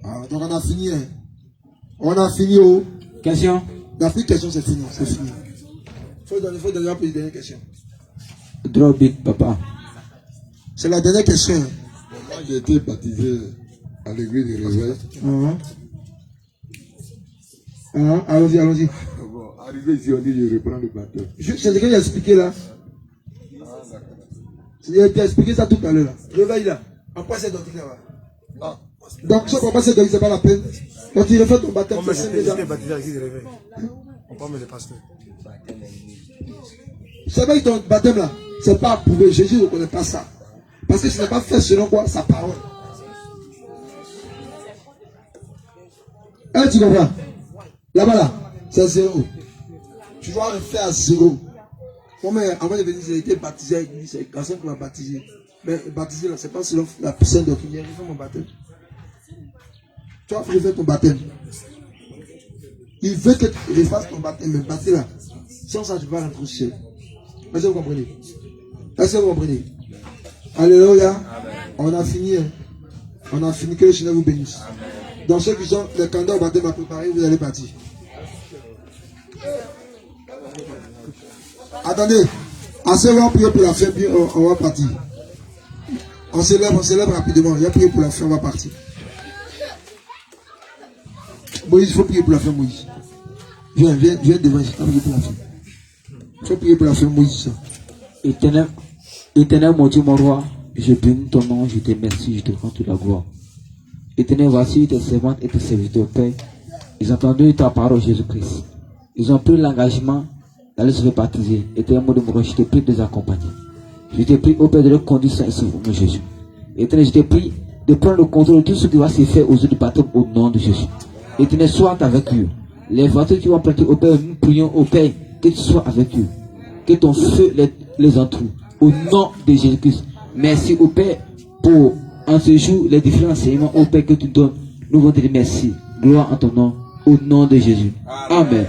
Ah, donc on a fini, hein. On a fini, oh. Question. La première question, c'est fini. C'est fini. Il faut donner une dernière question. Drop it, papa. C'est la dernière question. Moi, j'ai été baptisé à l'église de Réveil. Allons-y, allons-y. Bon, arrivé ici, on dit je reprends le baptême. C'est ce que j'ai expliqué là. J'ai expliqué ça tout à l'heure. Réveil là. Après cette doctrine là. Donc, ce qu'on passe, c'est pas la peine. Quand tu refais ton baptême, c'est déjà. On parle de pasteur. C'est vrai que ton baptême là, c'est pas approuvé. Jésus ne reconnaît pas ça. Parce que ce n'est pas fait selon quoi? Sa parole. Tu comprends? Là-bas là, c'est zéro. Tu vas refaire à zéro. Moi, avant de venir, j'ai été baptisé avec lui. C'est personne qui m'a baptisé. Mais baptisé là, c'est pas selon la personne doctrine. J'ai fait mon baptême. Tu vas refaire ton baptême. Il veut que tu refasses ton baptême, mais baptême là. Sans ça, tu vas rentrer au ciel. Est-ce que vous comprenez? Est-ce que vous comprenez? Alléluia. On a fini. Hein. On a fini. Que le Seigneur vous bénisse. Dans ceux qui ont les candidats au baptême à préparer, vous allez partir. Attendez. Assez, on va prier pour la fin, puis on va partir. On s'élève rapidement. Il y a prié pour la fin, on va partir. Moïse, il faut prier pour la fin, Moïse. Viens devant, il faut prier pour la fin. Il faut prier pour la fin, Moïse. Éternel mon Dieu, mon roi, je bénis ton nom, je te remercie, je te rends toute la gloire. Éternel, voici tes servantes et tes serviteurs, Père. Ils ont entendu ta parole, Jésus-Christ. Ils ont pris l'engagement d'aller se faire baptiser. Éternel, mon Dieu, je te prie de les accompagner. Je te prie, au Père, de leur conduire ici, mon Jésus. Éternel, je te prie de prendre le contrôle de tout ce qui va se faire aux yeux du baptême au nom de Jésus. Éternel, sois avec eux. Les voitures qui vont prêter au Père, nous prions au Père, que tu sois avec eux. Que ton feu les entoure. Au nom de Jésus-Christ. Merci au Père pour en ce jour les différents enseignements au Père que tu donnes. Nous voulons te dire merci. Gloire en ton nom. Au nom de Jésus. Amen.